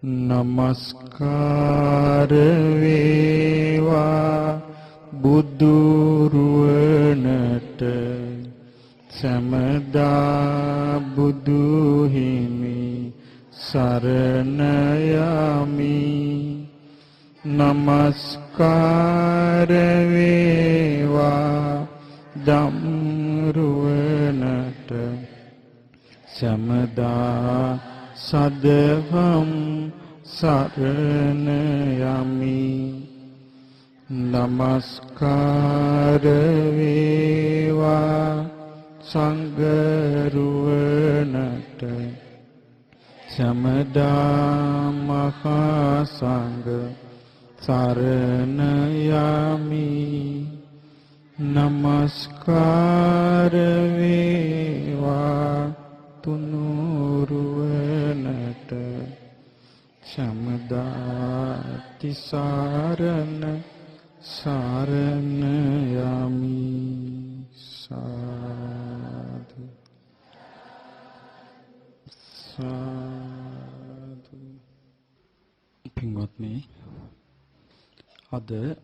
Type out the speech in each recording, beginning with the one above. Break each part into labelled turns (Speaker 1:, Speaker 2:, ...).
Speaker 1: නමස්කාර වේවා බුදුරුවනට සමදා බුදු හිමි සරණ යමි. නමස්කාර වේවා ධම්රුවනට සමදා සදවම් සරණ යමි. නමස්කාර වේවා සංඝරුවනට සමදා මහා සංඝ සරණ යමි. නමස්කාර වේවා තුනුරුවනට සමදා තිසරණ සරණ යමි. සාදු සාදු. පින්වත්නි, අද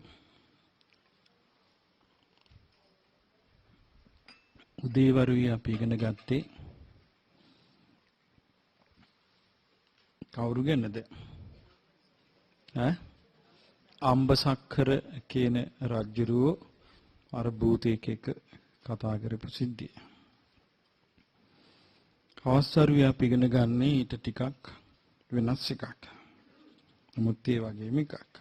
Speaker 1: උදේවරුේ අපි ඉගෙන ගත්තේ කවුරු ගැනද? අම්බසක්කර කියන රජුරෝ අර භූතයෙක් එක්ක කතා කරපු සිද්ධිය. අවස්ථාවේ අපි ඉගෙන ගන්නේ ඊට ටිකක් වෙනස් එකක්. නමුත් ඒ වගේම එකක්.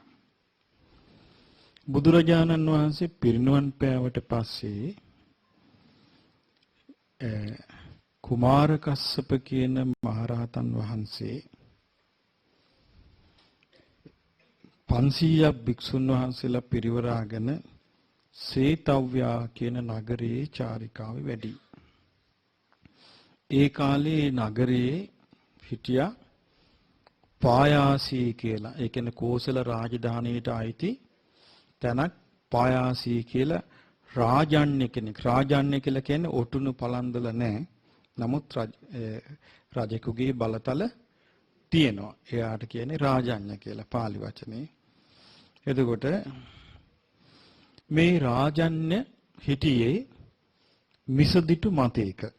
Speaker 1: බුදුරජාණන් වහන්සේ පිරිනුවන් පෑවට පස්සේ කුමාර කස්සප කියන මහරහතන් වහන්සේ 500ක් භික්ෂුන් වහන්සේලා පිරිවරාගෙන සේතව්‍යා කියන නගරයේ චාරිකාවේ වැඩි. ඒ කාලේ නගරයේ හිටියා පායාසී කියලා. ඒ කියන්නේ කෝසල රාජධානියට අයිති තැනක් පායාසී කියලා රාජාන්‍ය කෙනෙක්. රාජාන්‍ය කියලා කියන්නේ ඔටුනු පලන්දල නැහැ. නමුත් රජෙකුගේ බලතල තියෙනවා. එයාට කියන්නේ රාජාන්‍ය කියලා පාලි වචනේ. එතකොට මේ රාජාන්‍ය හිටියේ මිසදිටු මතයක.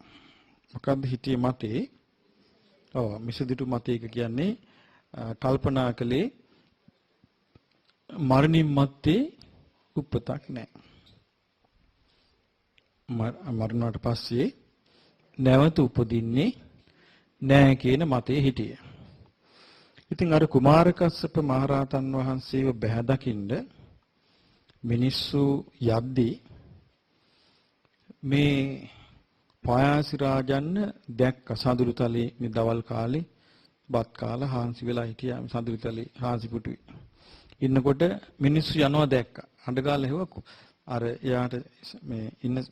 Speaker 1: මොකද්ද හිටියේ මතේ? මිසදිටු මතයක කියන්නේ කල්පනා කළේ මරණින් මත්තේ උපතක් නැහැ. මරණයට පස්සේ නැවත උපදින්නේ නැහැ කියන මතයේ හිටියේ. ඉතින් අර කුමාර කස්සප මහරහතන් වහන්සේව බැහැ දකින්න මිනිස්සු යද්දී මේ පායාසි රාජන්න දැක්ක සඳුරුතලේ මේ දවල් කාලේ බත් කාලා හාන්සි වෙලා හිටියා සඳුරුතලේ හාන්සි පුටුවේ. ඉන්නකොට මිනිස්සු යනවා දැක්කා. අඬගාලා හෙව්වා අර එයාට මේ ඉන්න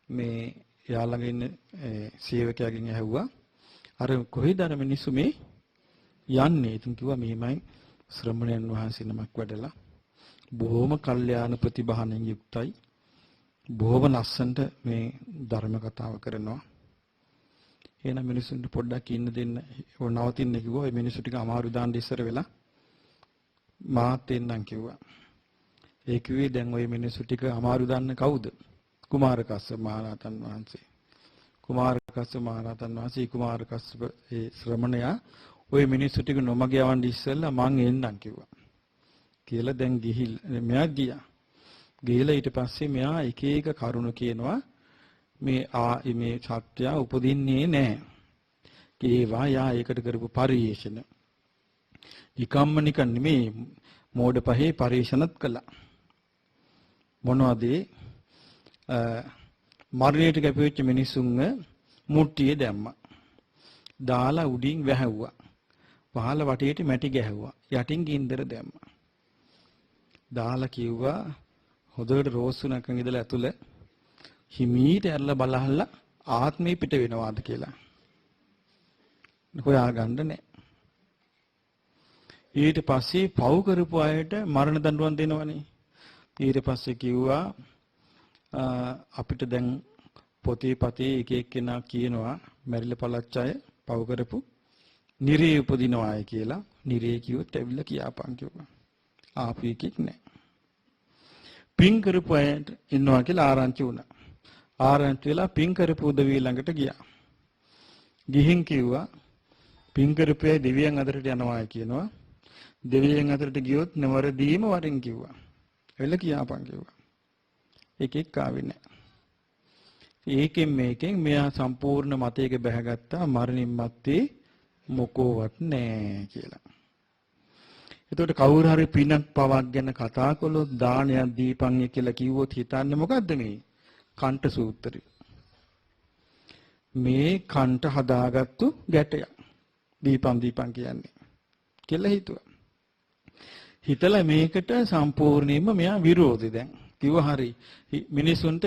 Speaker 1: මේ එයා ළඟ ඉන්න සේවකයාගෙන් ඇහුවා අර කොහෙද අර මිනිස්සු මේ යන්නේ? ඉතින් කිව්වා මෙහෙමයි ශ්‍රමණයන් වහන්සේ නමක් වැඩලා බොහොම කල්යාණ ප්‍රතිභාණයෙන් යුක්තයි. බොහොම ලස්සනට මේ ධර්ම කතාව කරනවා. එහෙනම් මිනිස්සුන්ට පොඩ්ඩක් ඉන්න දෙන්න නවතින්න කිව්වා. ඒ මිනිස්සු ටික අමාරු දාන්න ඉස්සර වෙලා මාත් එන්නම් කිව්වා. ඒ කිව්වේ දැන් ওই මිනිස්සු ටික අමාරු දාන්න කවුද? කුමාර කස්සප මහරහතන් වහන්සේ. කුමාර කස්සප මහරහතන් වහන්සේ කුමාර කස්සප ඒ ශ්‍රමණයා ওই මිනිස්සු ටික නොමග යවන්න ඉස්සෙල්ලා මං එන්නම් කිව්වා. කියලා දැන් මෙයා ගියා. ගිහලා ඊට පස්සේ මෙයා එක එක කරුණ කියනවා මේ සත්‍යය උපදින්නේ නැහැ. ඒවා යා ඒකට කරපු පරිේෂණ. නිකම්ම නිකන් නෙමෙයි මෝඩ පහේ පරිේෂණත් කළා. මොනවද? මරණයට කැපෙච්ච මිනිසුන්ව මුට්ටියේ දැම්මා. දාලා උඩින් වැහැව්වා. පහළ වටේට මැටි ගැහුවා. යටින් ගින්දර දැම්මා. දාලා කිව්වා හොදට රෝසුනක ඉඳලා ඇතුළ හිමීට ඇරලා බලහල්ලා ආත්මේ පිට වෙනවාද කියලා. හොයාගන්න නැහැ. ඊට පස්සේ පව් කරපු අයට මරණ දඬුවම් දෙනවනේ. ඊට පස්සේ කිව්වා අපිට දැන් පොතේ පතේ එක එක්කෙනා කියනවා මැරිලා පළච්ච අය පව් කරපු නිරේ උපදිනවායි කියලා. නිරේ කිව්වොත් ඇවිල්ලා කියාපන් කිව්වා. ආපු එකෙක් නැහැ. පින් කරපු අයට ඉන්නවා කියලා ආරංචි වුණා. ආරංචි වෙලා පින් කරපු උදවිය ළඟට ගියා. ගිහින් කිව්වා පින් කරපු අය දෙවියන් අතරට යනවායි කියනවා. දෙවියන් අතරට ගියොත් නවරදීම වරින් කිව්වා. එළ කියාපන් කිව්වා. එකෙක් ආවේ නැහැ. ඒකෙන් මේකෙන් මෙයා සම්පූර්ණ මතයක බැහැගත්තා මරණින් මත්තේ මොකෝවත් නැහැ කියලා. එතකොට කවුරු හරි පිනක් පවක් ගැන කතා කළොත් දානයක් දීපන් කියලා කිව්වොත් හිතන්නේ මොකද්ද මේ? කන්ට සූත්‍රය. මේ කන්ට හදාගත්තු ගැටයක්. දීපන් කියන්නේ කියලා හිතුවා. හිතලා මේකට සම්පූර්ණයෙන්ම මෙයා විරෝධي දැන්. කිව්වා හරි මිනිසුන්ට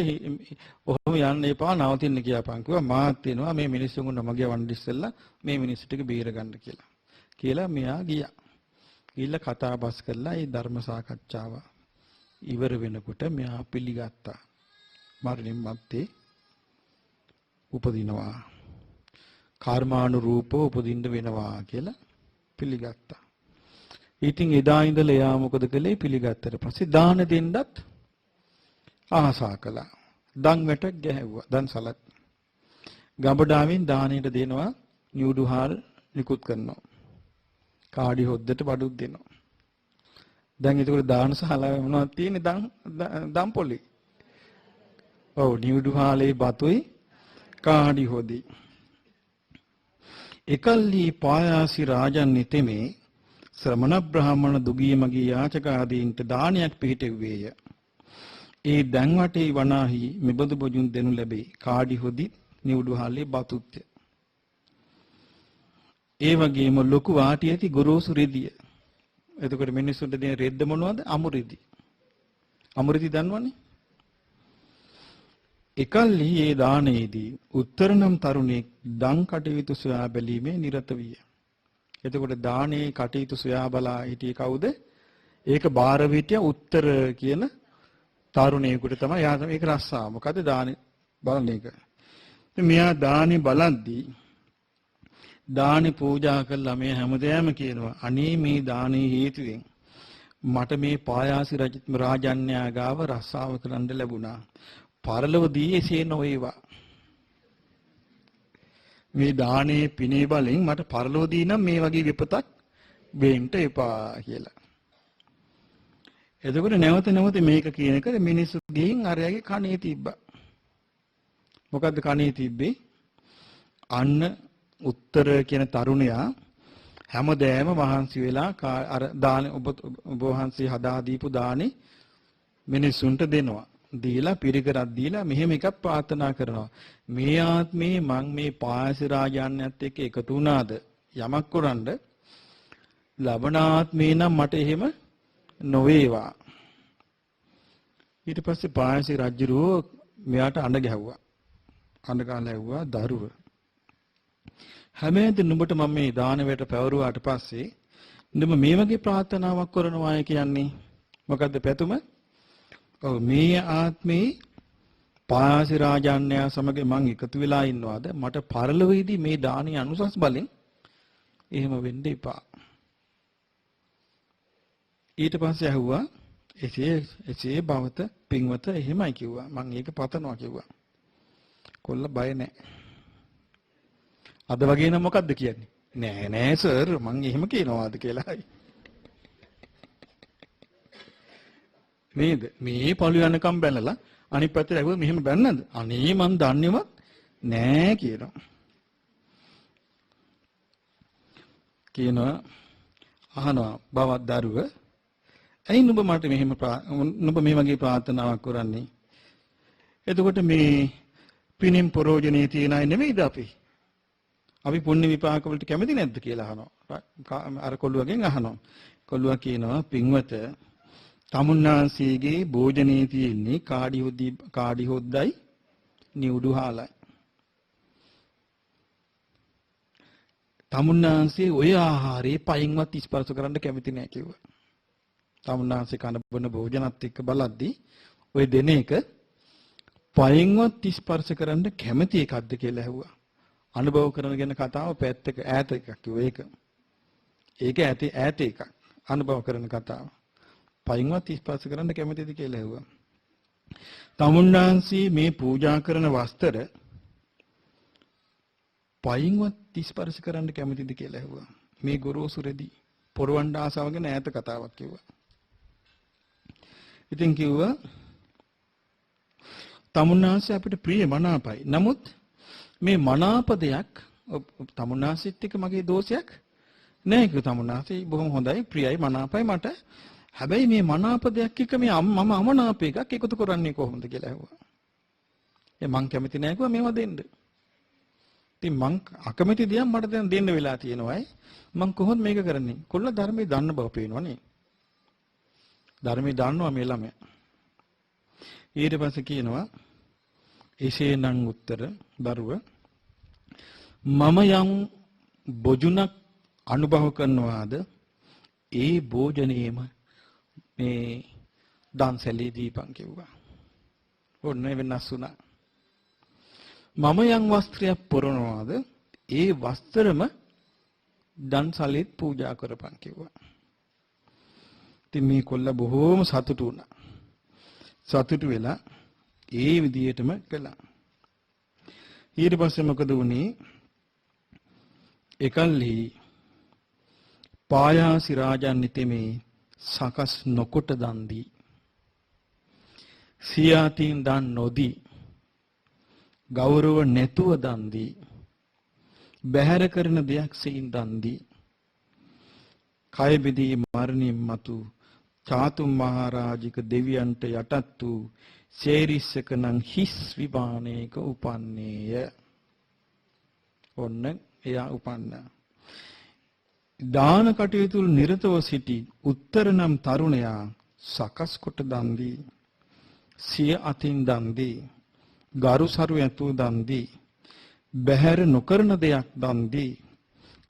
Speaker 1: ඔහොම යන්න එපා නවතින්න කියපන් කිව්වා මාත් වෙනවා මේ මිනිස්සුන්ට මගේ වණ්ඩි ඉස්සෙල්ලා මේ මිනිස්සු ටික බේර ගන්න කියලා මෙයා ගියා. ගිහිල්ලා කතා බස් කරලා ඒ ධර්ම සාකච්ඡාව ඉවර වෙනකොට මෙයා පිළිගත්තා. මරණින් මත්තේ උපදිනවා. කර්මානුරූපව උපදින්න වෙනවා කියලා පිළිගත්තා. ඉතින් එදා ඉඳලා එයා මොකද කළේ? පිළිගත්තට පස්සේ දාන දෙන්නත් ආසා කළා. දන් වැටක් ගැහැව්වා. දන් සලත්. ගබඩාවෙන් දානෙට දෙනවා නියුඩුහාල් නිකුත් කරනවා. කාඩි හොද්දට බඩුත් දෙනවා. දැන් ඒකට දානශාලාවේ මොනවද තියෙන්නේ? දන් පොලි. ඔව් නියුඩුහාලේ බතුයි කාඩි හොදි. එකල්ලි පායාසි රාජන් නිතෙමේ ශ්‍රමණ බ්‍රාහ්මණ දුගී මගී යාචක ආදීන්ට දානයක් පිහිටෙව්වේය. ඒ දැන් වටේ වනාහි මෙබඳු බොජුන් දෙනු ලැබේ. කාඩි හොදි නිවුඩුහාලේ බතුත්ය. ඒ වගේම ලොකු වාටි ඇති ගොරෝසු රෙදිය. එතකොට මිනිස්සුන්ට දෙන රෙද්ද මොනවද? අමුරෙදි. අමුරෙදි දන්නවනේ. එකල්හි ඒ දානයේදී උත්තරනම් තරුණෙක් දන් කටයුතු සොයා බැලීමේ නිරත විය. එතකොට දානේ කටයුතු සොයා බලා හිටියේ කවුද? ඒක බාර විටිය උත්තර කියන තරුණයෙකුට තමයි. යා තමයි ඒක රස්සා. මොකද දානේ බලන එක. ඉතින් මෙයා දානේ බලද්දී දානේ පූජා කළා මේ හැමදේම කියනවා. අනේ මේ දානේ හේතුවෙන් මට මේ පායාසි රාජන්‍යා ගාව රස්සාව කරන්න ලැබුණා. පරලොවදී එසේ නොවේවා. මේ දානේ පිනේ බලෙන් මට පරලොවදී නම් මේ වගේ විපතක් වෙන්න එපා කියලා. එතකොට නැවත මේක කියන එක මිනිස්සු ගිහින් අරයාගේ කණේ තිබ්බා. මොකද්ද කණේ තිබ්බේ? අන්න උත්තර කියන තරුණයා හැමදෑම මහන්සි වෙලා අර දානේ ඔබ වහන්සේ හදා දීපු දානේ මිනිස්සුන්ට දෙනවා. දීලා පිරිකරක් දීලා මෙහෙම එකක් ප්‍රාර්ථනා කරනවා. මේ ආත්මේ මං මේ පායස රාජාන්‍යත් එක්ක එකතු වුණාද යමක් කරන්න ලබන ආත්මේ නම් මට එහෙම නොවේවා. ඊට පස්සේ පායස රජුරෝ මෙයාට අඬ ගැහුවා. අඬ ගාලා ඇහුවා දරුව. හැමෙන්ද නුඹට මම මේ දානවලට පැවරුවාට පස්සේ නුඹ මේ වගේ ප්‍රාර්ථනාවක් කරනවා කියන්නේ මොකද්ද පැතුම? ඔව් මේ ආත්මේ පායාසි රාජාන්‍යයා සමග මං එකතු වෙලා ඉන්නවාද මට පරලොවේදී මේ දානීය අනුසස් බලෙන් එහෙම වෙන්න එපා. ඊට පස්සේ ඇහුවා එසේ භවත පින්වත එහෙමයි කිව්වා. මං ඒක පතනවා කිව්වා. කොල්ල බය නැහැ. අද වගේ නම් මොකද්ද කියන්නේ? නෑ සර් මං එහෙම කියනවාද කියලායි. නේද? මේ පළු යනකම් බැනලා අනිත් පැත්තට ඇහුවා මෙහෙම බැන්නද? අනේ මං දන්නේවත් නෑ කියනවා. අහනවා බවත් දරුව ඇයි නුඹ මට මෙහෙම නුඹ මේ වගේ ප්‍රාර්ථනාවක් කරන්නේ? එතකොට මේ පිනින් ප්‍රෝජනේ තියන අය නෙමෙයිද අපි? අපි පුණ්‍ය විපාක වලට කැමති නැද්ද කියලා අහනවා. අර කොල්ලුවගෙන් අහනවා. කොල්ලුවා කියනවා පින්වත තමුන්නාන්සේගේ භෝජනේ තියෙන්නේ කාඩි හොද්දයි නිවුඩු හාලයි. තමුන්නාන්සේ ඔය ආහාරේ පයින්වත් ස්පර්ශ කරන්න කැමති නැහැ කිව්වා. තමුන්නාන්සේ කන බොන භෝජනත් එක්ක බලද්දී ඔය දෙන එක පයින්වත් ස්පර්ශ කරන්න කැමති එකක්ද කියලා ඇහුවා. අනුභව කරන ගැන කතාව පැත්තක ඈත එකක් කිව්වා ඒක. ඒක ඈත එකක්. අනුභව කරන කතාව. පයින්වත් ස්පර්ශ කරන්න කැමතිද කියලා ඇහුවා. තමුන්නාන්සේ මේ පූජා කරන වස්ත්‍ර පයින්වත් ස්පර්ශ කරන්න කැමතිද කියලා ඇහුවා. මේ ගොරෝසු රෙදි පොරවන්න ආසාව ගැන ඈත කතාවක් කිව්වා. ඉතින් කිව්වා තමුන්නාන්සේ අපිට ප්‍රිය මනාපයි. නමුත් මේ මනාප දෙයක් තමුන්නාන්සෙත් එක්ක මගේ දෝෂයක් නෑ කිව්වා. තමුන්නාන්සේ බොහොම හොඳයි ප්‍රියයි මනාපයි මට. හැබැයි මේ මනාප දෙයක් එක්ක මේ මම අමනාප එකක් එකතු කරන්නේ කොහොමද කියලා ඇහුවා. මං කැමති නෑ කිව්වා මේවා දෙන්න. ඉතින් මං අකමැති දෙයක් මට දැන් දෙන්න වෙලා තියෙනවායි. මං කොහොමද මේක කරන්නේ? කොල්ල ධර්මයේ දන්න බව පේනවනේ. ධර්මයේ දන්නවා මේ ළමයා. ඊට පස්සේ කියනවා එසේනම් උත්තර දරුව මම යම් බොජුනක් අනුභව කරනවාද ඒ භෝජනයේම මේ දන්සැලේ දීපන් කිව්වා. ඔන්න වෙනස් වුණා. මම යම් වස්ත්‍රයක් පොරනවාද ඒ වස්ත්‍රම දන්සලෙත් පූජා කරපන් කිව්වා. ඉතින් මේ කොල්ල බොහෝම සතුටු වුණා. සතුටු වෙලා ඒ විදිහටම කළා. ඊට පස්සේ මොකද වුනේ? එකල්හි පායාසි රාජන් නිතෙමේ සකස් නොකොට දන් දී සියාතින් දන් නොදී ගෞරව නැතුව දන් දී බැහැර කරන දෙයක් සෙයින් දන් දී කය බෙදී මරණින් මතු චාතුම් මහරජික දෙවියන්ට යටත් වූ සේරිස්සක නම් හිස් විමානයක උපන්නේය. ඔන්න එයා උපන්නා. දාන කටයුතු නිරතව සිටි උත්තර නම් තරුණයා සකස් කොට දන් දී සිය අතින් දන් දී ගරු සරු ඇතුව දන් දී බැහැර නොකරන දෙයක් දන් දී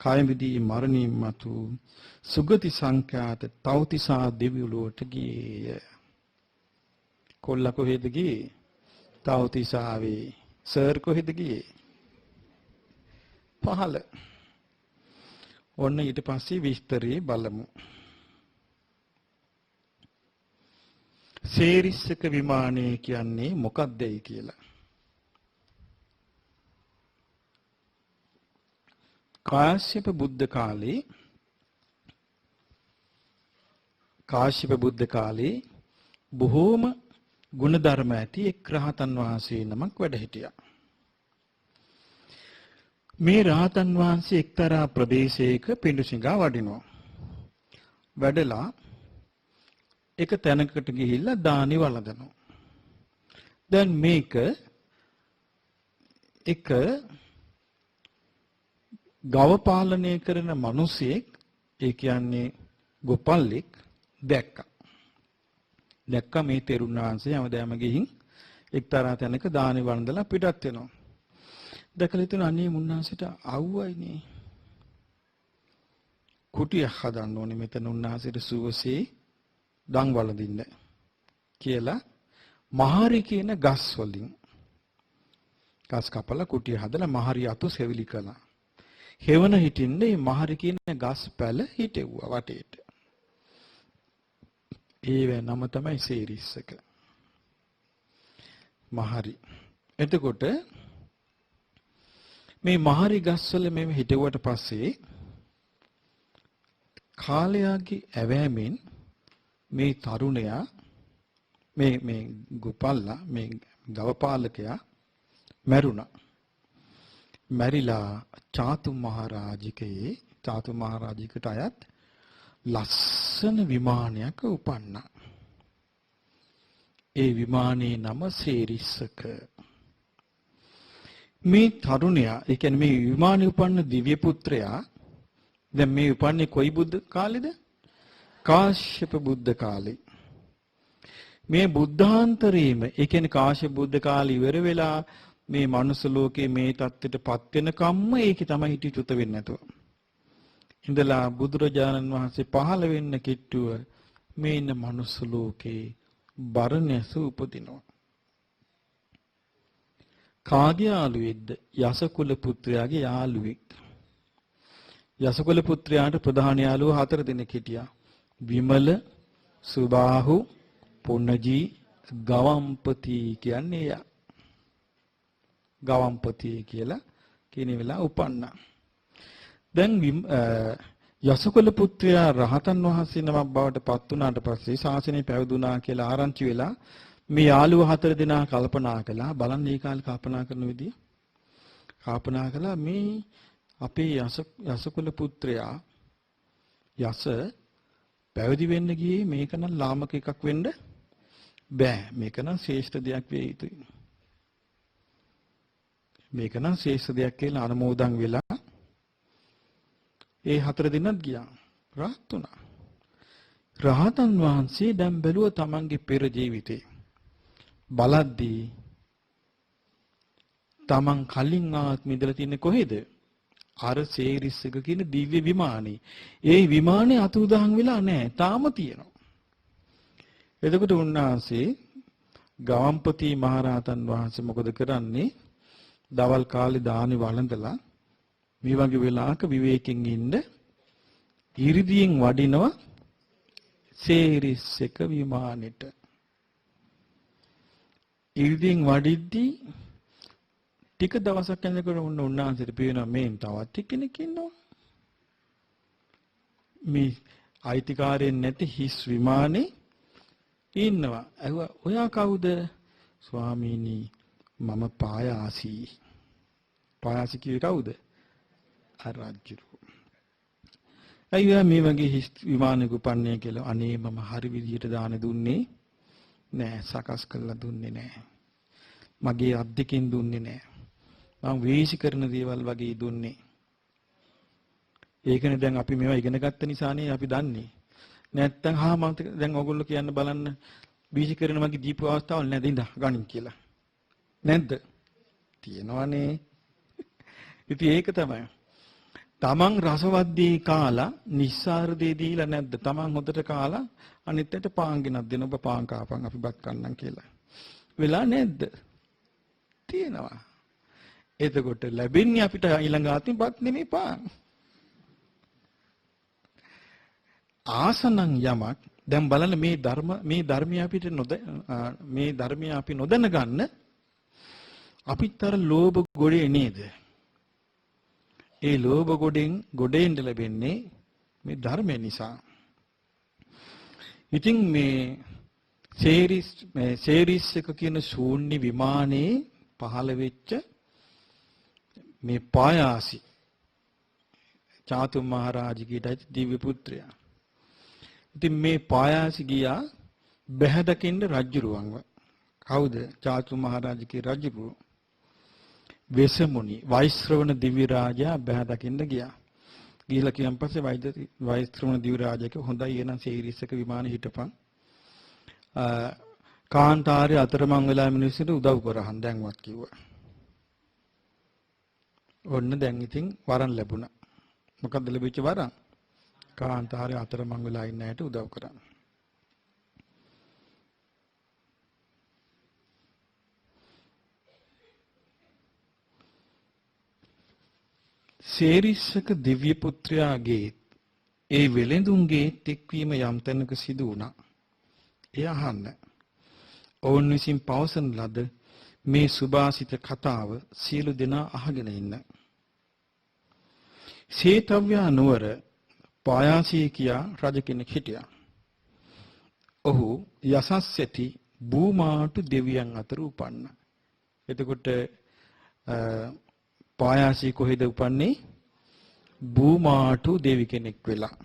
Speaker 1: කය මිදී මරණින් මතු සුගති සංඛ්‍යාත තවතිසා දෙවියලුවට ගියේය. කොල්ල කොහෙද ගියේ? තවතිසාවේ. සර් කොහෙද ගියේ? පහළ. ඔන්න ඊට පස්සේ විස්තරේ බලමු. සේරිස්සක විමානය කියන්නේ මොකක්දයි කියලා. කාශ්‍යප බුද්ධ කාලේ බොහෝම ගුණධර්ම ඇති එක් රහතන් වහන්සේ නමක් වැඩ හිටියා. මේ රහතන් වහන්සේ එක්තරා ප්‍රදේශයක පිඬුසිඟා වඩිනවා. වැඩලා එක තැනකට ගිහිල්ලා දානි වළඳනවා. දැන් මේක එක ගව පාලනය කරන මිනිසෙක්, ඒ කියන්නේ ගොපල්ලෙක් දැක්කා මේ තෙරුන් වහන්සේ හැමදාම ගිහින් එක්තරා තැනක දානි වළඳලා පිටත් වෙනවා. දැකලා හිතන අනේ මුන්නාසිට ආවයිනේ. කුටිය හදන්න ඕනේ මෙතන උන්නාසිට සුවසේ දන් වළඳින්න කියලා මහරි කියන ගස් වලින් ගස් කපලා කුටිය හදලා මහරි අතු සෙවිලි කළා. හෙවණ හිටින්නේ මහරි කියන ගස් පැල හිටෙව්වා වටේට. ඒව නම තමයි සේරිස්සක. මහරි. එතකොට මේ මහරි ගස්වල මෙව හිටුවට පස්සේ කාලයාගේ ඇවෑමෙන් මේ තරුණයා මේ ගොපල්ලා මේ ගවපාලකයා මැරුණා. මැරිලා චාතු මහරජිකට අයත් ලස්සන විමානයක උපන්නා. ඒ විමානයේ නම සේරිස්සක. මේ තරුණයා, ඒ කියන්නේ මේ විමානයේ උපන්න දිව්‍ය පුත්‍රයා දැන් මේ උපන්නේ කොයි බුද්ධ කාලෙද? කාශ්‍යප බුද්ධ කාලේ. මේ බුද්ධාන්තරයේම, ඒ කියන්නේ කාශ්‍යප බුද්ධ කාලේ ඉවර වෙලා මේ මනුස්ස ලෝකේ මේ தත්ත්වයටපත් වෙනකම්ම ඒකේ තමයි හිටි චුත වෙන්නේ නැතුව. ඉඳලා බුදුරජාණන් වහන්සේ පහළ වෙන්න කිට්ටුව මේ ඉන්න මනුස්ස ලෝකේ බරණැස උපදිනවා. කාගේ යාළුවෙක්ද? යසකුල පුත්‍රයාගේ යාළුවෙක්. යසකුල පුත්‍රයාට ප්‍රධාන යාළුවෝ 4 දෙනෙක් හිටියා. විමල, සුබාහු, පුන්නජී, ගවම්පති කියන්නේ යා. ගවම්පති කියලා කියන වෙලාව උපන්නා. දැන් යසකුල පුත්‍රයා රහතන් වහන්සේ නමක් බවට පත් වුණාට පස්සේ ශාසනය පැවිදුණා කියලා ආරංචි වෙලා මේ යාළුවෝ 4 දෙනා කල්පනා කළා. බලන්න මේ කාලේ කල්පනා කරන විදිය. කල්පනා කළා මේ අපේ යසකුල පුත්‍රයා යස පැවිදි වෙන්න ගියේ මේක නම් ලාමක එකක් වෙන්න බෑ. මේක නම් ශ්‍රේෂ්ඨ දෙයක් වෙයි යුතුයි. මේක නම් ශ්‍රේෂ්ඨ දෙයක් කියලා අනුමෝදන් වෙලා ඒ 4 දිනක් ගියා. රහත් වුණා. රහතන් වහන්සේ දැන් බැලුවා තමන්ගේ පෙර ජීවිතේ. බලද්දී තමන් කලින් ආත්මෙ ඉඳලා තින්නේ කොහෙද? අර සේරිස් එක කියන දිව්‍ය විමානේ. ඒ විමානේ අතුරුදහන් වෙලා නැහැ. තාම තියෙනවා. එතකොට උන්වහන්සේ ගවම්පති මහරහතන් වහන්සේ මොකද කරන්නේ? දවල් කාලේ දානි වළඳලා මේ වගේ වෙලාවක විවේකයෙන් ඉන්න ඉරිදියෙන් වඩිනවා සේරිස් එක විමානෙට. ඉරිදියෙන් වඩිද්දී ටික දවසක් යනකොට උන්වහන්සේට පේනවා මේ තවත් කෙනෙක් ඉන්නවා. මේ අයිතිකාරයෙන් නැති හිස් විමානේ ඉන්නවා. ඇහුවා ඔයා කවුද? ස්වාමීනි මම පායාසී. පායාසී කිව්වේ කවුද? අරජුරු. අයියා මේ වගේ හිස් විමානයක උපන්නේ කියලා. අනේ මම හරි විදියට දාන දුන්නේ නෑ. සකස් කරලා දුන්නේ නෑ. මගේ අද්දකින් දුන්නේ නෑ. මම වේසි කරන දේවල් වගේ දුන්නේ. ඒකනේ දැන් අපි මේවා ඉගෙන ගත්ත නිසානේ අපි දන්නේ. නැත්තම් මම දැන් ඕගොල්ලෝ කියන්න බලන්න වේසි කරන මගේ දීප අවස්ථාවල් නැද ඉඳ ගනින් කියලා. නැද්ද? තියෙනවනේ. ඉතින් ඒක තමයි. තමන් රසවත් දේ කාලා නිස්සාර දේ දීලා නැද්ද? තමන් හොදට කාලා අනිත් අයට පාන් ගෙනත් දෙන ඔබ පාන් කාපන් අපි බත් කන්නම් කියලා. වෙලා නැද්ද? තියෙනවා. එතකොට ලැබෙන්නේ අපිට ඊළඟ ආත්මෙ බත් නෙමෙයි පාන්. ආසනං යමක් දැන් බලන්න මේ ධර්මය අපිට මේ ධර්මය අපි නොදැන ගන්න අපිට අර ලෝභ ගොඩේ නේද? ඒ ලෝභ ගොඩෙන් ලැබෙන්නේ මේ ධර්මය නිසා. ඉතින් මේ සේරිස් එක කියන ශූන්‍ය විමානයේ පහළ වෙච්ච මේ පායාසි චාතු මහරජකීට දිව්‍ය පුත්‍රයා. ඉතින් මේ පායාසි ගියා බැහැ දකින්න රජුරුවන්ව. කවුද? චාතු මහරජකී රජුරුව. වෙසමුණි වෛශ්‍රවණ දිව්‍ය රාජයා බැහැ දකින්න ගියා. ගිහිලා කියන් පස්සේ වෛශ්‍රවණ දිව්‍ය රාජයාක හොඳයි එනං සේරිස්සක විමානේ හිටපන්. කාන්තාරේ අතරමං වෙලා මිනිස්සුන්ට උදව් කරහන් දැන්වත් කිව්වා. ඔන්න දැන් ඉතින් වරන් ලැබුණා. මොකක්ද ලැබිච්ච වරන්? කාන්තාරේ අතරමං වෙලා ඉන්න අයට උදව් කරන්න. සේරිස්සක දිව්‍ය පුත්‍රයාගේ ඒ වෙලෙඳුන්ගේ එක්වීම යම් තැනක සිදු වුණා. එය අහන්න. ඔවුන් විසින් පවසන ලද මේ සුභාසිත කතාව සියලු දෙනා අහගෙන ඉන්න. සේතව්‍යා නුවර පායාසී කියා රජ කෙනෙක් හිටියා. ඔහු යසස් ඇති භූමාටු දෙවියන් අතර උපන්න. එතකොට පායාසී කොහෙද උපන්නේ? භූමාටු දෙවි කෙනෙක් වෙලා.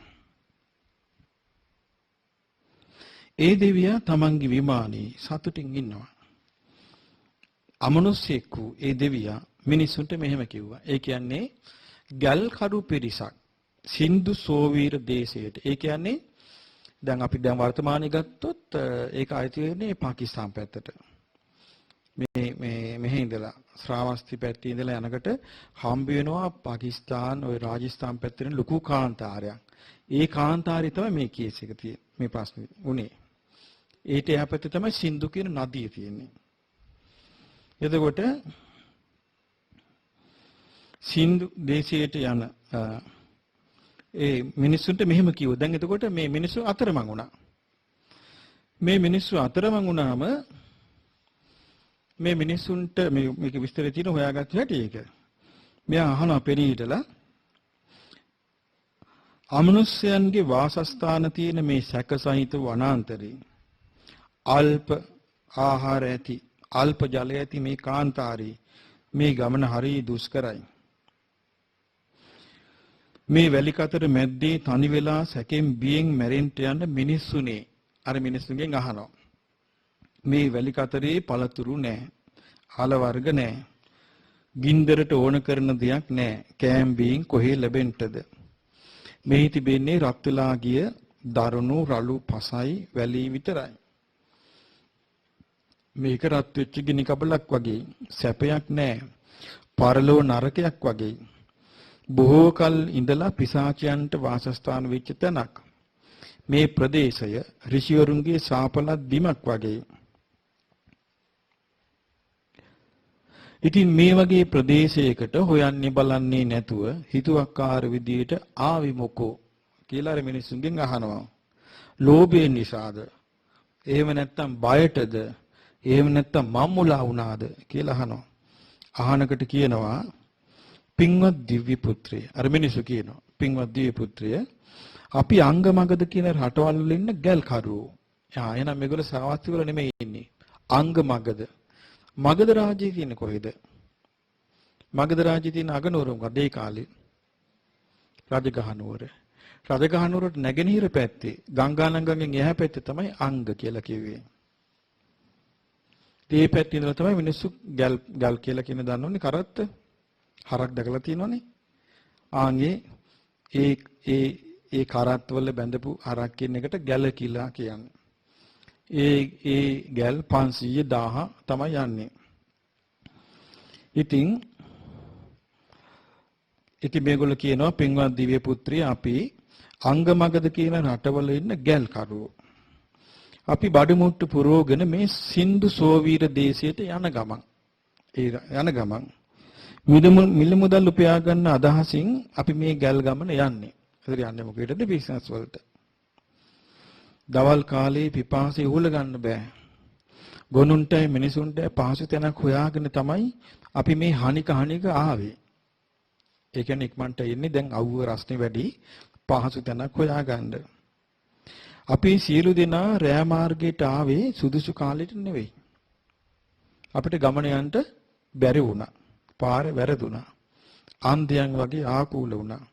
Speaker 1: ඒ දෙවියා තමන්ගේ විමානයේ සතුටින් ඉන්නවා. අමනුෂ්‍යෙක් වූ ඒ දෙවියා මිනිසුන්ට මෙහෙම කිව්වා. ඒ කියන්නේ ගල්කරු පිරිසක් සින්දු සෝවීර දේශයට. ඒ කියන්නේ දැන් අපි දැන් වර්තමානයේ ගත්තොත් ඒක අයිති වෙන්නේ පාකිස්තාන් පැත්තට. මෙහෙ ඉඳලා ශ්‍රාවස්ති පැත්තේ ඉඳලා යනකොට හම්බ වෙනවා පාකිස්තාන් ওই රාජස්ථාන් පැත්තේ ලොකු කාන්තාරයක්. ඒ කාන්තාරය තමයි මේ කේස් එක තියෙන්නේ. මේ ප්‍රශ්නේ උනේ. ඊට එහා පැත්තේ තමයි සින්දු කියන නදිය තියෙන්නේ. එතකොට සින්දු දේශයට යන ඒ මිනිස්සුන්ට මෙහෙම කිව්වා. දැන් එතකොට මේ මිනිස්සු අතරමං වුණා. මේ මිනිස්සු අතරමං වුණාම මේ මිනිස්සුන්ට මේක විස්තරය තියෙන හොයාගත්ත හැටි ඒක. මෙයා අහනවා පෙරීටලා අමනුෂ්‍යයන්ගේ වාසස්ථාන තියෙන මේ සැකසහිත වනාන්තරේ අල්ප ආහාර ඇති අල්ප ජලය ඇති මේ කාන්තාරේ මේ ගමන හරි දුෂ්කරයි. මේ වැලි කතර මැද්දේ තනි වෙලා සැකෙන් බියෙන් මැරෙන්න යන මිනිස්සුනේ අර මිනිස්සුන්ගෙන් අහනවා. මේ වැලි කතරේ පළතුරු නැහැ. ආල වර්ග නැහැ. ගින්දරට ඕන කරන දෙයක් නැහැ. කෑම් බීන් කොහේ ලැබෙන්නද? මෙහි තිබෙන්නේ රත් වෙලා ගිය දරුණු රළු පසයි වැලි විතරයි. මේක රත් වෙච්ච ගිනි කබලක් වගේ සැපයක් නැහැ. පරලෝ නරකයක් වගේ. බොහෝ කල ඉඳලා පිසාචයන්ට වාසස්ථාන වෙච්ච තැනක්. මේ ප්‍රදේශය ඍෂිවරුන්ගේ ශාපලත් බිමක් වගේ. ඉතින් මේ වගේ ප්‍රදේශයකට හොයන්නේ බලන්නේ නැතුව හිතුවක්කාර විදියට ආවි මොකෝ කියලා අර මිනිස්සුන්ගෙන් අහනවා. ලෝභය නිසාද? එහෙම නැත්නම් බයටද? එහෙම නැත්නම් මම්මුලා වුණාද කියලා අහනවා. අහනකට කියනවා පින්වත් දිව්‍ය පුත්‍රය. අර මිනිස්සු කියනවා පින්වත් දිව්‍ය පුත්‍රය අපි අංගමගද කියන රටවල් වල ඉන්න ගල්කරුවෝ. එහෙනම් මේගොල්ලෝ සාවත්ති වල නෙමෙයි ඉන්නේ. අංගමගද. මගධ රාජ්‍යය කියන්නේ කොහෙද? මගධ රාජ්‍යය තියෙන අගනුවර මොකද ඒ කාලේ? රජගහනුවර. රජගහනුවරට නැගෙනහිර පැත්තේ ගංගානංගගෙන් එහා පැත්තේ තමයි අංග කියලා කිව්වේ. ඒ පැත්තේ ඉඳලා තමයි මිනිස්සු ගල් කියලා කියන දන්නෝනේ කරත්ත. හරක් දැකලා තියෙනවනේ. ආන්ගේ ඒ කරත්ත වල බැඳපු හරක් කියන එකට ගැල කියලා කියන්නේ. ඒ ගැල් 500,000 තමයි යන්නේ. ඉතින් මේගොල්ලෝ කියනවා පින්වත් දිව්‍ය පුත්‍රය අපි අංගමගද කියන රටවල ඉන්න ගැල් කරුවෝ. අපි බඩමුට්ටු පුරෝගෙන මේ සින්දු සෝවීර දේශයට යන ගමන් මිල මුදල් උපයා ගන්න අදහසින් අපි මේ ගැල් ගමන යන්නේ. ඒතර යන්නේ මොකේද? බිස්නස් වලට. දවල් කාලේ පිපාසය උහුල ගන්න බෑ. ගොනුන්ටයි මිනිසුන්ටයි පහසු තැනක් හොයාගෙන තමයි අපි මේ හනික ආවේ. ඒ කියන්නේ ඉක්මනට එන්නේ දැන් අවුව රස්නේ වැඩි පහසු තැනක් හොයාගන්න. අපි සියලු දෙනා රෑ මාර්ගයට ආවේ සුදුසු කාලෙට නෙවෙයි. අපිට ගමන යන්න බැරි වුණා. පාරේ වැරදුනා. අන්ධයන් වගේ ආකූල වුණා.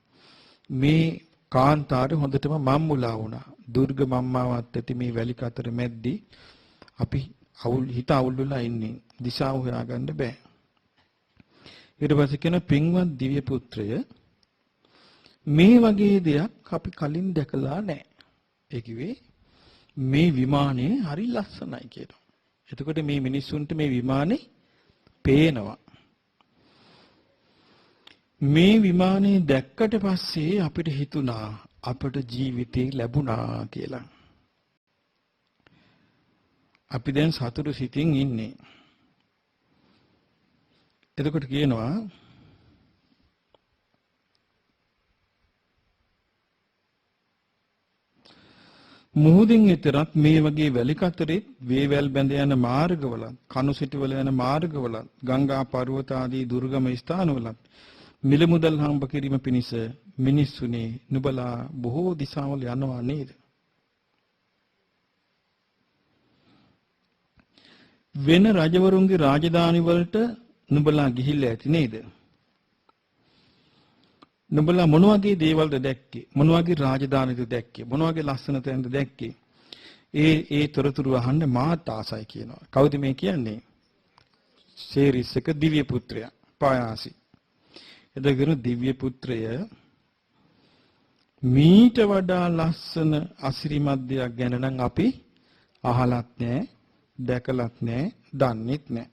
Speaker 1: මේ කාන්තාරේ හොඳටම මම්මුලා වුණා. දුර්ග මම්මාවත් ඇති මේ වැලි කතර මැද්දේ අපි හිත අවුල් වෙලා ඉන්නේ. දිශාව හොයාගන්න බෑ. ඊට පස්සේ කියන පින්වත් දිව්‍ය පුත්‍රය මේ වගේ දෙයක් අපි කලින් දැකලා නැහැ. ඒ කිව්වේ මේ විමානේ හරි ලස්සනයි කියලා. එතකොට මේ මිනිස්සුන්ට මේ විමානේ පේනවා. මේ විමානේ දැක්කට පස්සේ අපිට හිතුණා අපට ජීවිතේ ලැබුණා කියලා. අපි දැන් සතුටු සිතින් ඉන්නේ. එතකොට කියනවා මුහුදින් එතරත් මේ වගේ වැලි කතරේ වේවැල් බැඳ යන මාර්ගවල, කණු සිටවල යන මාර්ගවල, ගංගා පර්වත ආදී දුර්ගම ස්ථානවල මිල මුදල් හම්බ කිරීම පිණිස මිනිස්සුනේ නුඹලා බොහෝ දිසාවල යනවා නේද? වෙන රජවරුන්ගේ රාජධානි වලට නුඹලා ගිහිල්ලා ඇති නේද? නුඹලා මොන වගේ දේවල්ද දැක්කේ? මොන වගේ රාජධානිද දැක්කේ? මොන වගේ ලස්සන තැනද දැක්කේ? ඒ තොරතුරු අහන්න මාත් ආසයි කියනවා. කවුද මේ කියන්නේ? ශේරිස්සක දිව්‍ය පුත්‍රයා පායාසි. එදගෙන දිව්‍ය පුත්‍රය මීට වඩා ලස්සන අසිරිමත් දෙයක් ගැන නම් අපි අහලත් නැහැ, දැකලත් නැහැ, දන්නෙත් නැහැ.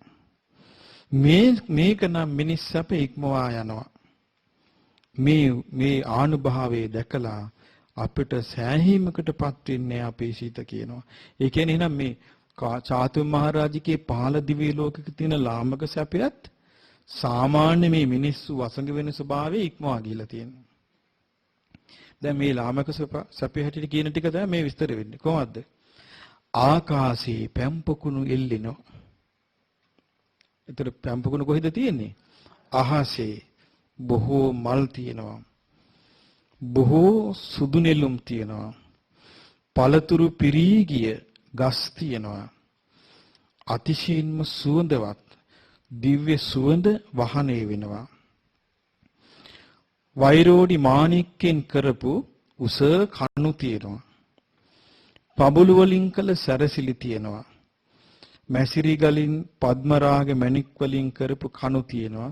Speaker 1: මේක නම් මිනිස් අප ඉක්මවා යනවා. මේ ආනුභාවයේ දැකලා අපිට සෑහීමකටපත් වෙන්නේ අපේ සිත කියනවා. ඒ කියන්නේ එහෙනම් මේ චාතුම් මහරජිකේ පහළ දිව්‍ය ලෝකෙක තියෙන ලාමක සැපයත් සාමාන්‍ය මේ මිනිස්සු වසඟ වෙන ස්වභාවය ඉක්මවා ගිහිලා තියෙනවා. දැන් මේ ලාමක සැපේ හැටියට කියන ටික තමයි මේ විස්තර වෙන්නේ. කොහොමද? ආකාශයේ පැම්පකුණු එල්ලිනෝ. ඒතර පැම්පකුණු කොහෙද තියෙන්නේ? අහසේ බොහෝ මල් තියෙනවා. බොහෝ සුදු නෙළුම් තියෙනවා. පළතුරු පිරී ගිය ගස් තියෙනවා. අතිශයින්ම සුවඳවත් දිව්‍ය සුවඳ වහනේ වෙනවා. වෛරෝඩි මාණික්කෙන් කරපු උස කණු තියෙනවා. පබුළු වලින් කළ සැරසිලි තියෙනවා. මැසිරි ගලින් පద్මරාග මණික් වලින් කරපු කණු තියෙනවා.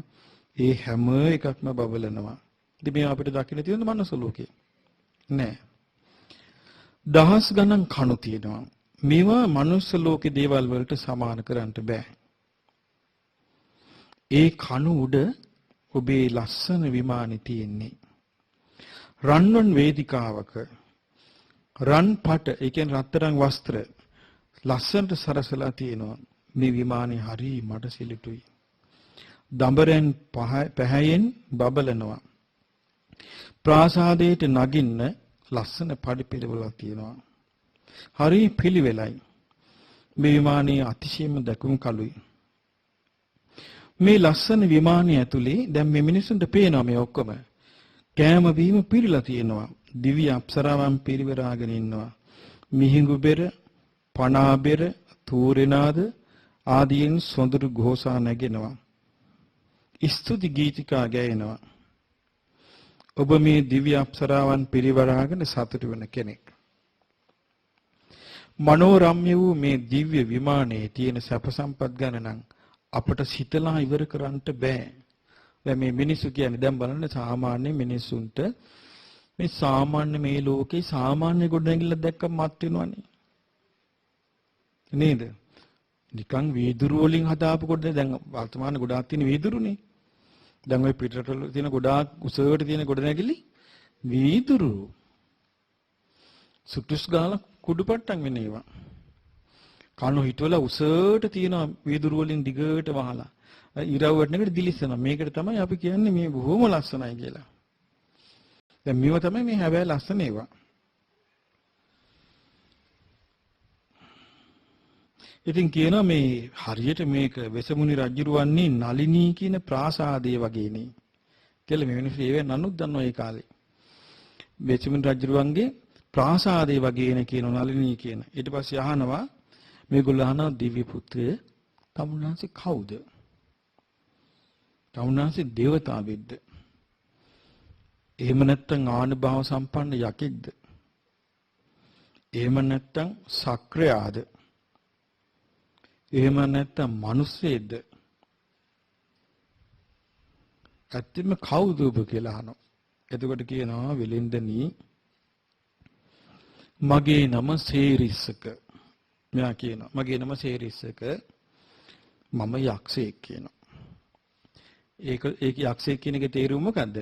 Speaker 1: ඒ හැම එකක්ම බබලනවා. ඉතින් මේ අපිට දකින්න තියෙන මනස ලෝකේ නෑ. දහස් ගණන් කණු තියෙනවා. මේවා මනුස්ස ලෝකේ දේවල් වලට සමාන කරන්න බෑ. ඒ කණු උඩ ඔබේ ලස්සන විමානේ තියෙන්නේ. රන්වන් වේදිකාවක රන් පට, ඒ කියන්නේ රත්තරන් වස්ත්‍ර ලස්සනට සරසලා තියෙනවා. මේ විමානේ හරි මඩ සිලිටුයි. දඹරෙන් පැහැයෙන් බබලනවා. ප්‍රාසාදයට නගින්න ලස්සන පඩි පිළිවෙලක් තියෙනවා. හරි පිළිවෙලයි. මේ විමානයේ අතිශයින්ම දැකුම් කළුයි. මේ ලස්සන විමානය ඇතුලේ දැන් මේ මිනිස්සුන්ට පේනවා මේ ඔක්කොම. කෑම බීම පිරීලා තියෙනවා. දිව්‍ය අප්සරාවන් පිරිවරාගෙන ඉන්නවා. මිහිඟු බෙර, පණා බෙර, තූරෙනාද ආදීන් සොඳුරු ഘോഷා නැගෙනවා. ස්තුති ගීතිකා ගැයෙනවා. ඔබ මේ දිව්‍ය අප්සරාවන් පිරිවරාගෙන සතුටු වෙන කෙනෙක්. මනෝරම්‍ය වූ මේ දිව්‍ය විමානයේ තියෙන සැප සම්පත් ගැන නම් අපට සිතලා ඉවර කරන්න බෑ. දැන් මේ මිනිස්සු කියන්නේ දැන් බලන්න සාමාන්‍ය මිනිස්සුන්ට මේ සාමාන්‍ය මේ ලෝකේ සාමාන්‍ය ගොඩනැගිල්ල දැක්කම මත් වෙනවනේ. නේද? නිකන් වීදුරු වලින් හදාපු කොට දැන් වර්තමාන ගොඩාක් තියෙන වීදුරුනේ. දැන් ওই පිටරටවල තියෙන ගොඩාක් උසවට තියෙන ගොඩනැගිලි වීදුරු. සුටුස් ගාලා කුඩුපට්ටම් වෙන ඒවා. කණු හිටවල උසට තියෙන වීදුරු වලින් දිගට වහලා ඉරව් වටනකට දිලිස්සනවා. මේකට තමයි අපි කියන්නේ මේ බොහොම ලස්සනයි කියලා. දැන් මේව තමයි මේ හැබැයි ලස්සන ඒවා. ඉතින් කියනවා මේ හරියට මේක වෙසමුණි රජුරුවන්නේ නලිනී කියන ප්‍රාසාදයේ වගේනේ. කියලා මේ මිනිස්සු ඒවෙන් නනුත් දන්නවා ඒ කාලේ. වෙසමුණි රජුරුවන්ගේ ප්‍රාසාදයේ වගේනේ කියන නලිනී කියන. ඊට පස්සේ අහනවා මේගොල්ලෝ අහනවා දිව්‍ය පුත්‍රය තමුන්නාන්සේ කවුද? තමුන්නාන්සේ දේවතාවෙක්ද? එහෙම නැත්නම් ආනුභාව සම්පන්න යකෙක්ද? එහෙම නැත්නම් සක්‍රයාද? එහෙම නැත්නම් මිනිස්සෙක්ද? ඇත්තම කවුද ඔබ කියලා අහනවා. එතකොට කියනවා විලින්දනී මගේ නම සේරිස්සක. මෙයා කියනවා මගේ නම සේරිස්සක. මම යක්ෂයෙක් කියනවා. ඒක යක්ෂයෙක් කියන එකේ තේරුම මොකද්ද?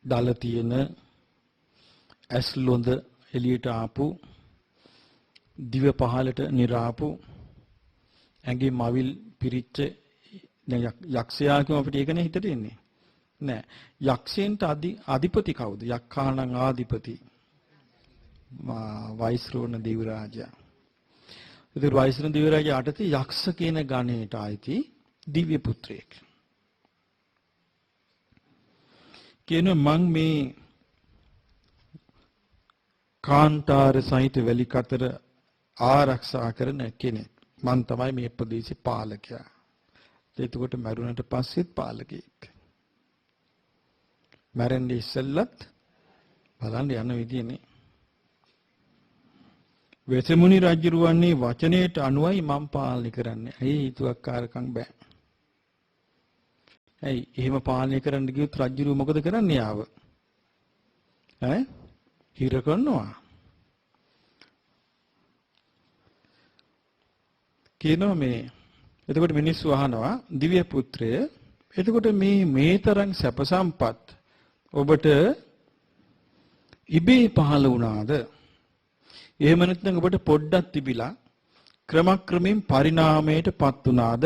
Speaker 1: දල තියෙන ඇස් ලොඳ එළියට ආපු දිව පහලට නිරාපු ඇඟේ මවිල් පිරිච්ච දැන් යක්ෂයා කියම අපිට ඒකනේ හිතට එන්නේ නෑ. යක්ෂයන්ට අධිපති කවුද? යක්ඛාණං ආධිපති වෛශ්‍රවණ දිව්‍ය රාජයා. ඉතින් වෛශ්‍රවණ දිව්‍ය රාජයා යටතේ යක්ෂ කියන ගණයට ආйти දිව්‍ය පුත්‍රයෙක්. කියනවා මං මේ කාන්තාර සහිත වැලි කතර ආරක්ෂා කරන කෙනෙක්. මං තමයි මේ ප්‍රදේශේ පාලකයා. එතකොට මරුණට පස්සෙත් පාලකෙක්. මරන්නේ ඉස්සෙල්ලත් බලන්න යන විදියනේ. වෙසමුණි රජුරුවන්නේ වචනයට අනුවයි මම පාලනය කරන්නේ. ඇයි හිතුවක්කාරකම් බෑ. ඇයි එහෙම පාලනය කරන්න ගියොත් රජුරුව මොකද කරන්නේ ආව? හිර කරනවා. කියනවා මේ එතකොට මිනිස්සු අහනවා දිව්‍ය පුත්‍රය එතකොට මේ තරම් සැප සම්පත් ඔබට ඉබේ පහළ වුණාද? එහෙම නැත්නම් ඔබට පොඩ්ඩක් තිබිලා ක්‍රමක්‍රමයෙන් පරිණාමයටපත් වුණාද?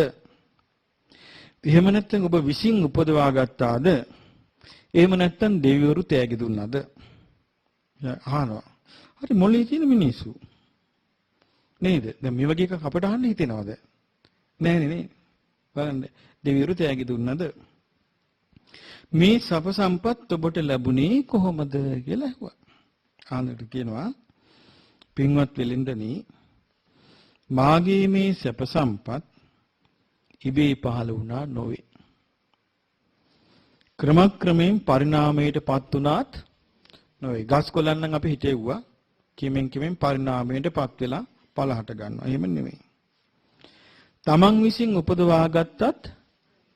Speaker 1: එහෙම නැත්නම් ඔබ විසින් උපදවා ගත්තාද? එහෙම නැත්නම් දෙවිවරු තෑගි දුන්නාද? අහනවා. හරි මොළේ තියෙන මිනිස්සු. නේද? දැන් මේ වගේ එකක් අපට අහන්න හිතෙනවද? නෑනේ නේ. බලන්න දෙවිවරු තෑගි දුන්නාද? මේ සප සම්පත් ඔබට ලැබුණේ කොහොමද කියලා ඇහුවා. ආනන්ද කියනවා පින්වත් වෙලින්දනි මාගේ මේ සප සම්පත් ඉබේ පහළ වුණා නොවේ. ක්‍රමක්‍රමයෙන් පරිණාමයටපත් වුණාත් නොවේ. ගස් කොළන් නම් අපි හිතෙව්වා කිමෙන් කිමෙන් පරිණාමයටපත් වෙලා පළහට ගන්නවා. එහෙම නෙමෙයි. තමන් විසින් උපදවා ගත්තත්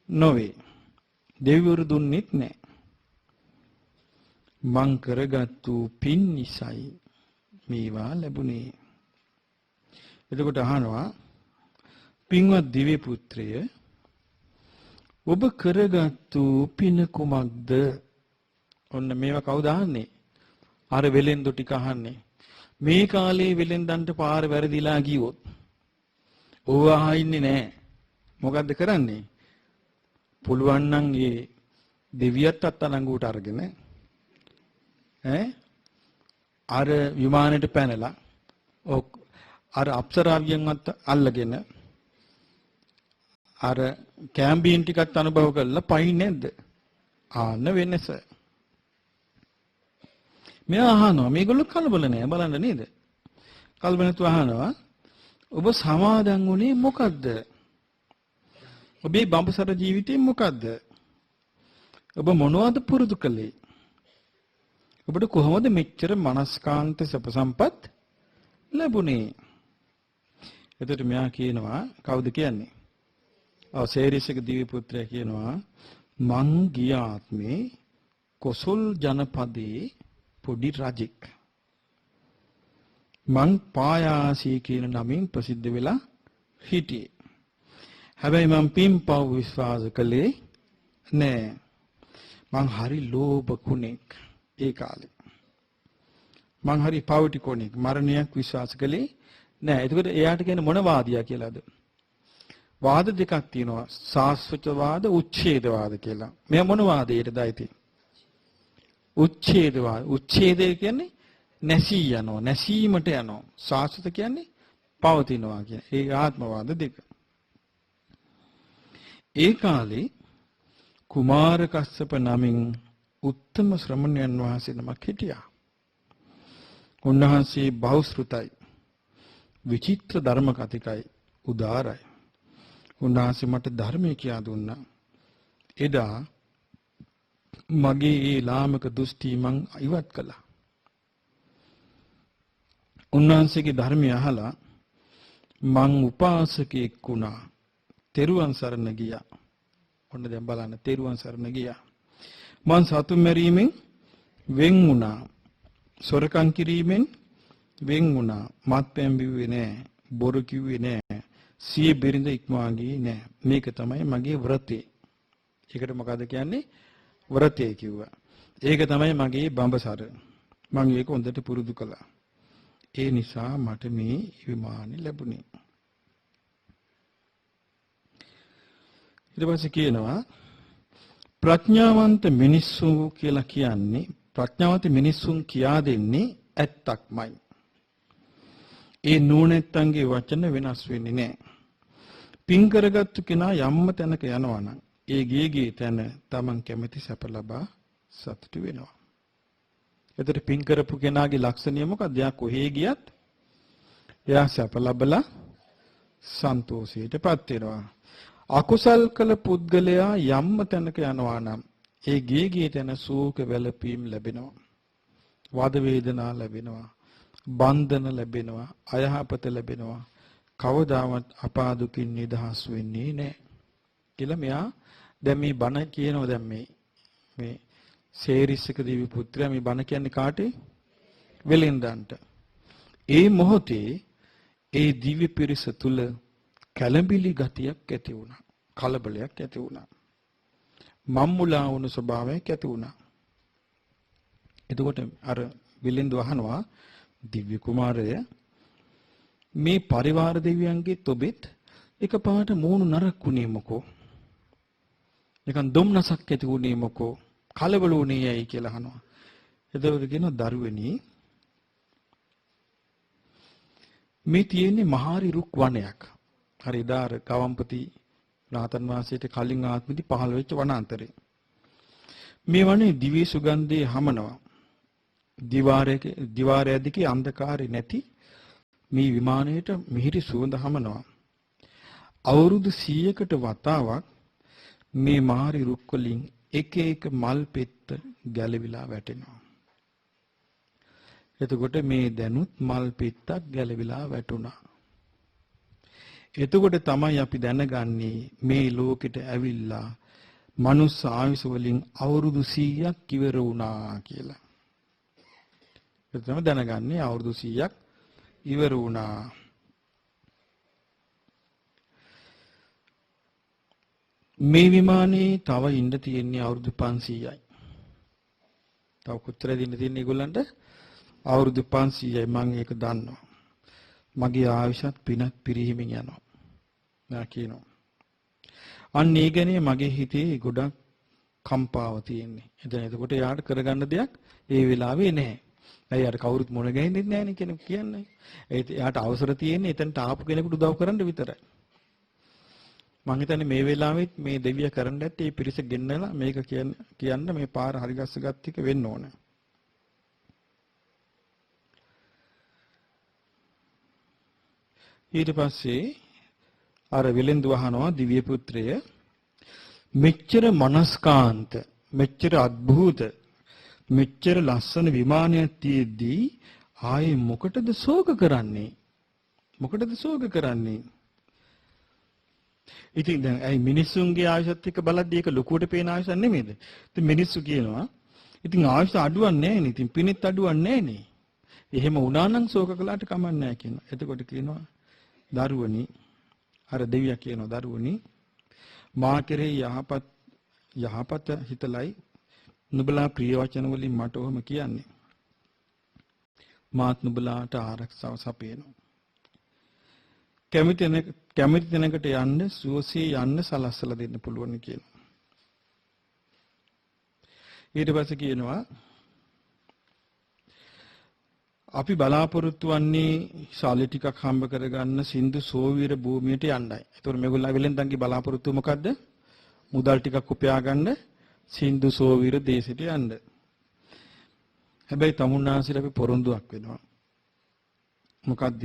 Speaker 1: නොවේ. දෙවිවරු දුන්නෙත් නැහැ. මං කරගත්තු පින් නිසයි මේවා ලැබුණේ. එතකොට අහනවා පින්වත් දිව්‍ය පුත්‍රය ඔබ කරගත්තු පින කුමක්ද? ඔන්න මේවා කවුද අහන්නේ? අර වෙලෙන්දු ටික අහන්නේ. මේ කාලේ වෙලෙන්දන්ට පාර වැරදිලා ගියොත් ඕව අහින්නේ නැහැ. මොකද්ද කරන්නේ? පුළුවන් නම් ඒ දෙවියත් අත්අඩංගුවට අරගෙන අර විමානෙට පැනලා අර අප්සරාවියන්වත් අල්ලගෙන අර කැම්බියන් ටිකත් අනුභව කරලා පයින් නැද්ද? ආන්න වෙනස. මෙයා අහනවා මේගොල්ලෝ කලබල නෑ බලන්න නේද? කලබල නැතුව අහනවා ඔබ සමාදන් වුණේ මොකද්ද? ඔබේ බඹසර ජීවිතේ මොකද්ද? ඔබ මොනවද පුරුදු කළේ? ඔබට කොහොමද මෙච්චර මනස්කාන්ත සප සම්පත් ලැබුණේ? එතකොට මෙයා කියනවා කවුද කියන්නේ? සේරිසක දිව්‍ය පුත්‍රයා කියනවා මං ගිය ආත්මේ කොසල් ජනපදයේ පොඩි රජෙක්. මං පායාසී කියන නමින් ප්‍රසිද්ධ වෙලා හිටියේ. හැබැයි මං පින්පව් විශ්වාස කළේ නෑ. මං හරි ලෝභ කුණෙක් ඒ කාලේ. මං හරි පවටි කෙනෙක් මරණයක් විශ්වාස කළේ නෑ. එතකොට එයාට කියන්නේ මොන වාදියා කියලාද? වාද දෙකක් තියෙනවා. සාස්වතවාද, උච්ඡේදවාද කියලා. මෙයා මොන වාදයටද අයිති? උච්ඡේදවාද. උච්ඡේදය කියන්නේ නැසී යනවා, නැසීමට යනවා. සාස්වත කියන්නේ පවතිනවා කියන. ඒ ආත්මවාද දෙක. ඒ කාලේ කුමාර කස්සප නමින් උත්තම ශ්‍රමණයන් වහන්සේ නමක් හිටියා. උන්වහන්සේ බහුශ්‍රුතයි, විචිත්‍ර ධර්ම කතිකයි, උදාරයි. උන්වහන්සේ මට ධර්මය කියා දුන්නා. එදා මගේ ඒ ලාමක දෘෂ්ටි මං ඉවත් කළා. උන්වහන්සේගේ ධර්මය අහලා මං උපාසකෙක් වුණා. තෙරුවන් සරණ ගියා. ඔන්න දැන් බලන්න තෙරුවන් සරණ ගියා. මං සතුන් මැරීමෙන් වෙන් වුණා. සොරකම් කිරීමෙන් වෙන් වුණා. මත්පැන් බිව්වේ නෑ. බොරු කිව්වේ නෑ. සිය බිරිඳ ඉක්මවා ගියේ නෑ. මේක තමයි මගේ වෘතේ. ඒකට මොකද කියන්නේ? වෘතේ කිව්වා. ඒක තමයි මගේ බඹසර. මම ඒක හොඳට පුරුදු කළා. ඒ නිසා මට මේ විමානෙ ලැබුණේ. ඊට පස්සේ කියනවා ප්‍රඥාවන්ත මිනිස්සු කියලා කියන්නේ ප්‍රඥාවන්ත මිනිසුන් කියා දෙන්නේ ඇත්තක්මයි. ඒ නුවණැත්තන්ගේ වචන වෙනස් වෙන්නේ නැහැ. පින් කරගත්තු කෙනා යම්ම තැනක යනවා නම් ඒ ගියේ තැන Taman කැමැති සැප ලබා සතුටු වෙනවා. එතකොට පින් කරපු කෙනාගේ ලක්ෂණය මොකක්ද? එයා කොහේ ගියත් එයා සැප ලබලා සන්තෝෂයටපත් වෙනවා. අකුසල් කළ පුද්ගලයා යම්ම තැනක යනවා නම් ඒ ගියේ තැන සෝක වැළපීම් ලැබෙනවා. වාද වේදනා ලැබෙනවා. බන්ධන ලැබෙනවා. අයහපත ලැබෙනවා. කවදාවත් අපාදුකින් නිදහස් වෙන්නේ නැහැ කියලා මෙයා දැන් මේ බණ කියනවා. දැන් මේ සේරිස්සක දිව්‍ය පුත්‍රයා මේ බණ කියන්නේ කාටේ? වෙලෙන්දන්ට. ඒ මොහොතේ ඒ දිව්‍ය පිරිස තුල කලබිලි ගතියක් ඇති වුණා. කලබලයක් ඇති වුණා. මම්මුලා වුණු ස්වභාවයක් ඇති වුණා. එතකොට අර විලින්දු අහනවා දිව්‍ය කුමාරය මේ පරිවාර දෙවියන්ගේ ඔබෙත් එකපාරට මූණු නරක් වුණේ මොකෝ? නිකන් දුම්නසක් ඇති වුණේ මොකෝ? කලබල වුණේ ඇයි කියලා අහනවා. එතකොට කියනවා දරුවනි මේ තියෙන්නේ මහාරි රුක් වනයක්. හරි දාර ගවම්පති රාතන් වාසයට කලින් ආත්මෙදි පහළ වෙච්ච වනාන්තරේ. මේ වනේ දිවි සුගන්ධේ හමනවා. දිවාරයේ දිගේ අන්ධකාරේ නැති මේ විමානයේට මිහිරි සුවඳ හමනවා. අවුරුදු 100කට වතාවක් මේ මහාරි රුක් වලින් එක එක මල් පෙත්ත ගැලවිලා වැටෙනවා. එතකොට මේ දැනුත් මල් පෙත්තක් ගැලවිලා වැටුණා. එතකොට තමයි අපි දැනගන්නේ මේ ලෝකෙට ඇවිල්ලා මනුස්ස ආයුෂ වලින් අවුරුදු 100ක් ඉවර වුණා කියලා. ඒක තමයි දැනගන්නේ අවුරුදු 100ක් ඉවර වුණා. මේ විමානේ තව ඉන්න තියෙන්නේ අවුරුදු 500යි. තව කොච්චරද ඉන්න තියෙන්නේ ඒගොල්ලන්ට? අවුරුදු 500යි. මම ඒක දන්නවා. මගේ ආයුෂත් පිනත් පිරිහිමින් යනවා. මම කියනවා. අන්න ඒ ගැනේ මගේ හිතේ ගොඩක් කම්පාව තියෙන්නේ. එතකොට යාට කරගන්න දෙයක් ඒ වෙලාවේ නැහැ. ඇයි යාට කවුරුත් මොන ගහින්නෙත් නැහැ නේ කෙනෙක් කියන්නේ. එයාට අවසර තියෙන්නේ එතනට ආපු කෙනෙකුට උදව් කරන්න විතරයි. මම හිතන්නේ මේ වෙලාවෙත් මේ දෙවිය කරන්න ඇත්තේ මේ පිරිස ගෙන්නලා මේක කියන්න මේ පාර හරි ගස්ස ගත්ත එක වෙන්න ඕන. ඊට පස්සේ අර විලෙන්දු අහනවා දිව්‍ය පුත්‍රය මෙච්චර මනස්කාන්ත මෙච්චර අద్භූත මෙච්චර ලස්සන විමානයක් තියෙද්දී ආයේ මොකටද ශෝක කරන්නේ? මොකටද ශෝක කරන්නේ? ඉතින් දැන් ඇයි මිනිස්සුන්ගේ ආයුෂත් එක්ක බලද්දී ඒක ලොකුවට පේන ආයුෂක් නෙමෙයිද? ඉතින් මිනිස්සු කියනවා ඉතින් ආයුෂ අඩුවක් නැහැ නේ. ඉතින් පිනෙත් අඩුවක් නැහැ නේ. එහෙම වුණා නම් ශෝක කළාට කමක් නැහැ කියනවා. එතකොට කියනවා දරුවනි අර දෙවියා කියනවා දරුවනි මා කෙරෙහි යහපත හිතලයි නුඹලා ප්‍රිය වචන වලින් මට ඔහොම කියන්නේ. මාත් නුඹලාට ආරක්ෂාව සපයනවා. කැමති තැනකට යන්න සුවසේ යන්න සලස්සලා දෙන්න පුළුවන් කියනවා. ඊට පස්සේ කියනවා අපි බලාපොරොත්තු වන්නේ ශාලි ටිකක් හම්බ කරගන්න සින්දු සෝවීර භූමියට යන්නයි. ඒතකොට මේගොල්ලෝ වෙලෙන්දන්ගේ බලාපොරොත්තුව මොකද්ද? මුදල් ටිකක් උපයා ගන්න සින්දු සෝවීර දේශයට යන්න. හැබැයි තමුන්නාසිර අපි පොරොන්දුවක් වෙනවා. මොකද්ද?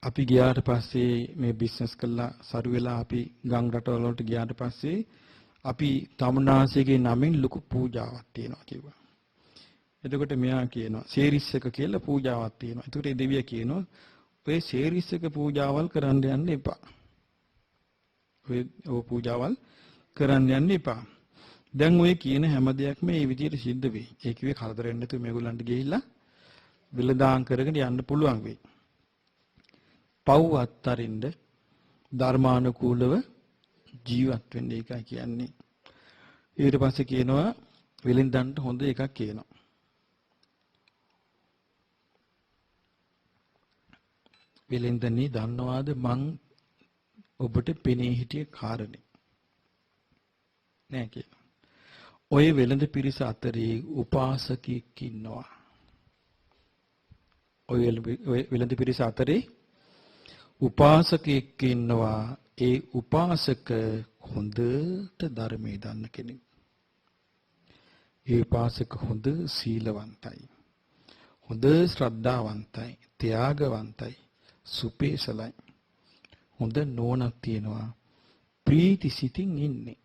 Speaker 1: අපි ගියාට පස්සේ මේ බිස්නස් කළා සරු වෙලා අපි ගම් රටවල වලට ගියාට පස්සේ අපි තමුන්නාසිගේ නමින් ලොකු පූජාවක් තියෙනවා කිව්වා. එතකොට මෙයා කියනවා සේරිස් එක කියලා පූජාවක් තියෙනවා. එතකොට ඒ දෙවියා කියනවා ඔය සේරිස් එක පූජාවල් කරන්න යන්න එපා. ඔය පූජාවල් කරන්න යන්න එපා. දැන් ඔය කියන හැම දෙයක්ම මේ විදිහට සිද්ධ වෙයි. ඒ කිව්වේ කරදරෙන්න නැතුව මේගොල්ලන්ට ගිහිල්ලා විලදාම් කරගෙන යන්න පුළුවන් වෙයි. පව් අත්තරින්ද ධර්මානුකූලව ජීවත් වෙන්න එකයි කියන්නේ. ඊට පස්සේ කියනවා විලෙන්දන්ට හොඳ එකක් කියනවා. විලෙන්දනි දන්නවාද මං ඔබට පෙනී හිටිය කාරණේ නෑ කියනවා. ඔය වෙළඳ පිරිස අතරේ උපාසකෙක් ඉන්නවා. ඔය වෙළඳ පිරිස අතරේ උපාසකෙක් ඉන්නවා. ඒ උපාසක හොඳට ධර්මයේ දන්න කෙනෙක්. ඒ උපාසක හොඳ සීලවන්තයි. හොඳ ශ්‍රද්ධාවන්තයි. ත්‍යාගවන්තයි. සුපේසලයි. හොඳ නෝනක් තියෙනවා. ප්‍රීති සිතින් ඉන්නේ.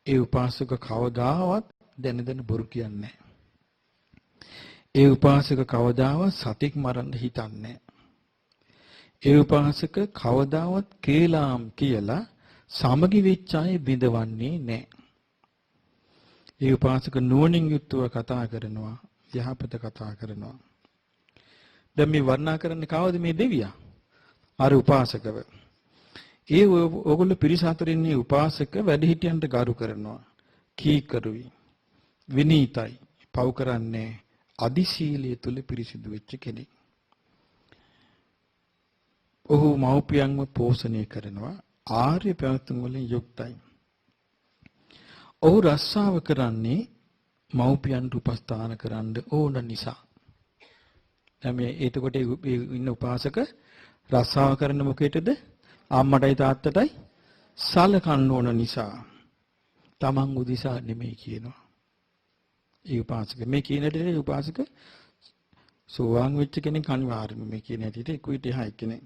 Speaker 1: ඒ උපාසක කවදාවත් දැන බොරු කියන්නේ නැහැ. ඒ උපාසක කවදාවත් සතෙක් මරන්න හිතන්නේ නැහැ. ඒ උපාසක කවදාවත් කේලාම් කියලා සමගි වෙච්ච අය බිඳවන්නේ නැහැ. ඒ උපාසක නුවණින් යුක්තව කතා කරනවා, යහපත කතා කරනවා. දැන් මේ වර්ණනා කරන්නේ කවද මේ දෙවියා? අර උපාසකව. ඒ ඕගොල්ලෝ පිරිස අතරින් ඉන්නේ උපාසක වැඩිහිටියන්ට ගරු කරනවා. කීකරුයි. විනීතයි. පව් කරන්නේ අදිශීලයේ තුල පිරිසිදු වෙච්ච කෙනෙක්. ඔහු මව්පියන්ව පෝෂණය කරනවා. ආර්ය පැවැත්ම වලින් යුක්තයි. ඔහු රස්සාව කරන්නේ මව්පියන්ට උපස්ථාන කරන්න ඕන නිසා. දැන් මේ එතකොට ඉන්න උපාසක රස්සාව කරන්න මොකේද? අම්මටයි තාත්තටයි සලකන්න ඕන නිසා. තමන් උදිසා නෙමෙයි කියනවා. ඒ උපාසක මේ කියන දේ උපාසක සෝවාන් වෙච්ච කෙනෙක් අනිවාර්යයෙන්ම මේ කියන හැටියට කුයිට එහා කෙනෙක්.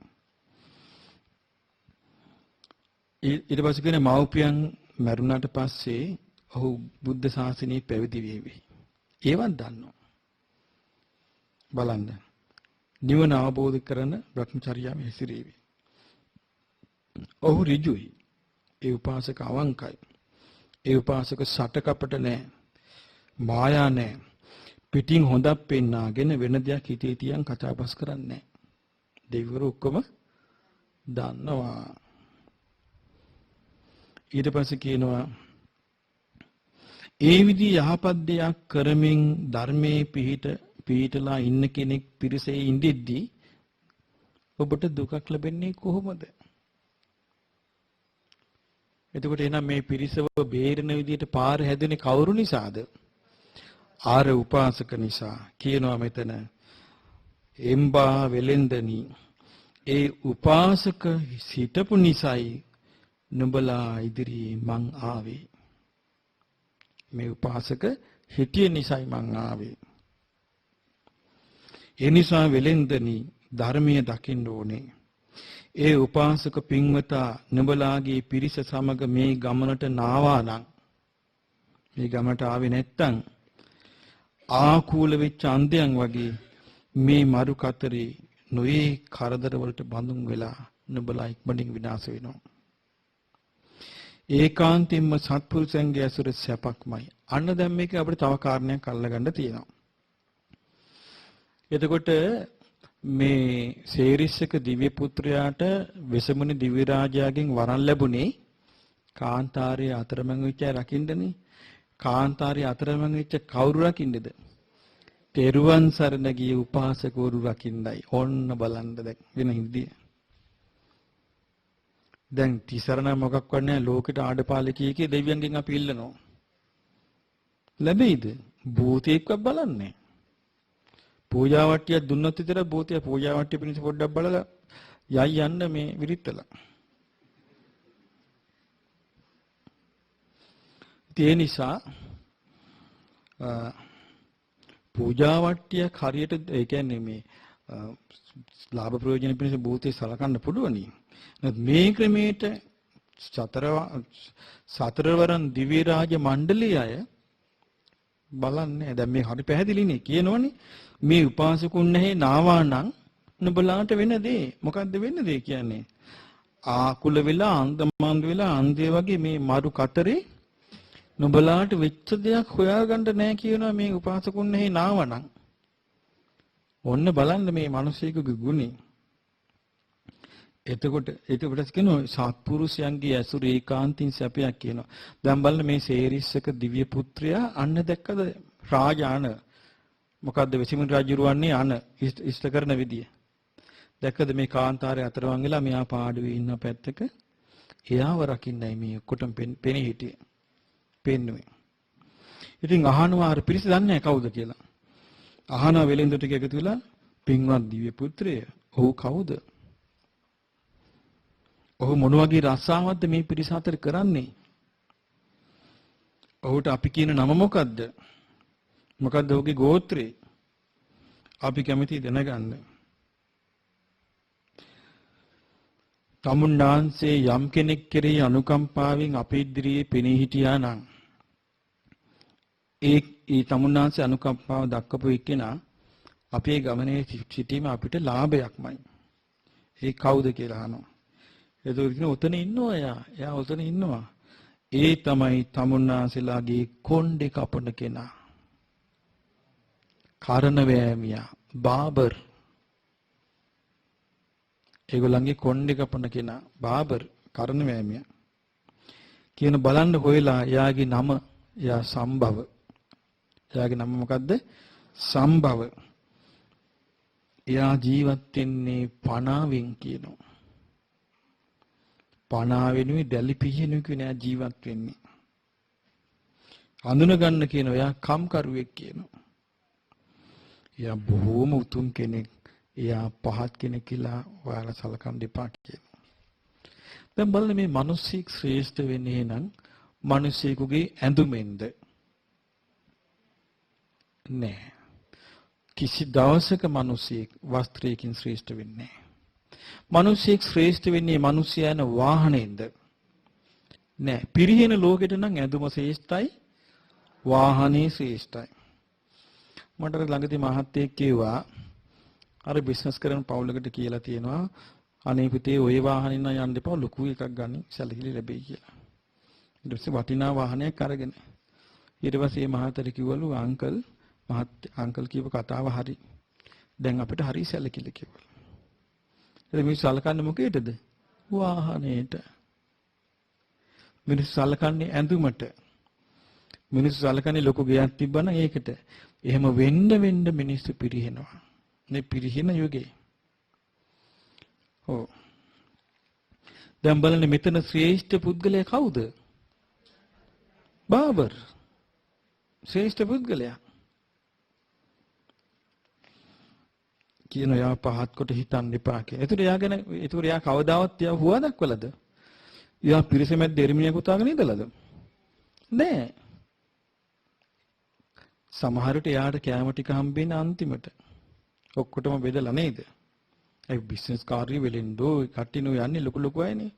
Speaker 1: ඊට පස්සේ කියන මව්පියන් මරුණාට පස්සේ ඔහු බුද්ධ ශාසනය පැවිදි වෙවි. ඒවත් දන්නවා. බලන්න. නිවන අවබෝධ කරන භ්‍රමචර්යාව හැසිරෙවි. ඔහු ඍජුයි. ඒ උපාසක අවංකයි. ඒ උපාසක සටකපට නැහැ. මායා නැහැ. පිටින් හොඳක් පෙන්නාගෙන වෙන දෙයක් හිතේ තියන් කතාබස් කරන්නේ නැහැ. දෙවිවරු ඔක්කොම දන්නවා. ඊට පස්සේ කියනවා ඒ විදි යහපත් දෙයක් කරමින් ධර්මයේ පිහිටලා ඉන්න කෙනෙක් පිරිසේ ඉඳිද්දී ඔබට දුකක් ලැබෙන්නේ කොහොමද? එතකොට එහෙනම් මේ පිරිසව බේරෙන විදිහට පාර හැදුනේ කවුරු නිසාද? ආර උපාසක නිසා. කියනවා මෙතන එම්බා වෙලෙන්දනි ඒ උපාසක සිටපු නිසයි නුඹලා ඉදිරියේ මං ආවේ. මේ උපාසක හිටිය නිසයි මං ආවේ. ඒ නිසා වෙලෙන්දනි ධර්මයේ දකින්න ඕනේ. ඒ උපාසක පින්වතා නුඹලාගේ පිරිස සමග මේ ගමනට නාවා නම් මේ ගමනට ආවේ නැත්තම් ආකූල වෙච්ච අන්ධයන් වගේ මේ මරු කතරේ නොයේ කරදර වලට බඳුන් වෙලා නුඹලා ඉක්මනින් විනාශ වෙනවා. ඒකාන්තින්ම සත්පුරුෂයන්ගේ ඇසුර සැපක්මයි. අන්න දැන් මේක අපිට තව කාරණයක් අල්ලගන්න තියෙනවා. එතකොට මේ සේරිස්සක දිව්‍ය පුත්‍රයාට වෙසමුණි දිව්‍ය රාජයාගෙන් වරන් ලැබුණේ කාන්තාරයේ අතරමං වෙච්ච රකින්නනේ. කාන්තාරයේ අතරමං වෙච්ච කවුරු රකින්නද? තෙරුවන් සරණ ගිය උපාසකවරු රකින්නයි. ඔන්න බලන්න දැන් වෙන හින්දිය. දැන් තිසරණ මොකක් වන්නේ ලෝකෙට ආඩපාලිකයේ දෙවියන්ගෙන් අපි ඉල්ලනවා. ලැබෙයිද? භූතයෙක්ව බලන්නේ. පූජා වට්ටියක් දුන්නොත් විතර භූතය පූජා වට්ටිය පිණිස පොඩ්ඩක් බලලා යයි යන්න මේ විරිත්තලා. ඒ නිසා පූජා වට්ටියක් හරියට ඒ කියන්නේ මේ ලාභ ප්‍රයෝජන පිණිස භූතේ සලකන්න පුළුවනි. මේ ක්‍රමයට සතරවරන් දිව්‍ය රාජ මණ්ඩලයේ අය බලන්නේ දැන් මේ හරි පැහැදිලිනේ කියනවනේ මේ උපාසකුන් නැහැ නාවා නම් නුඹලාට වෙන දේ මොකද්ද වෙන්න දේ කියන්නේ ආකුල වෙලා අන්දමන්ද වෙලා අන්දේ වගේ මේ මරු කතරේ නුඹලාට වෙච්ච දෙයක් හොයාගන්න නැහැ කියනවා මේ උපාසකුන් නැහැ නාවා නම් ඔන්න බලන්න මේ මිනිසෙකුගේ ගුණේ එතකොට කියනවා සත්පුරුෂයන්ගේ ඇසුර ඒකාන්තින් සැපයක් කියනවා. දැන් බලන්න මේ සේරිස්සක දිව්‍ය පුත්‍රයා අන්න දැක්කද රාජාන මොකද්ද වෙසිමුන් රජුරුවන්නේ අන ඉෂ්ට කරන විදිය. දැක්කද මේ කාන්තාරයේ අතරවන් වෙලා මෙයා පාඩුවේ ඉන්න පැත්තක එයාව රකින්නයි මේ ඔක්කොටම පෙනී හිටියේ. පෙන්නුවේ. ඉතින් අහනවා අර පිරිස දන්නේ නැහැ කවුද කියලා. අහනවා වෙලෙන්ද ටික එකතු වෙලා පින්වත් දිව්‍ය පුත්‍රය ඔහු කවුද? ඔහු මොන වගේ රස්සාවක්ද මේ පිරිස අතර කරන්නේ? ඔහුට අපි කියන නම මොකද්ද? මොකද්ද ඔහුගේ ගෝත්‍රය? අපි කැමති දැනගන්න. තමුන්නාන්සේ යම් කෙනෙක් කෙරෙහි අනුකම්පාවෙන් අපේ ඉදිරියේ පෙනී හිටියා නම් ඒ තමුන්නාන්සේ අනුකම්පාව දක්වපු එක්කෙනා අපේ ගමනේ සිටීම අපිට ලාභයක්මයි. ඒ කවුද කියලා අහනවා. එතකොට කියන උතන ඉන්නවා එයා උතන ඉන්නවා. ඒ තමයි තමුන්නාන්සේලාගේ කොණ්ඩේ කපන කෙනා. කරන වෑමියා බාබර්. ඒගොල්ලන්ගේ කොණ්ඩේ කපන කෙනා බාබර් කරන වෑමියා. කියන බලන්න හොයලා එයාගේ නම එයා සම්භව. එයාගේ නම මොකද්ද? සම්භව. එයා ජීවත් වෙන්නේ පනාවෙන් කියනවා. පණා වෙනුයි දැලි පිහිනුයි කියන ජීවත් වෙන්නේ. අඳුන ගන්න කියන එයා කම්කරුවෙක් කියනවා. එයා බොහෝම උතුම් කෙනෙක්. එයා පහත් කෙනෙක් කියලා ඔයාලා සලකන්න දෙපා කියනවා. දැන් බලන්න මේ මිනිස්සෙක් ශ්‍රේෂ්ඨ වෙන්නේ නම් මිනිසෙකුගේ ඇඳුමෙන්ද? නෑ. කිසි දවසක මිනිසෙක් වස්ත්‍රයකින් ශ්‍රේෂ්ඨ වෙන්නේ නෑ. මිනිසෙක් ශ්‍රේෂ්ඨ වෙන්නේ මිනිසයා යන වාහනයෙන්ද? නෑ. පිරිහෙන ලෝකෙට නම් ඇඳුම ශ්‍රේෂ්ඨයි, වාහනේ ශ්‍රේෂ්ඨයි. මට ළඟදී මහත්තයෙක් කිව්වා අර බිස්නස් කරන පවුලකට කියලා තියෙනවා අනේ පුතේ ওই වාහනේ නම් යන්න එපා ලොකු එකක් ගන්න සැලකිලි ලැබෙයි කියලා. ඊට පස්සේ වටිනා වාහනයක් අරගෙන ඊට පස්සේ මේ මහත්තයාට කිව්වලු අංකල් කියව කතාව හරි. දැන් අපිට හරි සැලකිලි කිව්වලු. ඉතින් මේ සලකන්නේ මොකේද? වාහනේට. මිනිස්සු සලකන්නේ ඇඳුමට. මිනිස්සු සලකන්නේ ලොකු ගයක් තිබ්බනම් ඒකට. එහෙම වෙන්න මිනිස්සු පිරිහෙනවා. මේ පිරිහෙන යුගේ. ඔව්. දැන් බලන්න මෙතන ශ්‍රේෂ්ඨ පුද්ගලයා කවුද? බාබර්. ශ්‍රේෂ්ඨ පුද්ගලයා. කියන යා පහත් කොට හිතන්න එපා කියලා. ඒතර එයා කවදාවත් එයා හුවා දක්වලද? එයා පිරිසමැද දෙර්මිනිය පුතාගෙන ඉඳලාද? නෑ. සමහරට එයාට කැම ටික හම්බෙන්නේ අන්තිමට. ඔක්කොටම බෙදලා නේද? ඒ බිස්නස් කාර්ය වෙලෙන්දෝ කට්ටිනෝ යන්නේ ලොකු අයනේ.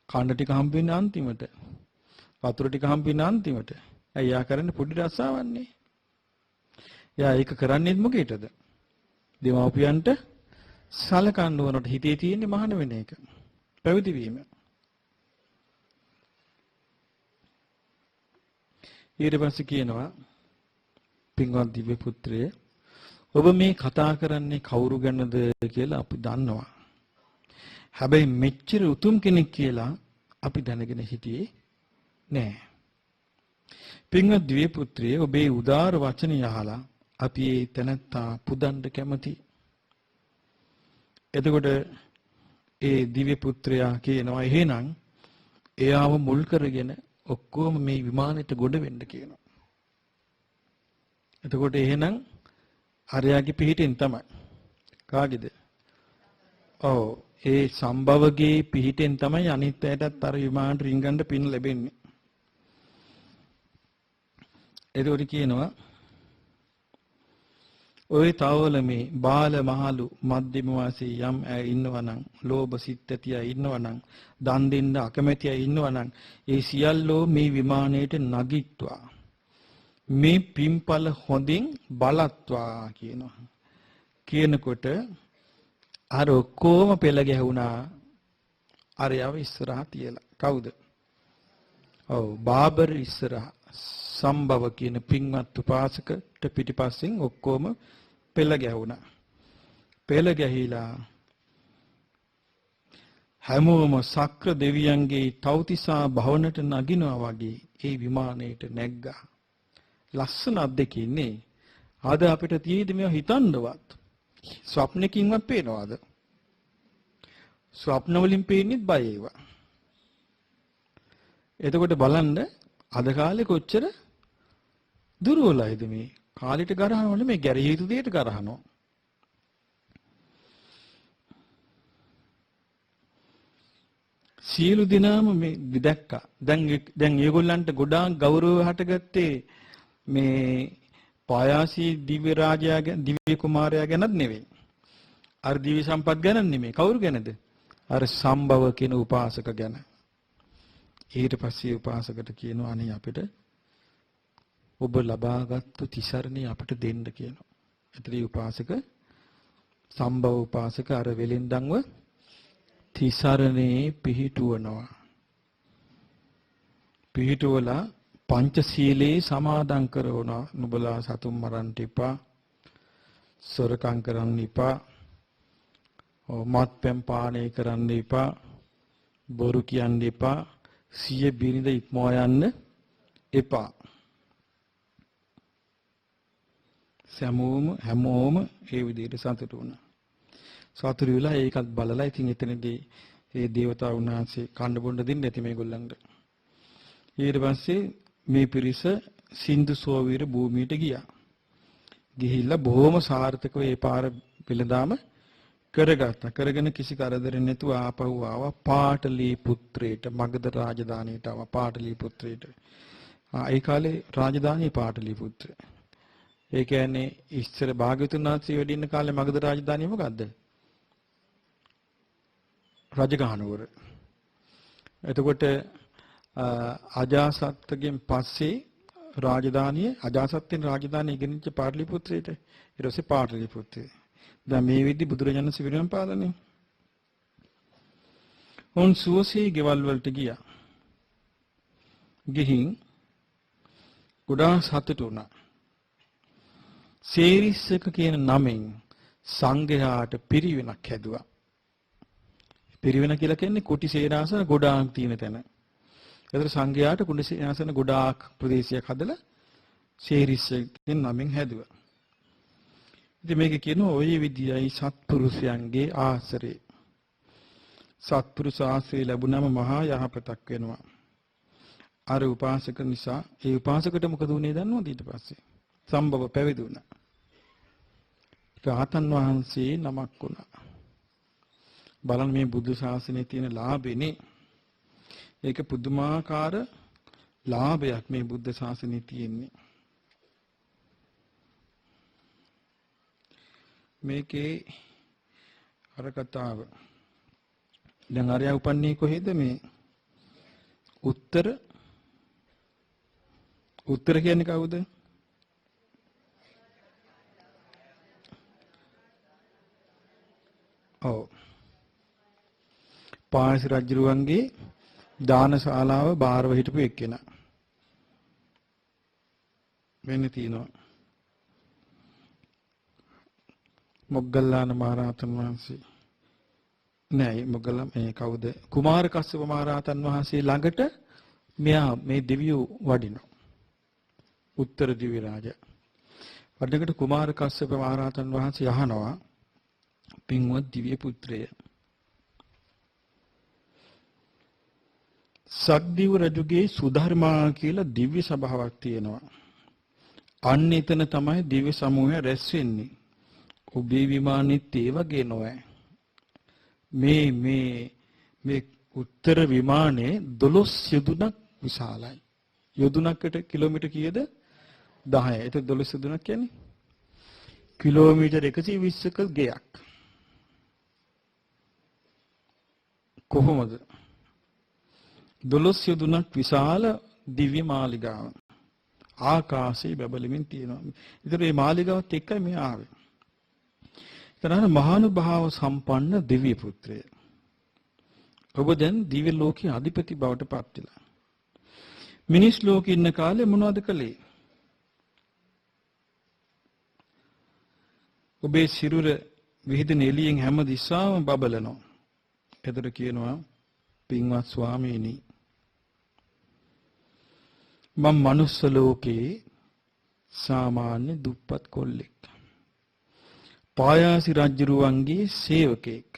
Speaker 1: කන්න ටික හම්බෙන්නේ අන්තිමට. වතුර ටික හම්බෙන්නේ අන්තිමට. එයා කරන්නේ පොඩි රස්සාවන්නේ. එයා ඒක කරන්නේ මොකේද? දෙමාපියන්ට සලකන්න ඕනට හිතේ තියෙන්නේ මහාන වෙන එක. පැවිදි වීම. ඊට පස්සේ කියනවා පින්වත් දිව්‍ය පුත්‍රය ඔබ මේ කතා කරන්නේ කවුරු ගැනද කියලා අපි දන්නවා. හැබැයි මෙච්චර උතුම් කෙනෙක් කියලා අපි දැනගෙන හිටියේ නෑ. පින්වත් දිව්‍ය පුත්‍රය ඔබේ උදාර වචන යහලා අපි ඒ තැනත්තා පුදන්න කැමති. එතකොට ඒ දිව්‍ය පුත්‍රයා කියනවා එහෙනම් එයාව මුල් කරගෙන ඔක්කොම මේ විමානෙට ගොඩ වෙන්න කියනවා. එතකොට එහෙනම් හරයාගේ පිහිටෙන් තමයි. කාගේද? ඔව් ඒ සම්භවගේ පිහිටෙන් තමයි අනිත් අයටත් අර විමාන රින්ගන්න පින් ලැබෙන්නේ. එතකොට කියනවා ඔය තවල මේ බාල මහලු මධ්‍යම වාසී යම් අය ඉන්නවනම් ලෝභ සිත් ඇති අය ඉන්නවනම් දන් දෙන්න අකමැති අය ඉන්නවනම් ඒ සියල්ලෝ මේ විමානයට නගිට්වා මේ පින්පල හොඳින් බලත්වා කියනවා. කියනකොට අර ඔක්කොම පෙළ ගැහුණා අර යව ඉස්සරහා තියලා. කවුද? ඔව් බාබර් ඉස්සරහා සම්භව කියන පින්වත් උපාසකට පිටිපස්සෙන් ඔක්කොම පෙළ ගැහුණා. පෙළ ගැහිලා හැමෝම සක්‍ර දෙවියන්ගේ තවතිසා භවනට නගිනවා වගේ ඒ විමානයට නැග්ගා. ලස්සන අත්දැකීන්නේ. අද අපිට තියෙදි මේවා හිතන්නවත්. ස්වප්නකින්වත් පේනවද? ස්වප්න වලින් පේන්නේත් බය ඒවා. එතකොට බලන්න අද කාලේ කොච්චර දුර්වලයිද මේ කාලෙට ගරහනවල මේ ගැරිය යුතු දෙයට ගරහනවා. සියලු දිනාම මේ දැක්කා. දැන් ඒගොල්ලන්ට ගොඩාක් ගෞරව හටගත්තේ මේ පායාසී දිව්‍ය රාජයා ගැන දිව්‍ය කුමාරයා ගැනත් නෙවෙයි. අර දිව්‍ය සම්පත් ගැන නෙමෙයි. කවුරු ගැනද? අර සම්භව කියන උපාසක ගැන. ඊට පස්සේ උපාසකට කියනවා අනේ අපිට ඔබ ලබාගත්තු තිසරණේ අපිට දෙන්න කියනවා. ඒතරී උපාසක සම්භව උපාසක අර වෙලෙන්දන්ව තිසරණේ පිහිටුවනවා. පිහිටුවලා පංචශීලයේ සමාදන් කරවනවා. නුඹලා සතුන් මරන්න එපා. සොරකම් කරන්න එපා. මත්පැන් පානය කරන්න එපා. බොරු කියන්න එපා. සිය බිරිඳ ඉක්මවා යන්න එපා. හැමෝම ඒ විදිහට සතුටු වුණා. සතුටු වෙලා ඒකත් බලලා ඉතින් එතනදී ඒ දේවතාවුන් වහන්සේ කන්න බොන්න දෙන්නේ නැති මේගොල්ලන්ට. ඊට පස්සේ මේ පිරිස සින්දු සෝවීර භූමියට ගියා. ගිහිල්ලා බොහොම සාර්ථකව ඒ පාර පිළඳාම කරගත්තා. කරගෙන කිසි කරදරයක් නැතුව ආපහු ආවා පාටලී පුත්‍රයට, මගධ රාජධානියට ආවා පාටලී පුත්‍රයට. ඒ කාලේ රාජධානිය පාටලී පුත්‍රය. ඒ කියන්නේ ඉස්සර භාග්‍යවතුන් වහන්සේ වැඩ ඉන්න කාලේ මගධ රාජධානිය මොකද්ද? රජගහනුවර. එතකොට අජාසත්ගෙන් පස්සේ රාජධානිය අජාසත්ෙන් රාජධානිය ගෙනිච්ච පාටලිපුත්‍රයට ඊට පස්සේ පාටලිපුත්‍රය. දැන් මේ විදි බුදුරජාණන් සිවිරම් පාදනේ. උන් සුවසේ ගෙවල් වලට ගියා. ගිහින් ගොඩාක් සතුටු වුණා. සේරිස්සක කියන නමෙන් සංඝයාට පිරිවෙනක් හැදුවා. පිරිවෙන කියලා කියන්නේ කුටි සේනාසන ගොඩාක් තියෙන තැන. ඒතර සංඝයාට කුටි සේනාසන ගොඩාක් ප්‍රදේශයක් හදලා සේරිස්සකින් නමින් හැදුවා. ඉතින් මේක කියනවා ওই විදියයි සත්පුරුෂයන්ගේ ආශ්‍රේ. සත්පුරුෂ ආශ්‍රේ ලැබුණම මහා යහපතක් වෙනවා. අර උපාසක නිසා ඒ උපාසකට මොකද වුනේ දන්නවද ඊට පස්සේ? සම්භව පැවිදි වුණා. රහතන් වහන්සේ නමක් වුණා. බලන්න මේ බුදු ශාසනයේ තියෙන ලාභෙනේ. ඒක පුදුමාකාර ලාභයක් මේ බුද්ධ ශාසනයේ තියෙන්නේ. මේකේ අර කතාව. දැන් අරයා උපන්නේ කොහෙද මේ? උත්තර කියන්නේ කවුද? ඔව්. පායස රජුරුවන්ගේ දානශාලාව බාරව හිටපු එක්කෙනා. වෙන්නේ තියෙනවා. මොග්ගල්ලාන මහරහතන් වහන්සේ. නෑ මොග්ගල්ලාන මේ කවුද? කුමාර කස්සප මහරහතන් වහන්සේ ළඟට මෙයා මේ දෙවියෝ වඩිනවා. උත්තර දිව්‍ය රාජා. වඩනකොට කුමාර කස්සප මහරහතන් වහන්සේ අහනවා පින්වත් දිව්‍ය පුත්‍රය සක්දිව රජුගේ සුධර්මා කියලා දිව්‍ය සභාවක් තියෙනවා. අන්න එතන තමයි දිව්‍ය සමූහය රැස් වෙන්නේ. ඔබේ විමානෙත් ඒ වගේ නොවේ. මේ උත්තර විමානයේ 12 යොදුනක් විශාලයි. යොදුනකට කිලෝමීටර් කීයද? 10. ඒක 12 යොදුනක් කියන්නේ කිලෝමීටර් 120ක ගෙයක්. කොහොමද? 12 යොදුනක් විශාල දිව්‍ය මාලිගාව. ආකාශයේ බබලමින් තියෙනවා. ඒතර මේ මාලිගාවත් එක්කයි මේ ආවේ. එතන මහානුභාව සම්පන්න දිව්‍ය පුත්‍රය. ඔබ දැන් දිව්‍ය ලෝකයේ අධිපති බවට පත් වෙලා. මිනිස් ලෝකේ ඉන්න කාලේ මොනවද කළේ? ඔබේ සිරුර විහිදෙන එළියෙන් හැම දිශාවම බබලනවා. එතකොට කියනවා පින්වත් ස්වාමීනි මම මනුස්ස ලෝකේ සාමාන්‍ය දුප්පත් කොල්ලෙක්. පායාසි රජුරුවන්ගේ සේවකෙක්.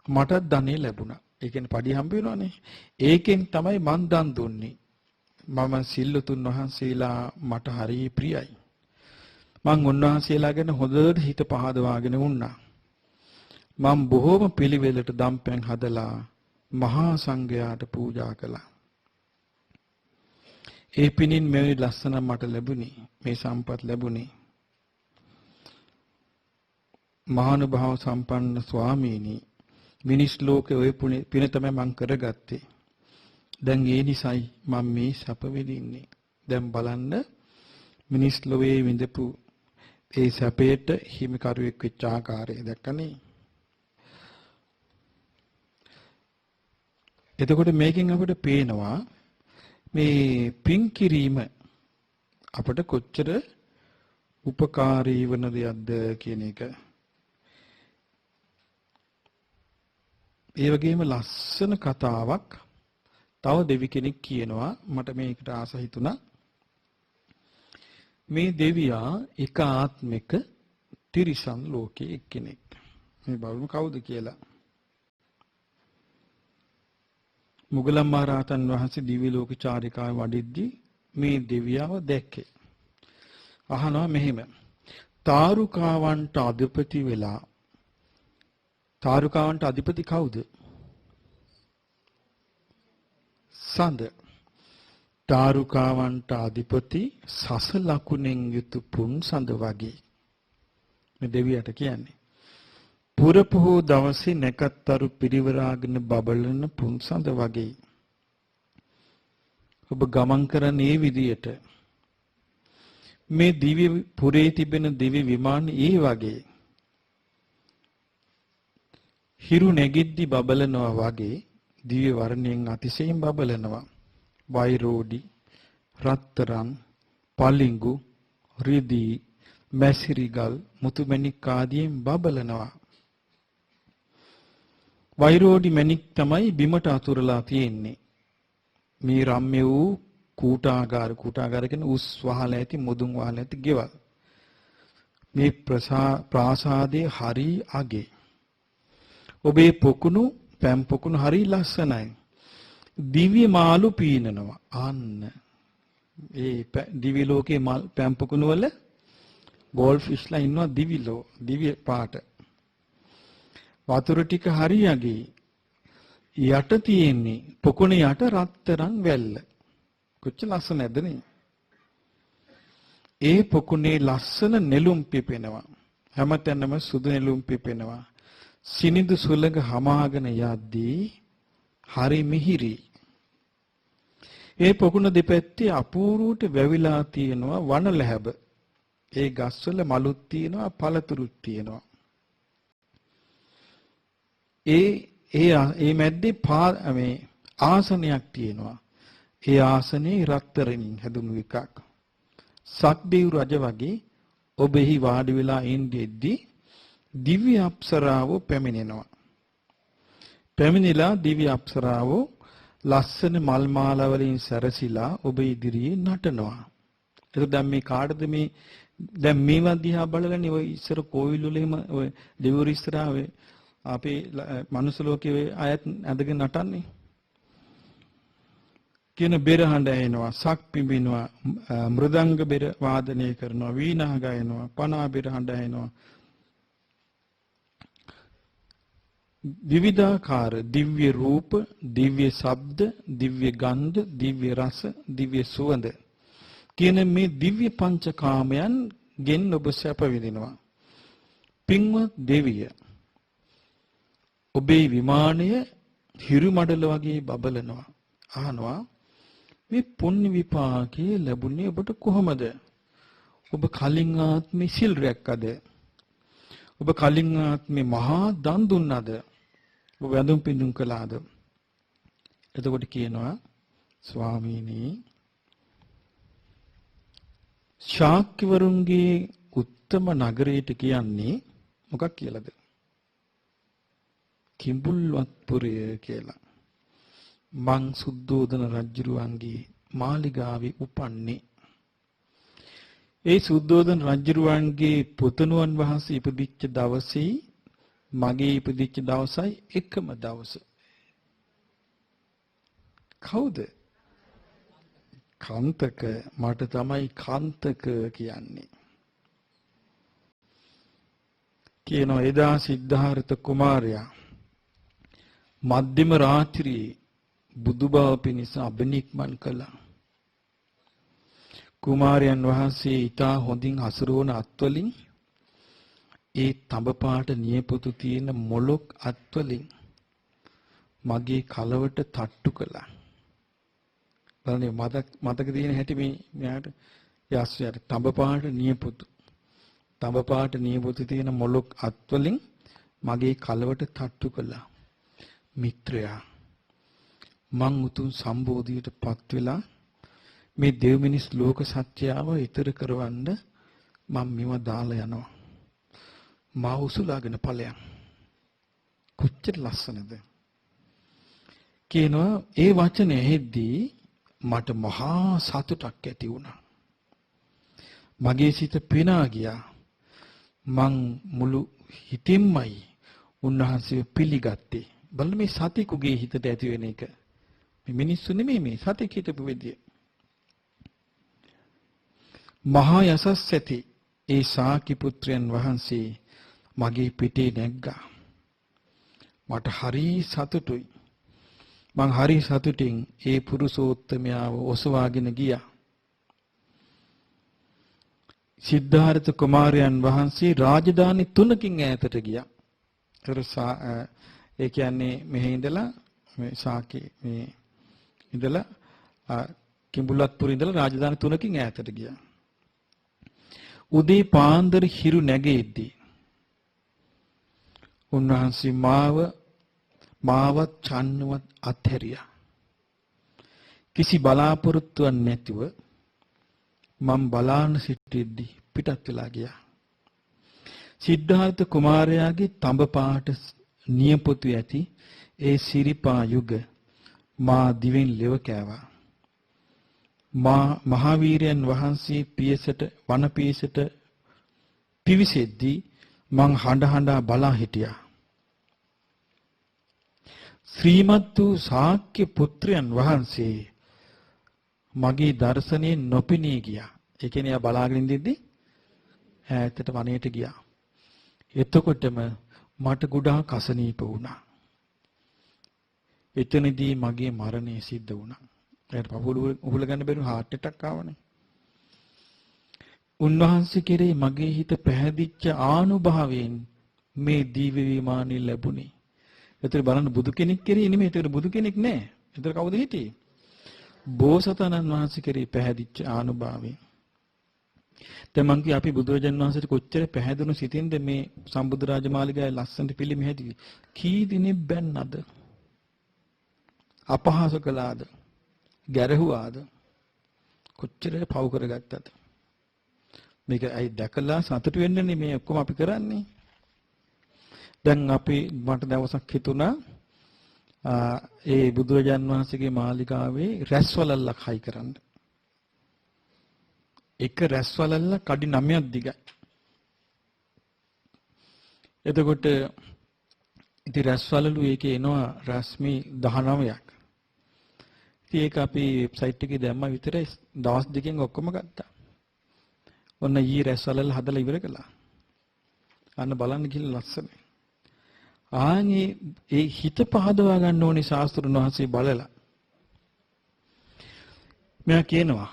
Speaker 1: මට ධනෙ ලැබුණා. ඒ කියන්නේ පඩි හම්බ වෙනවනේ. ඒකෙන් තමයි මං දන් දුන්නේ. මම සිල්ලුතුන් වහන්සේලා මට හරි ප්‍රියයි. මං උන්වහන්සේලා ගැන හොඳට හිත පහදවාගෙන වුණා. මම බොහෝම පිළිවෙලට දම්පැන් හදලා මහා සංඝයාට පූජා කළා. ඒ පිණින් මෙවැනි ලස්සන මට ලැබුණේ, මේ සම්පත් ලැබුණේ. මහානුභාව සම්පන්න ස්වාමීනි, මිනිස් ලෝකේ ඔය පින තමයි මං කරගත්තේ. දැන් ඒ නිසයි මම මේ සැප විඳින්නේ. දැන් බලන්න මිනිස් ලෝකේ විඳපු ඒ සැපයට හිමිකරුවෙක් වෙච්ච ආකාරය දැක්කනේ. එතකොට මේකෙන් අපිට පේනවා මේ පින් කිරීම අපට කොච්චර උපකාරී වන දෙයක්ද කියන එක. ඒ වගේම ලස්සන කතාවක් තව දෙවි කෙනෙක් කියනවා. මට මේකට ආස හිතුණා. මේ දෙවියා එක ආත්මික තිරිසන් ලෝකයේ එක්කෙනෙක්. මේ බලමු කවුද කියලා. මුගලන් මහරහතන් වහන්සේ දිව්‍ය ලෝක චාරිකාවේ වඩිද්දී මේ දෙවියව දැක්කේ. අහනවා මෙහෙම. තාරුකාවන්ට අධිපති වෙලා තාරුකාවන්ට අධිපති කවුද? සඳ. තාරුකාවන්ට අධිපති සස ලකුණෙන් යුතු පුන් සඳ වගේ. මේ දෙවියට කියන්නේ. පුරපොහෝ දවසේ නැකත්තරු පිරිවරාගෙන බබලන පුන් සඳ වගේ. ඔබ ගමන් කරන්නේ මේ විදියට. මේ දිව්‍ය පුරේ තිබෙන දිව්‍ය විමාන ඒ වගේ. හිරු නැගිද්දි බබලනවා වගේ දිව්‍ය වර්ණයෙන් අතිශයින් බබලනවා. වෛරෝඩි, රත්තරන්, පලිඟු, රිදී, මැසිරිගල්, මුතුමැණික් ආදියෙන් බබලනවා. වෛරෝඩි මැණික් තමයි බිමට අතුරලා තියෙන්නේ. මේ රම්‍ය වූ කූටාගාර කියන්නේ උස් වහල ඇති මුදුන් වහල ඇති ගෙවල්. මේ ප්‍රාසාදයේ හරි අගේ. ඔබේ පොකුණු පැම් පොකුණු හරි ලස්සනයි. දිව්‍ය මාළු පීනනවා. අන්න ඒ දිව්‍ය ලෝකේ පැම් පොකුණු වල ගෝල්ඩ් ෆිෂ්ලා ඉන්නවා දිව්‍ය පාට. වතුර ටික හරි අගේ. යට තියෙන්නේ පොකුණ යට රත්තරන් වැල්ල. කොච්චර ලස්සනද නේ? ඒ පොකුණේ ලස්සන නෙළුම් පිපෙනවා. හැමතැනම සුදු නෙළුම් පිපෙනවා. සිනිඳු සුළඟ හමාගෙන යද්දී හරි මිහිරි. ඒ පොකුණ දෙපැත්තේ අපූර්වට වැවිලා තියෙනවා වන ලැබ. ඒ ගස්වල මලුත් තියෙනවා පළතුරුත් තියෙනවා. ඒ මැද්දේ මේ ආසනයක් තියෙනවා. ඒ ආසනේ රත්තරන්ින් හැදුණු එකක්. සක්දේව් රජ වගේ ඔබ එහි වාඩි වෙලා ඉඳෙද්දී දිව්‍ය අප්සරාවෝ පැමිණෙනවා. පැමිණිලා දිව්‍ය අප්සරාවෝ ලස්සන මල් මාලා වලින් සැරසිලා ඔබ ඉදිරියේ නටනවා. ඒක දැන් මේ කාටද මේ දැන් මේවා දිහා බලලානේ ඔය ඉස්සර කෝවිල් වල එහෙම ඔය දෙවිවරු ඉස්සරහා ඔය අපේ මනුස්ස ලෝකයේ අයත් ඇඳගෙන නටන්නේ. කියන බෙරහඬ ඇහෙනවා, සක් පිඹිනවා, මෘදංග බෙර වාදනය කරනවා, වීණා ගයනවා, පනා බෙරහඬ ඇහෙනවා. විවිධාකාර දිව්‍ය රූප, දිව්‍ය ශබ්ද, දිව්‍ය ගන්ධ, දිව්‍ය රස, දිව්‍ය සුවඳ කියන මේ දිව්‍ය පංචකාමයන් ගෙන් ඔබ සැප විඳිනවා. පින්වත් දෙවිය, ඔබේ විමානය හිරු මඩල වගේ බබලනවා. අහනවා මේ පුණ්‍ය විපාකේ ලැබුණේ ඔබට කොහොමද? ඔබ කලින් ආත්මේ සිල් රැක්කද? ඔබ කලින් ආත්මේ මහා දන් දුන්නාද? ඔබ වැඳුම් පිඳුම් කළාද? එතකොට කියනවා ස්වාමීනි, ශාක්‍යවරුන්ගේ උත්තම නගරයට කියන්නේ මොකක් කියලාද? කිඹුල්වත්පුරය කියලා. මං සුද්ධෝදන රජුරුවන්ගේ මාලිගාවේ උපන්නේ. ඒ සුද්ධෝදන රජුරුවන්ගේ පුතණුවන් වහන්සේ ඉපදිච්ච දවසේ මගේ ඉපදිච්ච දවසයි එකම දවස. කවුද? කාන්තක. මට තමයි කාන්තක කියන්නේ. කියනවා එදා සිද්ධාර්ථ කුමාරයා මධ්‍යම රාත්‍රියේ බුදුබව පිණිස අබිනික්මන් කළා. කුමාරයන් වහන්සේ ඊටා හොඳින් හසුරුවන අත්වලින් ඒ තඹ පාට නියපොතු තියෙන මොලොක් අත්වලින් මගේ කලවට තට්ටු කළා. බලන්න මතක තියෙන හැටි මේ මෙයාට යස්සයට තඹ පාට නියපොතු. තඹ පාට නියපොතු තියෙන මොලොක් අත්වලින් මගේ කලවට තට්ටු කළා. මිත්‍රයා, මං උතුම් සම්බෝධියට පත් වෙලා මේ දෙව් මිනිස් ලෝක සත්‍යාව ඊතර කරවන්න මම මෙව දාලා යනවා. මා උසුලාගෙන ඵලයන්. කොච්චර ලස්සනද කියනවා. ඒ වචනේ ඇහෙද්දී මට මහා සතුටක් ඇති වුණා. මගේ සිත පෙනා ගියා. මං මුළු හිතින්මයි උන්වහන්සේ පිළිගත්තේ. බලන්න මේ සතෙකුගේ හිතට ඇති වෙන එක. මේ මිනිස්සු නෙමෙයි මේ සතෙක් හිතපු විදිය. මහා යසස් ඇති ඒ ශාකි පුත්‍රයන් වහන්සේ මගේ පිටේ නැග්ගා. මට හරි සතුටුයි. මං හරි සතුටින් ඒ පුරුෂෝත්තමයාව ඔසවාගෙන ගියා. සිද්ධාර්ථ කුමාරයන් වහන්සේ රාජධානි 3කින් ඈතට ගියා. ඒ කියන්නේ මෙහි ඉඳලා මේ ශාකි මේ ඉඳලා කිඹුලත්පුර ඉඳලා රාජධානි 3කින් ඈතට ගියා. උදේ පාන්දර හිරු නැගෙද්දී උන්වහන්සේ මාවත් චන්නවත් අත්හැරියා. කිසි බලාපොරොත්තුවක් නැතිව මම බලාන සිටිද්දී පිටත් වෙලා ගියා. සිද්ධාර්ථ කුමාරයාගේ තඹ පාට නියපොතු ඇති ඒ සිරිපා යුග මා දිවෙන් ලෙව කෑවා. මහාවීරයන් වහන්සේ පියසට වනපියසට පිවිසෙද්දී මං හඬ බලා හිටියා. ශ්‍රීමත් වූ ශාක්‍ය පුත්‍රයන් වහන්සේ මගේ දර්ශනයෙන් නොපෙනී ගියා. ඒ කියන්නේ ආ බලාගෙන ඉඳිද්දි ඈතට වනයේට ගියා. එතකොටම මට ගොඩාක් අසනීප වුණා. එතනදී මගේ මරණය සිද්ධ වුණා. ඒකට පපුව උහුල ගන්න බැරුව heart attack ආවනේ. උන්වහන්සේ කෙරේ මගේ හිත පැහැදිච්ච ආනුභාවයෙන් මේ දීව්‍ය විමානය ලැබුණේ. ඒතර බලන්න බුදු කෙනෙක් කෙරේ නෙමෙයි. ඒතර බුදු කෙනෙක් නෑ. ඒතර කවුද හිටියේ? බෝසතාණන් වහන්සේ කෙරේ පැහැදිච්ච ආනුභාවයෙන්. දැන් මං කිය අපි බුදුරජාණන් වහන්සේට කොච්චර පැහැදුණු සිතින්ද මේ සම්බුද්ධ රාජමාලිගාවේ ලස්සනට පිළිම හැදුවේ. කී දිනෙක බැන්නද? අපහාස කළාද? ගැරහුවාද? කොච්චර පව් කරගත්තද? මේක අයි දැකලා සතුටු වෙන්නනේ මේ ඔක්කොම අපි කරන්නේ. දැන් අපි මට දවසක් හිතුණා ඒ බුදුරජාන් වහන්සේගේ මාලිගාවේ රැස්වලල්ලක් හයි කරන්න. එක රැස්වලල්ල කඩි 9ක් දිගයි. එතකොට ඉතින් රැස්වලලු ඒකේ එනවා රශ්මි 19ක්. ඉතින් ඒක අපි වෙබ්සයිට් එකේ දැම්මා විතරයි දවස් දෙකකින් ඔක්කොම ගත්තා. ඔන්න ඊ රැස්වලල්ල හදලා ඉවර කළා. අන්න බලන්න ගිහලා ලස්සනයි. ආන්ගේ ඒ හිත පහදවා ගන්න ඕනේ ශාස්ත්‍රුන් වහන්සේ බලලා. මෙයා කියනවා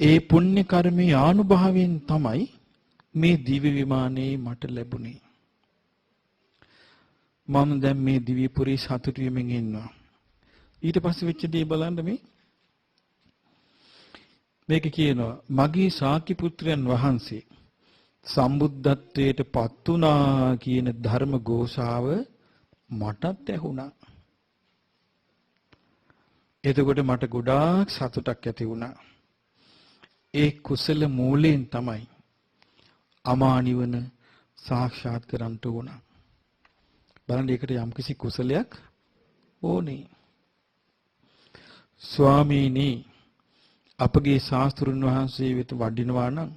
Speaker 1: ඒ පුණ්‍ය කර්මයේ ආනුභාවයෙන් තමයි මේ දිව්‍ය විමානේ මට ලැබුණේ. මම දැන් මේ දිව්‍ය පුරේ සතුටු වෙමින් ඉන්නවා. ඊට පස්සේ වෙච්ච දේ බලන්න මේක කියනවා මගේ ශාක්‍ය පුත්‍රයන් වහන්සේ සම්බුද්ධත්වයට පත් වුණා කියන ධර්ම ഘോഷාව මටත් ඇහුණා. එතකොට මට ගොඩාක් සතුටක් ඇති වුණා. ඒ කුසල මූලයෙන් තමයි අමා නිවන සාක්ෂාත් කරගන්න ඕන. බලන්න ඒකට යම්කිසි කුසලයක් ඕනේ. ස්වාමීනි අපගේ ශාස්ත්‍රුන් වහන්සේ වෙත වඩිනවා නම්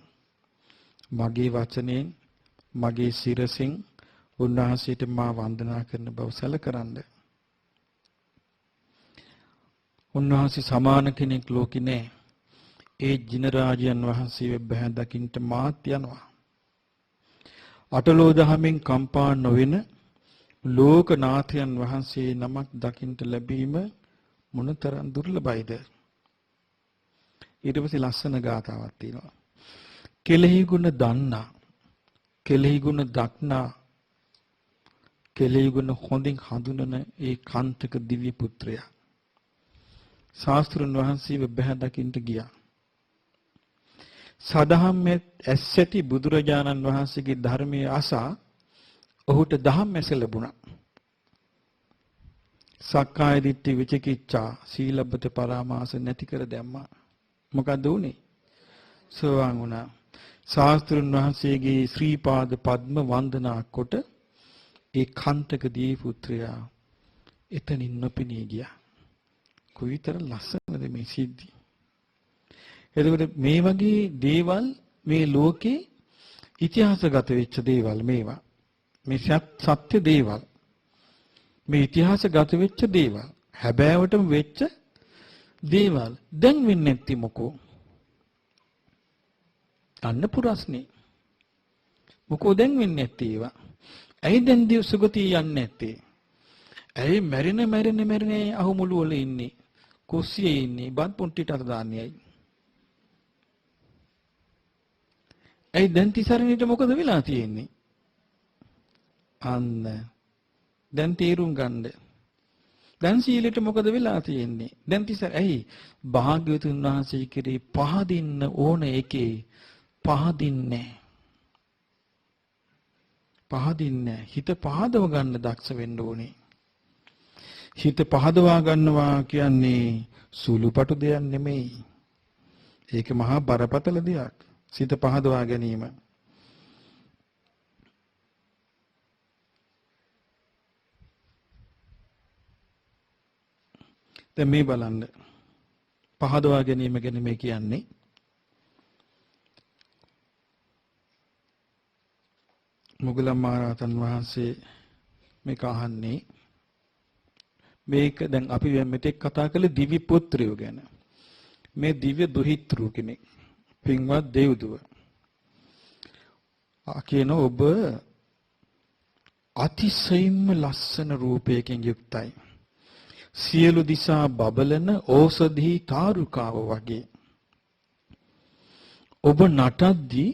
Speaker 1: මගේ වචනෙන් මගේ සිරසින් උන්වහන්සේට මා වන්දනා කරන බව සැලකරන්න. උන්වහන්සේ සමාන කෙනෙක් ලෝකේ නැහැ. ඒ ජින රාජයන් වහන්සේ බැහැ දකින්න මාත් යනවා. අටලෝ දහමින් කම්පා නොවන ලෝකනාථයන් වහන්සේ නමක් දකින්න ලැබීම මොනතරම් දුර්ලභයිද? ඊට පස්සේ ලස්සන ගාතාවක් තියෙනවා. කෙලෙහි ගුණ දන්නා, කෙලෙහි ගුණ දක්නා, කෙලෙහි ගුණ හොඳින් හඳුනන ඒ කාන්තක දිව්‍ය පුත්‍රයා ශාස්ත්‍රුන් වහන්සේව බැහැ දකින්න ගියා. සදහම් ඇස්සැති බුදුරජාණන් වහන්සේගේ ධර්මයේ අසා ඔහුට දහම් ඇස ලැබුණා. සක්කාය දිට්ඨි විචිකිච්ඡා සීලබ්බත පරාමාස නැති කර දැම්මා. මොකද උනේ? සෝවාන් වුණා. ශාස්ත්‍රුන් වහන්සේගේ ශ්‍රී පාද පද්ම වන්දනා කොට ඒ කාන්තක දී පුත්‍රයා එතනින් නොපෙනී ගියා. කොයිතරම් ලස්සනද මේ සිද්ධි. එතකොට මේ වගේ දේවල් මේ ලෝකේ ඉතිහාසගත වෙච්ච දේවල් මේවා. මේ සත්‍ය දේවල්. මේ ඉතිහාසගත වෙච්ච දේවල්. හැබෑවටම වෙච්ච දේවල්. දැන් වෙන්නේ නැති මොකෝ? අන්න පුරස්නේ. මොකෝ දැන් වෙන්නේ නැත්තේ ඒවා? ඇයි දැන් දිව සුගතිය යන්නේ නැත්තේ? ඇයි මැරෙන අහුමුළු වල ඉන්නේ? කුස්සියේ ඉන්නේ බත් පොට්ටිට අත දාන්නේයි. ඇයි දැන් තිසරණේට මොකද වෙලා තියෙන්නේ? අන්න දැන් තීරුම් ගන්න. දැන් සීලෙට මොකද වෙලා තියෙන්නේ? දැන් තිසර ඇයි භාග්‍යවතුන් වහන්සේ කෙරේ පහදින්න ඕන එකේ පහදින්නේ හිත පහදව ගන්න දක්ෂ වෙන්න ඕනේ. හිත පහදවා ගන්නවා කියන්නේ සුළුපටු දෙයක් නෙමෙයි. ඒක මහා බරපතල දෙයක්. සිත පහදවා ගැනීම. දැන් මේ බලන්න. පහදවා ගැනීම ගැන මේ කියන්නේ මුගලන් මහරහතන් වහන්සේ මේක අහන්නේ මේක දැන් අපි මෙතෙක් කතා කළේ දිව්‍ය පුත්‍රයෝ ගැන. මේ දිව්‍ය දුහිතෘ කෙනෙක්. පින්වත් දෙව්දුව. කියන ඔබ අතිශයින්ම ලස්සන රූපයකින් යුක්තයි. සියලු දිසා බබලන ඕසධි තාරුකාව වගේ. ඔබ නටද්දී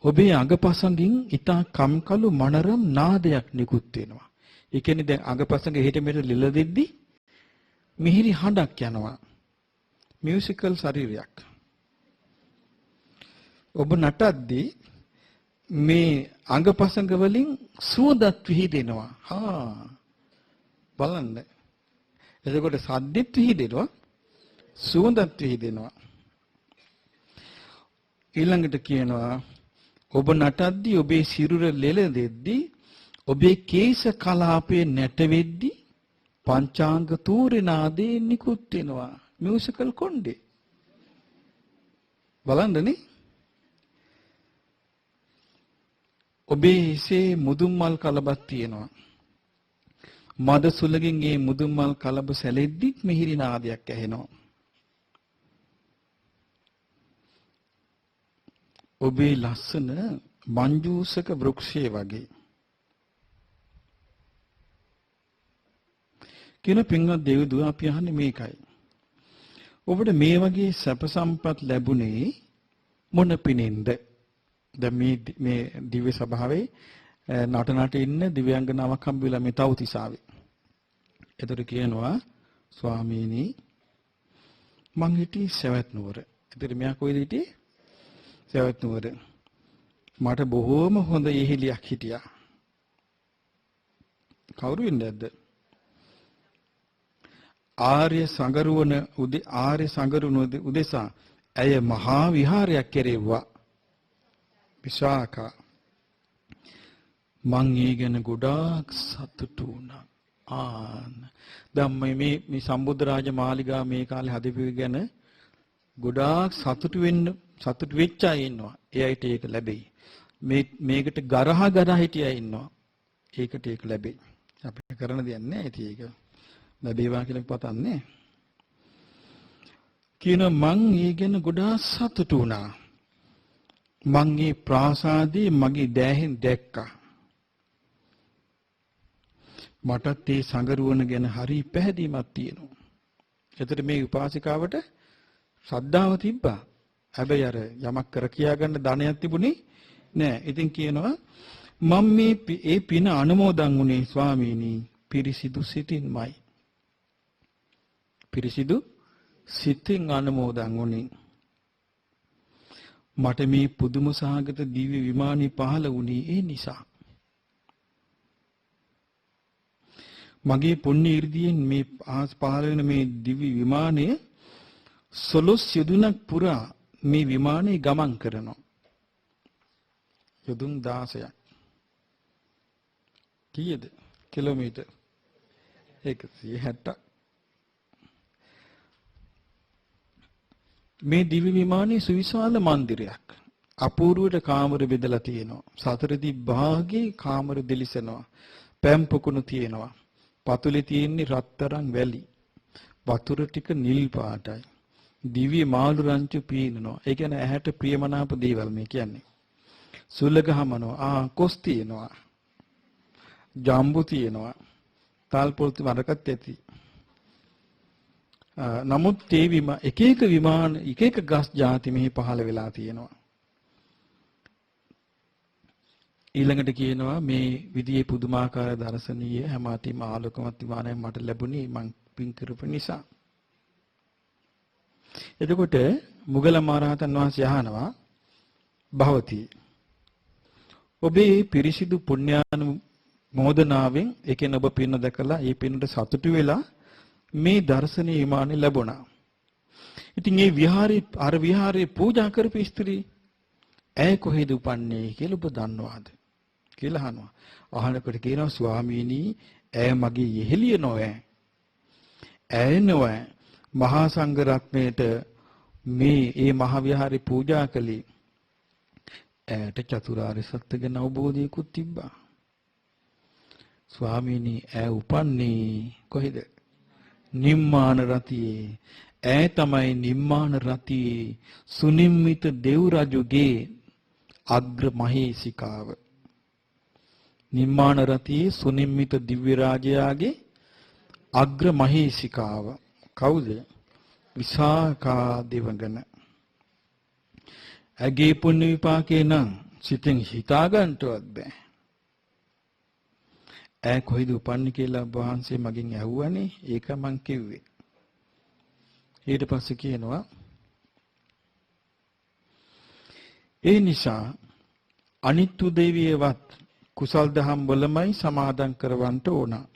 Speaker 1: ඔබේ අඟපසඟින් ඊටා කම්කලු මනරම් නාදයක් නිකුත් වෙනවා. ඒ කියන්නේ දැන් අඟපසඟ එහෙට මෙහෙට ලිල දෙද්දි මිහිරි හඬක් යනවා. මියුසිකල් ශරීරයක්. ඔබ නටද්දී මේ අඟපසඟ වලින් සුවඳක් විහිදෙනවා. බලන්න. එතකොට සද්දෙත් විහිදෙනවා සුවඳත් විහිදෙනවා. ඊළඟට කියනවා ඔබ නටද්දී ඔබේ සිරුර ලෙල දෙද්දී ඔබේ කේශ කලාපයේ නැට වෙද්දී පංචාංග තූරේ නාදේ නිකුත් වෙනවා. මියුසිකල් කොණ්ඩේ. බලන්නනේ. ඔබේ හිසේ මුදුන් මල් කලබක් තියෙනවා. මද සුලකින් මේ මුදුන් මල් කලබ සැලෙද්දිත් මිහිරි නාදයක් ඇහෙනවා. ඔබේ ලස්සන මංජූසක වෘක්ෂය වගේ. කියන පින්වත් දෙවිදුව අපි අහන්නේ මේකයි. ඔබට මේ වගේ සැප සම්පත් ලැබුණේ මොන පිනෙන්ද? දැන් මේ දිව්‍ය සභාවේ නට ඉන්න දිව්‍යාංගනාවක් හම්බෙලා මේ තව්තිසාවේ. එතකොට කියනවා ස්වාමීනි මං හිටියේ සවැත් නුවර. එතකොට මෙයා කොහෙද හිටියේ? සවැත් නුවර. මට බොහෝම හොඳ ඉහිලියක් හිටියා. කවුරු වෙන්නේ නැද්ද? ආර්ය සංගරුණ උදෙසා ඇය මහා විහාරයක් කෙරෙව්වා. විශාකා මං ඒ ගැන ගොඩාක් සතුටු වුණා. දැන් මේ සම්බුද්ධ රාජ මාලිගා මේ කාලේ හදපු ගැන ගොඩාක් සතුටු වෙච්ච අය ඉන්නවා. එයයිට ඒක ලැබෙයි. මේකට ගරහා හිටිය අය ඉන්නවා. ඒකට ඒක ලැබෙයි. අපිට කරන්න දෙයක් නැහැ. ඉතින් ඒක ලැබේවා කියලා පතන්නේ. කියන මං ඒ ගැන ගොඩාක් සතුටු වුණා. මං මේ ප්‍රාසාදේ මගේ දෑහෙන් දැක්කා. මටත් ඒ සංගරුවන ගැන හරි පැහැදීමක් තියෙනවා. එතකොට මේ උපාසිකාවට ශ්‍රද්ධාව තිබ්බා. හැබැයි අර යමක් කර කියා ගන්න ධනයක් තිබුණේ නෑ. ඉතින් කියනවා මම මේ පින අනුමෝදන් වුණේ ස්වාමීනි පිරිසිදු සිතින්මයි. පිරිසිදු සිතින් අනුමෝදන් වුණේ. මට මේ පුදුම සහගත දිව්‍ය විමානي පහළ වුණේ ඒ නිසා. මගේ පුණ්‍ය 이르දියෙන් මේ පහළ වෙන මේ දිව්‍ය විමානය 12 යොදුනක් පුරා මේ විමානේ ගමන් කරනවා. යොදුන් 16ක්. කීයද? කිලෝමීටර් 160. මේ දිව්‍ය විමානයේ සුවිශාල මන්දිරයක්. අපූර්වට කාමර බෙදලා තියෙනවා. සතරදී භාගේ කාමර දෙලිසෙනවා. පැම් පොකුණු තියෙනවා. පතුලේ තියෙන්නේ රත්තරන් වැලි. වතුර ටික නිල් පාටයි. දිව්‍ය මාළු රංචු පීනනවා. ඒ කියන්නේ ඇහැට ප්‍රියමනාප දේවල් මේ කියන්නේ. සුලගහමනවා. කොස් තියෙනවා. ජම්බු තියෙනවා. තල්පොල් වරකත් ඇති. නමුත් ඒ එක එක විමාන එක එක ගස් ಜಾති මෙහි පහළ වෙලා තියෙනවා. ඊළඟට කියනවා මේ විදිහේ පුදුමාකාර දර්ශනීය හැම අතිම ආලෝකමත් විමානයක් මට ලැබුණේ මං පින් කරපු නිසා. එතකොට මුගල මහරහතන් වහන්සේ අහනවා භවති ඔබේ පිරිසිදු පුණ්‍යානුමෝදනාවෙන් ඒ කියන්නේ ඔබ පින්න දැකලා ඒ පින්නට සතුටු වෙලා මේ දර්ශනීය විමානෙ ලැබුණා. ඉතින් මේ විහාරේ පූජා කරපු ස්ත්‍රී ඇය කොහෙද උපන්නේ කියලා ඔබ දන්නවාද කියලා අහනවා. අහනකොට කියනවා ස්වාමීනි ඇය මගේ යෙහෙළිය නොවේ. ඇය නොවේ මහා සංඝ රත්නයේට මේ මහ විහාරේ පූජා කළේ ඇයට චතුරාර්ය සත්‍ය ගැන අවබෝධයකුත් තිබ්බා. ස්වාමීනි ඇය උපන්නේ කොහෙද? නිම්මාන රතියේ. ඇය තමයි නිම්මාන රතියේ සුනිම්මිත දෙව් රජුගේ අග්‍ර මහේසිකාව. නිම්මාන රතියේ සුනිම්මිත දිව්‍ය රාජයාගේ අග්‍ර මහේසිකාව. කවුද? විසාකා දෙවඟන. ඇගේ පුණ්‍ය විපාකේ නම් සිතෙන් හිතා ගන්නවත් බෑ. ඇය කොහෙද උපන්නේ කියලා වහන්සේ මගෙන් ඇහුවානේ. ඒක මං කිව්වේ. ඊට පස්සේ කියනවා ඒ නිසා අනිත්‍ය දේවියවත් කුසල් දහම් වලමයි සමාදන් කරවන්න ඕන.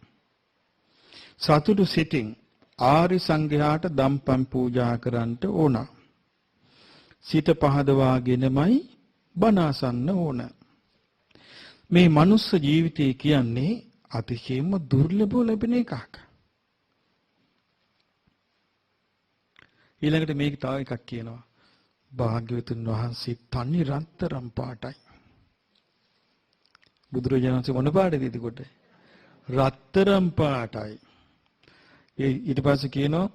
Speaker 1: සතුටු සිතින් ආරි සංඝයාට දම්පම් පූජා කරන්න ඕන. සිත පහදවාගෙනමයි බණ අසන්න ඕන. මේ මනුස්ස ජීවිතය කියන්නේ අතිශයින්ම දුර්ලභව ලැබෙන එකක්. ඊළඟට මේක තව එකක් කියනවා. භාග්‍යවතුන් වහන්සේ තනි රත්තරන් පාටයි. බුදුරජාණන් වහන්සේ මොන පාටද එතකොට? රත්තරන් පාටයි. ඊට පස්සේ කියනවා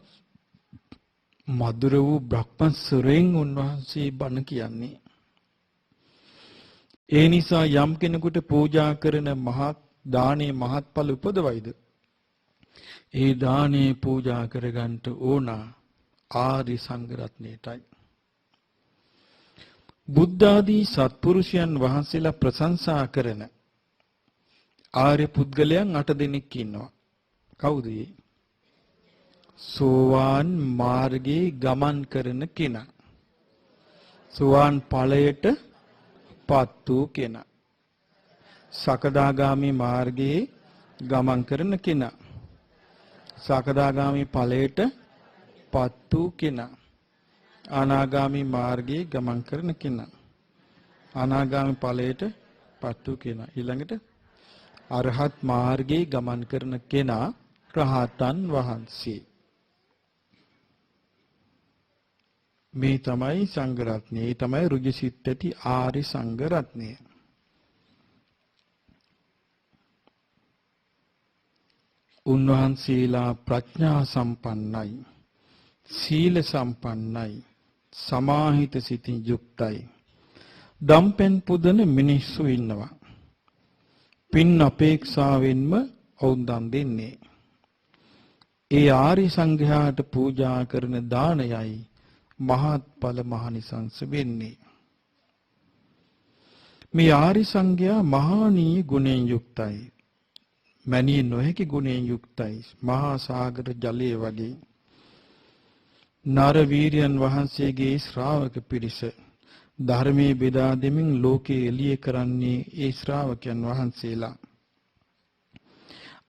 Speaker 1: මధుර වූ බ්‍රහ්මස්වරයෙන් උන්වහන්සේ බණ කියන්නේ. ඒ නිසා යම් කෙනෙකුට පූජා කරන මහත් දානේ මහත්ඵල උපදවයිද? ඒ දානේ පූජා කරගන්න ඕන ආරි සංඝ රත්නයටයි. බුද්ධ ආදී සත්පුරුෂයන් වහන්සේලා ප්‍රශංසා කරන ආර්ය පුද්ගලයන් 8 දෙනෙක් ඉන්නවා. කවුද ඒ? සෝවාන් මාර්ගයේ ගමන් කරන කෙනා. සෝවාන් ඵලයට පත් වූ කෙනා. සකදාගාමි මාර්ගයේ ගමන් කරන කෙනා. සකදාගාමි ඵලයට පත් වූ කෙනා. අනාගාමි මාර්ගයේ ගමන් කරන කෙනා. අනාගාමි ඵලයට පත් වූ කෙනා. ඊළඟට අරහත් මාර්ගයේ ගමන් කරන කෙනා රහතන් වහන්සේ. මේ තමයි සංඝ රත්නය. මේ තමයි රුජිසිත ඇති ආරි සංඝ රත්නය. උන්වහන්සේලා ප්‍රඥා සම්පන්නයි, සීල සම්පන්නයි, සමාහිත සිතින් යුක්තයි. දම්පෙන් පුදන මිනිස්සු ඉන්නවා. පින් අපේක්ෂාවෙන්ම ඔවුන් දන් දෙන්නේ. ඒ ආරි සංඝයාට පූජා කරන දානයයි මහත්ඵල මහනිසංස වෙන්නේ. මේ ආරි සංඝයා මහානීය ගුණයෙන් යුක්තයි. මැනිය නොහැකි ගුණයෙන් යුක්තයි. මහා සාගර ජලයේ වගේ. නර වීරයන් වහන්සේගේ ශ්‍රාවක පිරිස ධර්මයේ බෙදා දෙමින් ලෝකේ එළිය කරන්නේ ඒ ශ්‍රාවකයන් වහන්සේලා.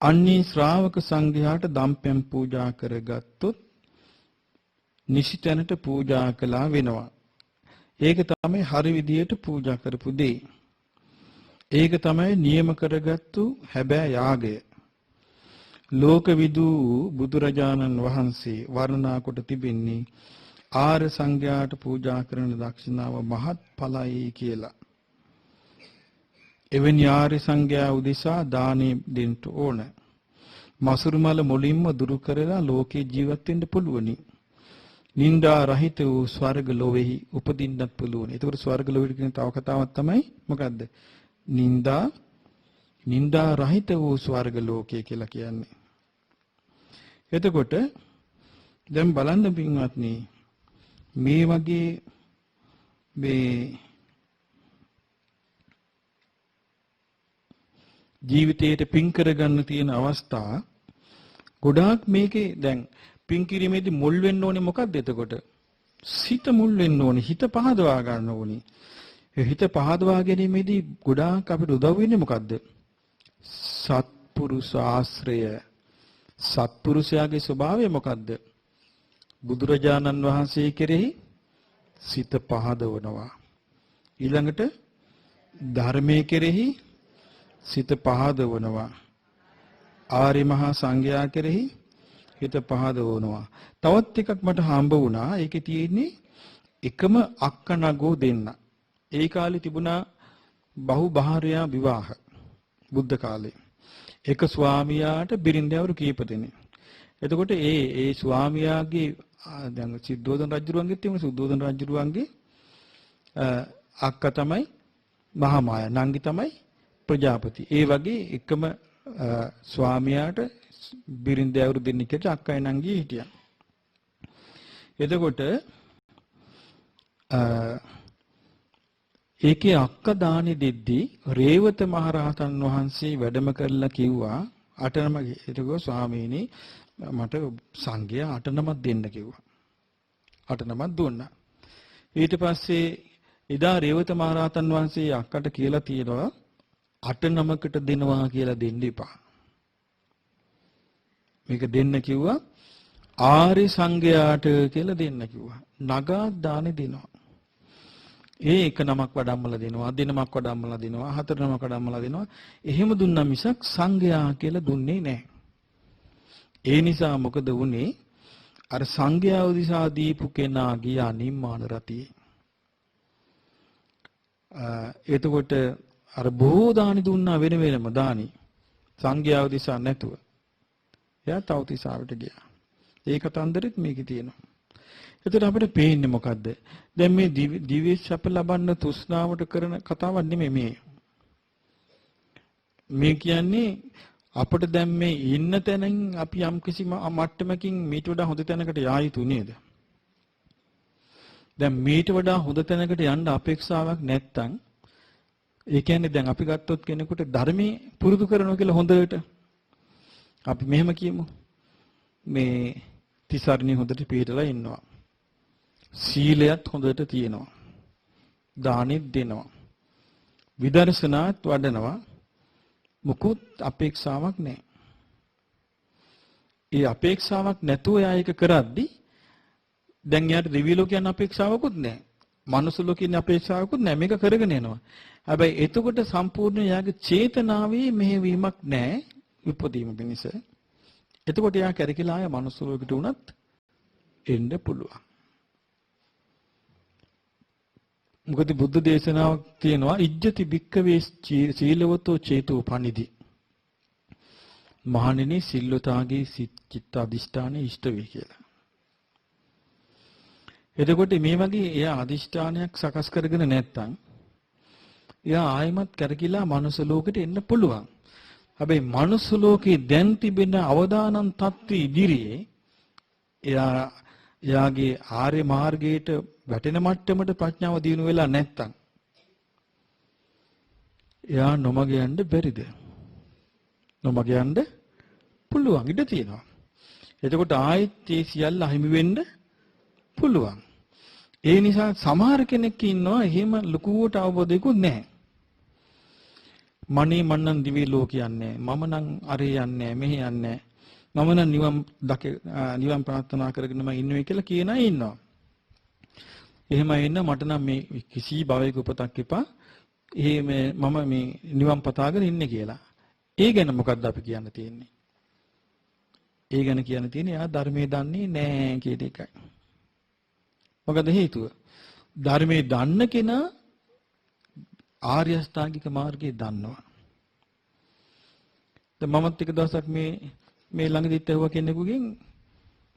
Speaker 1: අන්නේ ශ්‍රාවක සංඝයාට දම්පැන් පූජා කරගත්තොත් නිසිතැනට පූජා කළා වෙනවා. ඒක තමයි හරි විදියට පූජා කරපු දේ. ඒක තමයි නියම කරගත්තු හැබෑ යාගය. ලෝකවිදු බුදුරජාණන් වහන්සේ වර්ණනා කොට තිබෙන්නේ ආර්ය සංඝයාට පූජා කරන දක්ෂිනාව මහත් ඵලයි කියලා. එවැනි ආර්ය සංඝයා උදෙසා දානෙ දෙන්න ඕන. මසුරු මල මුලින්ම දුරු කරලා ලෝකේ ජීවත් වෙන්න පුළුවනි. නිന്ദා රහිත වූ ස්වර්ග ලෝකෙහි උපදින්නත් පුළුවනි. ඒකට ස්වර්ග ලෝකෙට කියන තව කතාවක් තමයි මොකද්ද? නිന്ദා රහිත වූ ස්වර්ග ලෝකය කියලා කියන්නේ. එතකොට දැන් බලන්න පින්වත්නි මේ වගේ මේ ජීවිතයට පින් කරගන්න තියෙන අවස්ථා ගොඩාක් මේකේ දැන් පින් කිරීමේදී මුල් වෙන්න ඕනේ මොකක්ද එතකොට? සිත මුල් වෙන්න ඕනේ. හිත පහදවා ගන්න ඕනේ. ඒ හිත පහදවා ගැනීමේදී ගොඩාක් අපිට උදව් වෙන්නේ මොකද්ද? සත්පුරුෂ ආශ්‍රය. සත්පුරුෂයාගේ ස්වභාවය මොකද්ද? බුදුරජාණන් වහන්සේ කෙරෙහි සිත පහදවනවා. ඊළඟට ධර්මයේ කෙරෙහි සිත පහදවනවා. ආර්ය මහා සංඝයා කෙරෙහි හිත පහදවනවා. තවත් එකක් මට හම්බ වුණා. ඒකේ තියෙන්නේ එකම අක්කනගෝ දෙන්න. ඒ කාලේ තිබුණා බහුභාර්යා විවාහ. බුද්ධ කාලේ. එක ස්වාමියාට බිරින්දෑවරු කීප දෙනෙක්. එතකොට ඒ ස්වාමියාගේ දැන් සිද්ධෝදන රජුරුවන්ගෙත් තියෙන සුද්ධෝදන රජුරුවන්ගේ අක්කා තමයි මහා මායා. නංගි තමයි ප්‍රජාපති. ඒ වගේ එකම ස්වාමියාට බිරින්දෑවරු දෙන්නෙක්ට අක්කයි නංගි හිටියා. එතකොට ඒකේ අක්ක දානි දෙද්දී රේවත මහරහතන් වහන්සේ වැඩම කරලා කිව්වා අටනම හිටගෝ ස්වාමීනි මට සංඝයා අටනමක් දෙන්න කිව්වා. අටනමක් දුන්නා. ඊට පස්සේ එදා රේවත මහරහතන් වහන්සේ අක්කට කියලා තියෙනවා අටනමකට දෙනවා කියලා දෙන්න එපා. මේක දෙන්න කිව්වා ආර්ය සංඝයාට කියලා දෙන්න කිව්වා. නගා දානි දෙනවා. ඒ එක නමක් වඩම්මලා දෙනවා, දෙනමක් වඩම්මලා දෙනවා, හතර නමක් වඩම්මලා දෙනවා. එහෙම දුන්නා මිසක් සංඝයා කියලා දුන්නේ නැහැ. ඒ නිසා මොකද වුනේ? අර සංඝයා උදිසා දීපු කෙනා ගියා නිම්මාන රතියේ. එතකොට අර බොහෝ දානි දුන්නා වෙන වෙනම දානි. සංඝයා උදිසා නැතුව. එයා තවතිසාවට ගියා. ඒ කතන්දරෙත් මේකේ තියෙනවා. එතකොට අපිට පේන්නේ මොකද්ද? දැන් මේ දිව්‍ය සැප ලබන්න තෘෂ්ණාවට කරන කතාවක් නෙමෙයි මේ. මේ කියන්නේ අපිට දැන් මේ ඉන්න තැනින් අපි යම් කිසි මට්ටමකින් මීට වඩා හොඳ තැනකට යා යුතු නේද? දැන් මීට වඩා හොඳ තැනකට යන්න අපේක්ෂාවක් නැත්තම් ඒ කියන්නේ දැන් අපි ගත්තොත් කෙනෙකුට ධර්මයේ පුරුදු කරනවා කියලා හොඳට අපි මෙහෙම කියමු. මේ තිසරණිය හොඳට පිළිතලා ඉන්නවා. සීලයත් හොඳට තියෙනවා. දානෙත් දෙනවා. විදර්ශනාත් වඩනවා. මුකුත් අපේක්ෂාවක් නැහැ. ඒ අපේක්ෂාවක් නැතුව එයා ඒක කරද්දි දැන් එයාට දිව්‍ය ලෝකයන් අපේක්ෂාවකුත් නැහැ. මනුස්ස ලෝකෙන් අපේක්ෂාවකුත් නැහැ. මේක කරගෙන යනවා. හැබැයි එතකොට සම්පූර්ණ එයාගේ චේතනාවේ මෙහෙවීමක් නැහැ උපදීම පිණිස. එතකොට එයා කැරකිලා ආය මනුස්ස ලෝකෙට උනත් එන්න පුළුවන්. මොකද බුද්ධ දේශනාවක් තියෙනවා ඉජ්ජති භික්කවේ සීලවතෝ චේතෝ පනිදි. මහණෙනි සිල්වතාගේ චිත්ත අධිෂ්ඨානය ඉෂ්ට වේ කියලා. එතකොට මේ වගේ එයා අධිෂ්ඨානයක් සකස් කරගෙන නැත්තම් එයා ආයිමත් කරකිලා මනුස්ස ලෝකෙට එන්න පුළුවන්. හැබැයි මනුස්ස ලෝකේ දැන් තිබෙන අවදානම් තත්ත්වයේ ඉදිරියේ එයාගේ ආර්ය මාර්ගයට වැටෙන මට්ටමට ප්‍රඥාව දිනු වෙලා නැත්තම් එයා නොමග යන්න බැරිද? නොමග යන්න පුළුවන් ඉඩ තියෙනවා. එතකොට ආයෙත් ඒ සියල්ල අහිමි වෙන්න පුළුවන්. ඒ නිසා සමහර කෙනෙක් ඉන්නවා එහෙම ලකුවට අවබෝධයකුත් නැහැ. මනේ මන්නන් දිවි ලෝකයන්නේ මම නම් අරේ යන්නේ මෙහෙ යන්නේ මම නම් නිවන් ප්‍රාර්ථනා කරගෙන මම ඉන්නේ කියලා කියන අය ඉන්නවා. එහෙම ඉන්න මට නම් මේ කිසි භවයක උපතක් එපා. මම මේ නිවන් පතාගෙන ඉන්නේ කියලා. ඒ ගැන මොකද්ද අපි කියන්න තියෙන්නේ? ඒ ගැන කියන්න තියෙන්නේ එයා ධර්මයේ දන්නේ නැහැ කියන එකයි. මොකද හේතුව? ධර්මයේ දන්න කෙනා ආර්ය අෂ්ටාංගික මාර්ගය දන්නවා. දැන් මමත් එක දවසක් මේ ළඟදිත් ඇහුවා කෙනෙකුගෙන්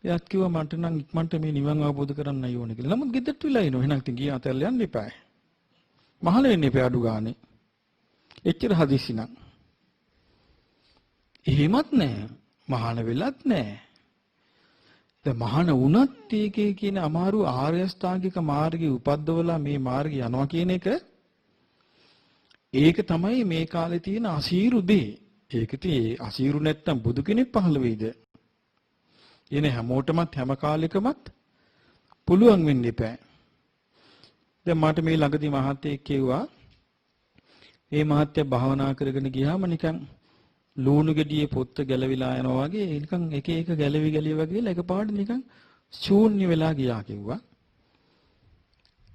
Speaker 1: එයාත් කිව්වා මට නම් ඉක්මනට මේ නිවන් අවබෝධ කරන්නයි ඕනේ කියලා. නමුත් ගෙදරට වෙලා ඉනවා. එහෙනම් ඉතින් ගියා අතල්ල යන්න එපායි. මහල වෙන්න එපා අඩු ගානේ. එච්චර හදිසි නම්. එහෙමත් නැහැ. මහාන වෙලත් නැහැ. දැන් මහාන වුණත් ඒකේ කියන අමාරු ආර්ය අෂ්ටාංගික මාර්ගයේ උපද්දවලා මේ මාර්ගය යනවා කියන එක ඒක තමයි මේ කාලේ තියෙන අසීරු දේ. ඒක tie අසීරු නැත්තම් බුදු කෙනෙක් පහළ වෙයිද? එනේ හැමෝටමත් හැම කාලෙකමත් පුළුවන් වෙන්න එපා. දැන් මට මේ ළඟදී මහත්තයෙක් කිව්වා මේ මහත්තයා භාවනා කරගෙන ගියාම නිකන් ලුණු ගෙඩියේ පොත්ත ගැලවිලා යනවා වගේ නිකන් එක එක ගැලවි වගේ එකපාරට නිකන් ශූන්‍ය වෙලා ගියා කිව්වා.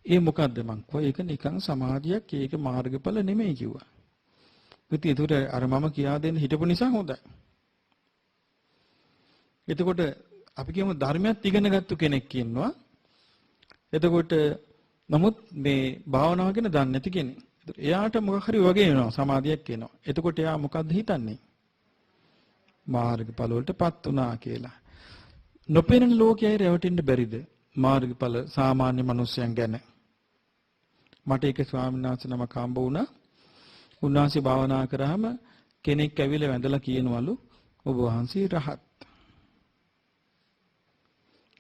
Speaker 1: ඒ මොකද්ද මං කිව්වා ඒක නිකන් සමාධියක් ඒක මාර්ගඵල නෙමෙයි කිව්වා. ඉතින් ඒකට අර මම කියා දෙන්න හිටපු නිසා හොඳයි. එතකොට අපි කියමු ධර්මයක් ඉගෙන ගත්ත කෙනෙක් ඉන්නවා. එතකොට නමුත් මේ භාවනාව ගැන දන්නේ නැති කෙනෙක්. එයාට මොකක් හරි වගේ වෙනවා සමාධියක් එනවා. එතකොට එයා මොකද්ද හිතන්නේ? මාර්ගඵල වලටපත් උනා කියලා. නොපෙනෙන ලෝකයේ රැවටෙන්න බැරිද? මාර්ගඵල සාමාන්‍ය මිනිසයන් ගැන. මට ඒක ස්වාමීන් වහන්සේ නමක් හම්බ වුණා. උන්වහන්සේ භාවනා කරාම කෙනෙක් ඇවිල්ලා වැඳලා කියනවලු ඔබ වහන්සේ රහත්.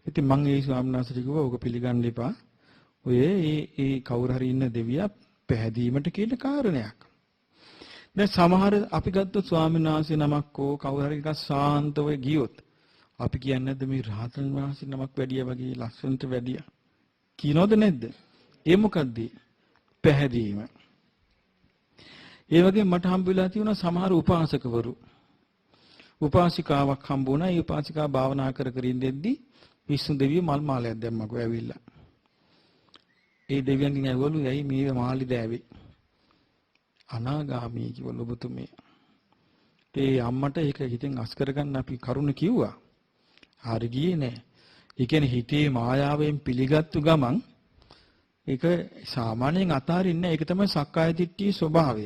Speaker 1: ඉතින් මම ඒ ස්වාමීන් වහන්සේට කිව්වා ඔක පිළිගන්න එපා. ඔය ඒ කවුරු හරි ඉන්න දෙවියා පැහැදීමට කියන කාරණයක්. දැන් සමහර අපි ගත්ත ස්වාමීන් වහන්සේ නමක් හෝ කවුරු හරි එකක් සාන්තව ගියොත් අපි කියන්නේ නැද්ද මේ රහතන් වහන්සේ නමක් වැඩියා වගේ ලස්සනට වැඩියා කියනවද නැද්ද? ඒ මොකද්ද? පැහැදීම. ඒ වගේ මට හම්බ වෙලා තියෙනවා සමහර උපාසකවරු. උපාසිකාවක් හම්බ වුණා. ඒ උපාසිකාව භාවනා කර කර ඉඳෙද්දී විසුණු දෙවිය මල් මාලයක් දැම්මකෝ ඇවිල්ලා. ඒ දෙවියන්ගෙන් ඇහුවලු ඇයි මේ මාළි දෑවේ? අනාගාමී කිව්වලු ඔබතුමිය. ඒ අම්මට ඒක හිතෙන් අස් කරගන්න අපි කරුණ කිව්වා. හරි ගියේ නෑ. ඒ කියන්නේ හිතේ මායාවෙන් පිළිගත්තු ගමන් ඒක සාමාන්‍යයෙන් අතාරින්නේ නෑ. ඒක තමයි සක්කාය දිට්ඨියේ ස්වභාවය.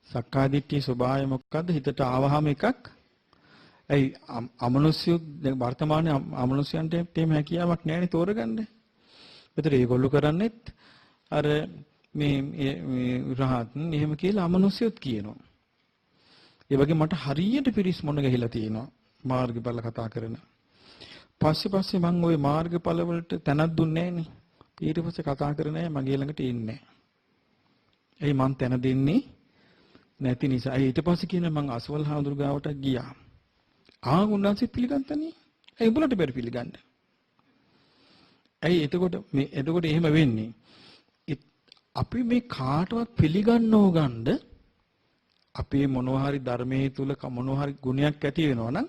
Speaker 1: සක්කාය දිට්ඨියේ ස්වභාවය මොකද්ද? හිතට ආවහම එකක්. ඇයි අමනුෂ්‍ය වර්තමානයේ අමනුෂ්‍යයන්ට තේම හැකියාවක් නෑනේ තෝරගන්න. ඒතර ඒගොල්ලෝ කරන්නේත් අර මේ රහත් එහෙම කියලා අමනුෂ්‍යයොත් කියනවා. ඒ වගේ මට හරියට පිරිස් මොන ගහලා තියෙනවා මාර්ගඵල කතා කරන. පස්සේ මම ওই මාර්ගඵල වලට තැනක් දුන්නේ නෑනේ. ඊට පස්සේ කතා කරන්නේ මගේ ළඟට එන්නේ නෑ. එයි මං තැන දෙන්නේ නැති නිසා. ඊට පස්සේ කියන මං අසවල් හාමුදුරු ගාවට ගියා. උන්වහන්සේ පිළිගත්තනේ. ඒ උඹලට බැරි පිළිගන්න. ඇයි එතකොට එහෙම වෙන්නේ? අපි මේ කාටවත් පිළිගන්නව ගන්න අපේ මොනවා හරි ධර්මයේ තුල මොනවා හරි ගුණයක් ඇති වෙනවා නම්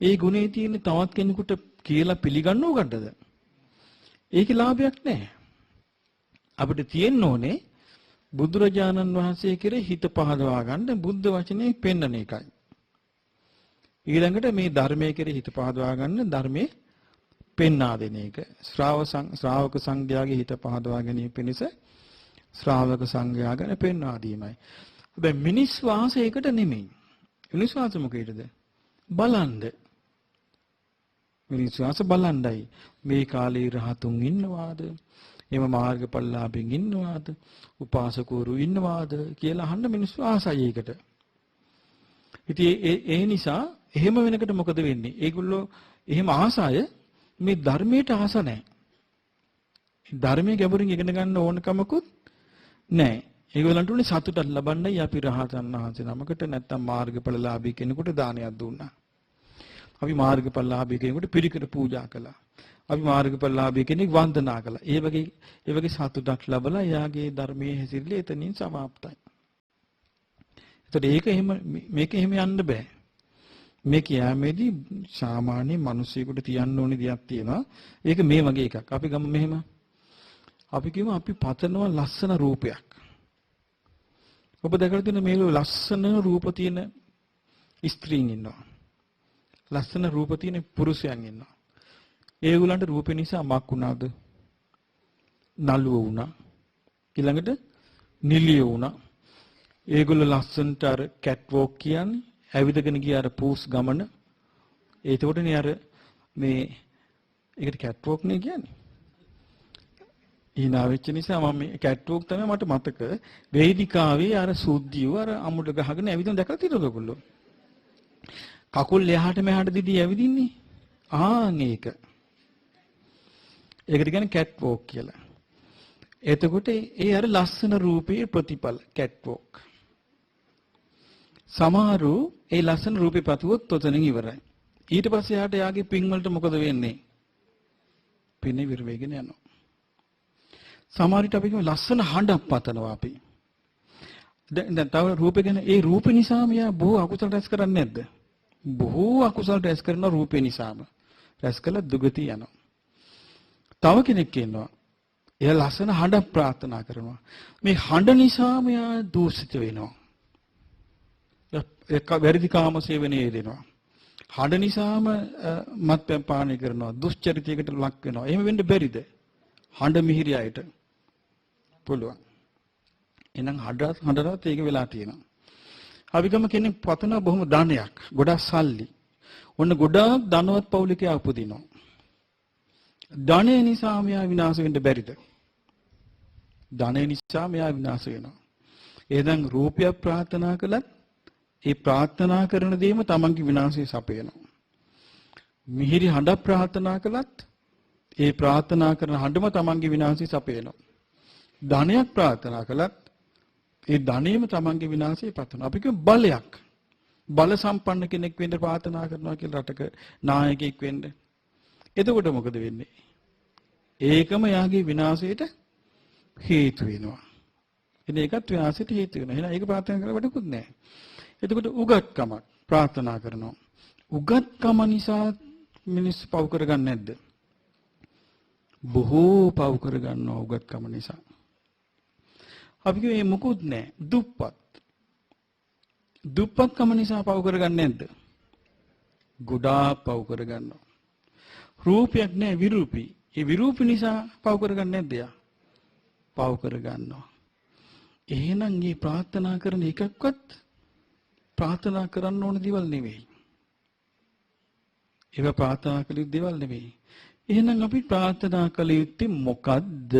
Speaker 1: ඒ ගුණේ තියෙන තවත් කෙනෙකුට කියලා පිළිගන්නව ගන්නද? ඒකේ ලාභයක් නැහැ. අපිට තියෙන්න ඕනේ බුදුරජාණන් වහන්සේ කෙරේ හිත පහදවා ගන්න බුද්ධ වචනේ පෙන්වන එකයි. ඊළඟට මේ ධර්මයේ කෙරේ හිත පහදවා ගන්න ධර්මයේ පෙන්වා දෙන එක. ශ්‍රාවක සංඝයාගේ හිත පහදවා ගැනීම පිණිස ශ්‍රාවක සංඝයා ගැන පෙන්වා දීමයි. හැබැයි මිනිස් වාසයකට නෙමෙයි. මිනිස් වාස මොකේද? බලන්ද. මිනිස් වාස බලන්ඩයි. මේ කාලේ රහතුන් ඉන්නවාද? එම මාර්ගඵලලාභින් ඉන්නවාද? උපාසකවරු ඉන්නවාද කියලා අහන්න මිනිස්සු ආසයි ඒකට. ඉතින් ඒ නිසා එහෙම වෙනකොට මොකද වෙන්නේ? ඒගොල්ලෝ එහෙම ආසය මේ ධර්මයට ආස නැහැ. ධර්මයේ ගැඹුරින් ඉගෙන ගන්න ඕනකමකුත් නැහැ. ඒගොල්ලන්ට උනේ සතුටක් ලබන්නයි අපි රහතන් වහන්සේ නමකට නැත්තම් මාර්ගඵලලාභී කෙනෙකුට දානයක් දුන්නා. අපි මාර්ගඵලලාභී කෙනෙකුට පිරිකර පූජා කළා. අපි මාර්ගඵලලාභී කෙනෙක් වන්දනා කළා. ඒ වගේ සතුටක් ලැබලා එයාගේ ධර්මයේ හැසිරෙලා එතනින් සමාප්තයි. ඒතකොට මේක එහෙම යන්න බෑ. මේක යෑමේදී සාමාන්‍ය මිනිසෙකුට තියන්න ඕනේ දෙයක් තියෙනවා. ඒක මේ වගේ එකක්. අපි ගමු මෙහෙම. අපි කියමු අපි පතනවා ලස්සන රූපයක්. ඔබ දැකලා තියෙන මේ ලස්සන රූප තියෙන ස්ත්‍රීන් ඉන්නවා. ලස්සන රූප තියෙන පුරුෂයන් ඉන්නවා. ඒගොල්ලන්ට රූපේ නිසා මක් වුණාද? නළුව වුණා. ඊළඟට නිලිය වුණා. ඒගොල්ලෝ ලස්සනට අර කැට් වෝක් කියන්නේ ඇවිදගෙන ගිය අර පූස් ගමන. ඒතකොටනේ අර මේ ඒකට කැට් වෝක් නේ කියන්නේ. ඊනා වෙච්ච නිසා මම මේ කැට් වෝක් තමයි මට මතක. වේදිකාවේ අර සුද්ධියව අර අමුඩ ගහගෙන ඇවිදින දැකලා තියෙනවද ඔයගොල්ලෝ? කකුල් එහාට මෙහාට දිදී ඇවිදින්නේ. මේක. ඒකට කියන්නේ කැට් වෝක් කියලා. එතකොට ඒ අර ලස්සන රූපේ ප්‍රතිඵල කැට් වෝක්. සමහරු ඒ ලස්සන රූපේ පතුවොත් ඔතනින් ඉවරයි. ඊට පස්සේ යාට යාගේ පින් වලට මොකද වෙන්නේ? පින්නේ විරවේගෙන යනවා. සමහරිට අපි කියමු ලස්සන හඬක් පතනවා අපි. දැන් තව රූපේ ගැන ඒ රූපේ නිසාම යා බොහෝ අකුසල රැස් කරන්නේ නැද්ද? බොහෝ අකුසල රැස් කරන රූපේ නිසාම රැස් කළ දුගති යනවා. තව කෙනෙක් ඉන්නවා. එයා ලස්සන හඬක් ප්‍රාර්ථනා කරනවා. මේ හඬ නිසාම යා දූෂිත වෙනවා. ඒක වැරදි කාම සේවනයේ දෙනවා. හඬ නිසාම මත්පැන් පානය කරනවා. දුෂ්චරිතයකට ලක් වෙනවා. එහෙම වෙන්න බැරිද? හඬ මිහිරි අයට පුළුවන්. එහෙනම් හඬරත් ඒක වෙලා තියෙනවා. අවිගම කෙනෙක් පතන බොහොම ධනයක්, ගොඩාක් සල්ලි. ඔන්න ගොඩාක් ධනවත් පවුලක උපදිනවා. ධනය නිසා මෙයා විනාශ වෙන්න බැරිද? ධනය නිසා මෙයා විනාශ වෙනවා. එහෙනම් රූපයක් ප්‍රාර්ථනා කළත් ඒ ප්‍රාර්ථනා කරන දේම තමන්ගේ විනාශය සපයනවා. මිහිරි හඬක් ප්‍රාර්ථනා කළත් ඒ ප්‍රාර්ථනා කරන හඬම තමන්ගේ විනාශය සපයනවා. ධනයක් ප්‍රාර්ථනා කළත් ඒ ධනෙම තමන්ගේ විනාශය පතනවා. අපි කියමු බලයක්. බල සම්පන්න කෙනෙක් වෙන්න ප්‍රාර්ථනා කරනවා කියලා රටක නායකයෙක් වෙන්න. එතකොට මොකද වෙන්නේ? ඒකම යාගේ විනාශයට හේතු වෙනවා. එනේ ඒකත් විනාශයට හේතු වෙනවා. එහෙනම් ඒක ප්‍රාර්ථනා කරලා වැඩකුත් නැහැ. එතකොට උගත්කමක් ප්‍රාර්ථනා කරනවා. උගත්කම නිසා මිනිස්සු පව් කරගන්නේ නැද්ද? බොහෝ පව් කරගන්නවා උගත්කම නිසා. අපි කිව්වේ මොකුත් නැහැ. දුප්පත්. දුප්පත්කම නිසා පව් කරගන්නේ නැද්ද? ගොඩාක් පව් කරගන්නවා. රූපයක් නැහැ විරූපී. ඒ විරූපී නිසා පව් කරගන්නේ නැද්ද යා? පව් කරගන්නවා. එහෙනම් මේ ප්‍රාර්ථනා කරන එකක්වත් ප්‍රාර්ථනා කරන්න ඕන දේවල් නෙවෙයි. ඒවා ප්‍රාර්ථනා කළ යුතු දේවල් නෙවෙයි. එහෙනම් අපි ප්‍රාර්ථනා කළ යුත්තේ මොකද්ද?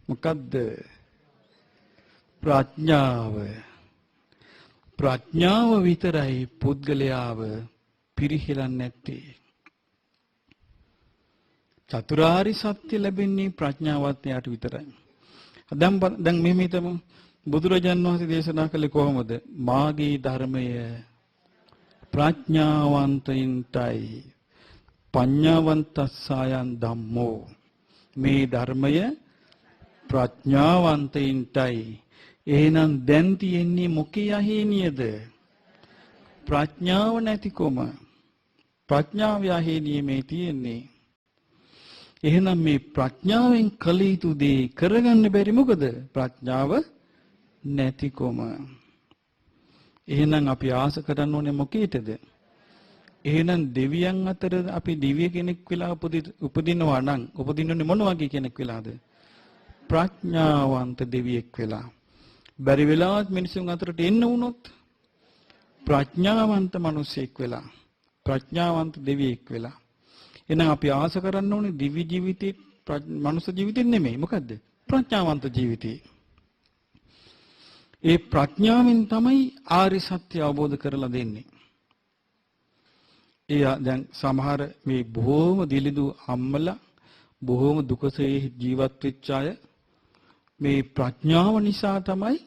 Speaker 1: මොකද්ද? ප්‍රඥාව. ප්‍රඥාව විතරයි පුද්ගලයාව පිරිහිලන්නේ නැත්තේ. චතුරාර්ය සත්‍ය ලැබෙන්නේ ප්‍රඥාවත් යාට විතරයි. දැන් මෙහෙම හිතමු. බුදුරජාන් වහන්සේ දේශනා කළේ කොහොමද? මාගේ ධර්මය ප්‍රඥාවන්තයින්ටයි පඤ්ඤාවන්තස්සයන් ධම්මෝ. මේ ධර්මය ප්‍රඥාවන්තයින්ටයි. එහෙනම් දැන් තියෙන්නේ මොකේ අහේනියද? ප්‍රඥාව නැතිකම. ප්‍රඥාව අහේනියමේ තියෙන්නේ. එහෙනම් මේ ප්‍රඥාවෙන් කළ යුතු දේ කරගන්න බැරි මොකද? ප්‍රඥාව නැතිකම. එහෙනම් අපි ආස කරන්න ඕනේ මොකේද? එහෙනම් දෙවියන් අතර අපි දිව්‍ය කෙනෙක් වෙලා උපදිනවා නම් උපදින්නේ මොන වගේ කෙනෙක් වෙලාද? ප්‍රඥාවන්ත දෙවියෙක් වෙලා. බැරි වෙලාවත් මිනිසුන් අතරට එන්න වුණොත් ප්‍රඥාවන්ත මිනිසෙක් වෙලා. ප්‍රඥාවන්ත දෙවියෙක් වෙලා. එහෙනම් අපි ආස කරන්න ඕනේ දිව්‍ය ජීවිතේ මනුෂ්‍ය ජීවිතේ නෙමෙයි. මොකද්ද? ප්‍රඥාවන්ත ජීවිතේ. ඒ ප්‍රඥාවෙන් තමයි ආර්ය සත්‍ය අවබෝධ කරලා දෙන්නේ. දැන් සමහර මේ බොහෝම දිලිදු අම්මලා බොහෝම දුකසේ ජීවත් වෙච්ච අය මේ ප්‍රඥාව නිසා තමයි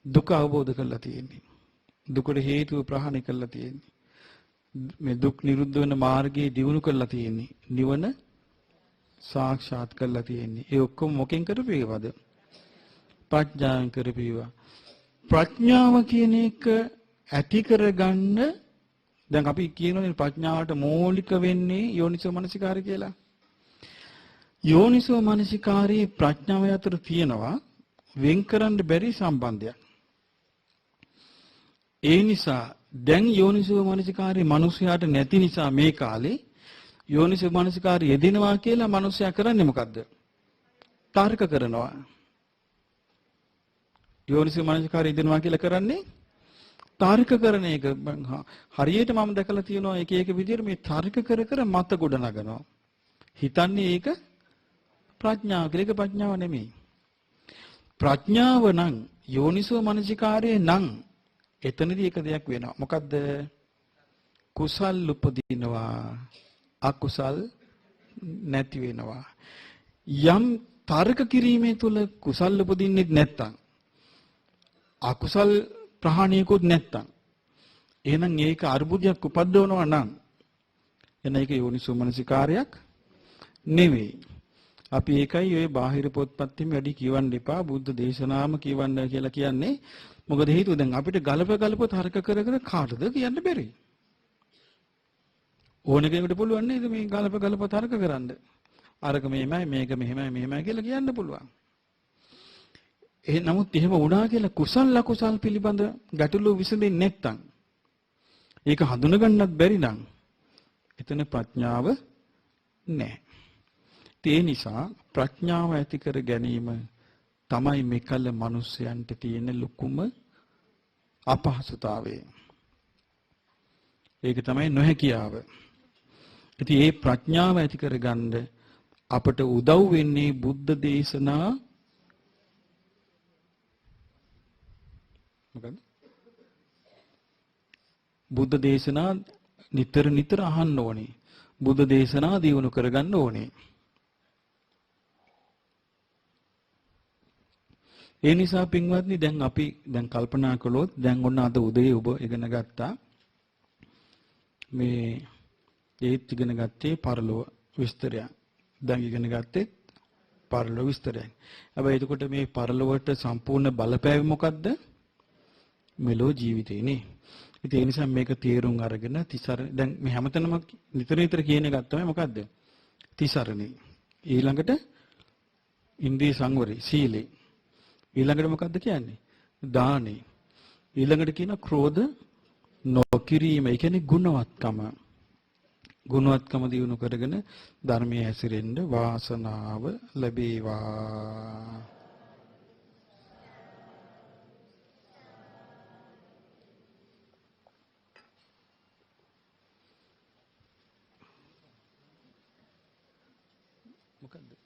Speaker 1: දුක අවබෝධ කරලා තියෙන්නේ. දුකට හේතුව ප්‍රහාණය කරලා තියෙන්නේ. මේ දුක් නිරුද්ධ වෙන මාර්ගයේ දියුණු කරලා තියෙන්නේ. නිවන සාක්ෂාත් කරලා තියෙන්නේ. ඒ ඔක්කොම මොකෙන් කරපේවද? ප්‍රඥාවෙන් කරපේවා. ප්‍රඥාව කියන එක ඇති කරගන්න දැන් අපි කියනෝනේ ප්‍රඥාවට මූලික වෙන්නේ යෝනිසෝ මනසිකාරය කියලා. යෝනිසෝ මනසිකාරයේ ප්‍රඥාව අතර තියෙනවා වෙන් කරන්න බැරි සම්බන්ධයක්. ඒ නිසා දැන් යෝනිසෝ මනසිකාරේ මිනිස්යාට නැති නිසා මේ කාලේ යෝනිසෝ මනසිකාරය යෙදෙනවා කියලා මිනිස්යා කරන්නේ මොකද්ද? තර්ක කරනවා. යෝනිසෝ මනසිකාරය යෙදෙනවා කියලා කරන්නේ තර්ක කරන එක. හරියට මම දැකලා තියෙනවා එක එක විදිහට මේ තර්ක කර කර මත ගොඩ නගනවා. හිතන්නේ ඒක ප්‍රඥාව කියලා. ඒක ප්‍රඥාව නෙමෙයි. ප්‍රඥාව නම් යෝනිසෝ මනසිකාරයේ නම් එතනදී එක දෙයක් වෙනවා. මොකද්ද? කුසල් උපදිනවා, අකුසල් නැති වෙනවා. යම් තර්ක කිරීමේ තුල කුසල් උපදින්නේ නැත්තම්, අකුසල් ප්‍රහාණයකුත් නැත්තම්, එහෙනම් ඒක අරුබුදයක් උපද්දවනවා නම් එන එක යෝනිසෝ මනසිකාරයක් නෙවෙයි. අපි ඒකයි ඔය බාහිර පොත්පත්ෙන් වැඩි කියවන්න එපා, බුද්ධ දේශනාම කියවන්න කියලා කියන්නේ. මොකද හේතුව දැන් අපිට ගලප තර්ක කර කර කාටද කියන්න බැරි. ඕන කෙනෙකුට පුළුවන් නේද මේ ගලප තර්ක කරන්න. අරක මෙහෙමයි මේක මෙහෙමයි කියලා කියන්න පුළුවන්. නමුත් එහෙම වුණා කියලා කුසල් අකුසල් පිළිබඳ ගැටලු විසඳෙන්නේ නැත්තම්, ඒක හඳුනගන්නත් බැරි නම් එතන ප්‍රඥාව නැහැ. ඒ නිසා ප්‍රඥාව ඇති කර ගැනීම තමයි මෙකල මිනිස්යන්ට තියෙන ලොකුම අපහසුතාවය. ඒක තමයි නොහැකියාව. ඉතින් මේ ප්‍රඥාව ඇති කරගන්න අපට උදව් වෙන්නේ බුද්ධ දේශනා. මොකද? බුද්ධ දේශනා නිතර අහන්න ඕනේ. බුද්ධ දේශනා දියුණු කරගන්න ඕනේ. ඒ නිසා පින්වත්නි දැන් අපි කල්පනා කළොත් දැන් ඔන්න අද උදේ ඔබ ඉගෙන ගත්තා මේ ඒත් ඉගෙන ගත්තේ පරලොව විස්තරය. දැන් ඉගෙන ගත්තේ පරලොව විස්තරයක්. හැබැයි එතකොට මේ පරලොවට සම්පූර්ණ බලපෑම මොකද්ද? මෙලෝ ජීවිතේ නේ. ඉතින් ඒ නිසා මේක තේරුම් අරගෙන තිසරණ දැන් මේ හැමතැනම නිතර කියන එකක් තමයි මොකද්ද? තිසරණේ. ඊළඟට ඉන්ද්‍රිය සංවරේ, සීලේ. ඊළඟට මොකද්ද කියන්නේ? දානේ. ඊළඟට කියන ක්‍රෝධ නොකිරීම. ඒ කියන්නේ ගුණවත්කම. ගුණවත්කම දිනු කරගෙන ධර්මයේ හැසිරෙන්න වාසනාව ලැබේවා. මොකද්ද?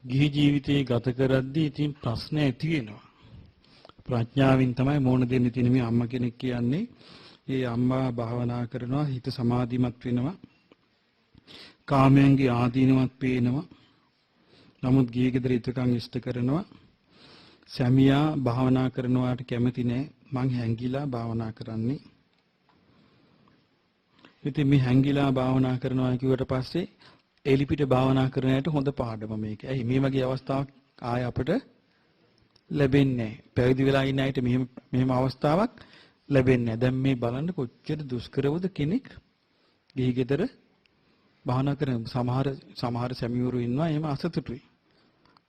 Speaker 1: ගිහි ජීවිතේ ගත කරද්දී ඉතින් ප්‍රශ්න ඇති වෙනවා. ප්‍රඥාවෙන් තමයි මොන දෙන්නේ තියෙන මේ අම්මා කෙනෙක් කියන්නේ. ඒ අම්මා භාවනා කරනවා, හිත සමාධිමත් වෙනවා. කාමයන්ගේ ආදීනවත් පේනවා. නමුත් ගිහි ගෙදර ඉතකම් ඉෂ්ට කරනවා. සැමියා භාවනා කරනවාට කැමති නැහැ. මං හැංගිලා භාවනා කරන්නේ. ඉතින් මේ හැංගිලා භාවනා කරනවා කිව්වට පස්සේ එලිපිට භාවනා කරන අයට හොඳ පාඩම මේක. ඇයි මේ වගේ අවස්ථාවක් ආය අපිට ලැබෙන්නේ නැහැ. පැවිදි වෙලා ඉන්න අයට මෙහෙම අවස්ථාවක් ලැබෙන්නේ නැහැ. දැන් මේ බලන්න කොච්චර දුෂ්කරවද කෙනෙක් ගිහි ගෙදර භාවනා කරන සමහර සැමියවරු ඉන්නවා එහෙම අසතුටුයි.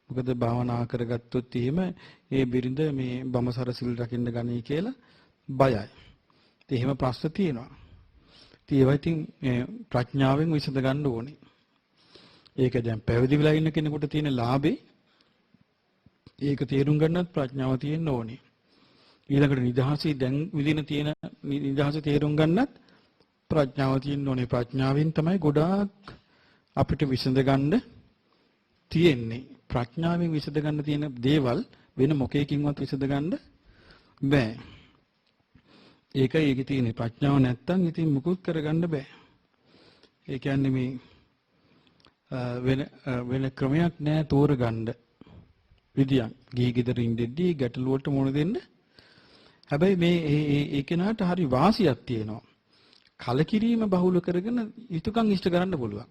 Speaker 1: මොකද භාවනා කරගත්තොත් එහෙම ඒ බිරිඳ මේ බඹසර සිල් රකින්න ගනී කියලා බයයි. ඉතින් එහෙම ප්‍රශ්න තියෙනවා. ඉතින් ඒවා ඉතින් ප්‍රඥාවෙන් විසඳ ගන්න ඕනේ. ඒක දැන් පැවිදි වෙලා ඉන්න කෙනෙකුට තියෙන ලාභේ ඒක තේරුම් ගන්නත් ප්‍රඥාව තියෙන්න ඕනේ. ඊළඟට නිදහසේ දැන් විදින තියෙන නිදහස තේරුම් ගන්නත් ප්‍රඥාව තියෙන්න ඕනේ. ප්‍රඥාවෙන් තමයි ගොඩාක් අපිට විසඳ ගන්න තියෙන්නේ. ප්‍රඥාවෙන් විසඳ ගන්න තියෙන දේවල් වෙන මොකේකින්වත් විසඳ ගන්න බෑ. ඒකයි ඒකේ තියෙන්නේ. ප්‍රඥාව නැත්තම් ඉතින් මුකුත් කරගන්න බෑ. ඒ කියන්නේ මේ වෙන ක්‍රමයක් නෑ තෝරගන්න විදියක්. ගිහි ගෙදර ඉඳෙද්දී ගැටලුවට මුහුණ දෙන්න. හැබැයි මේ ඒ කෙනාට හරි වාසියක් තියෙනවා. කලකිරීම බහුල කරගෙන යුතුයකම් ඉෂ්ට කරන්න පුළුවන්.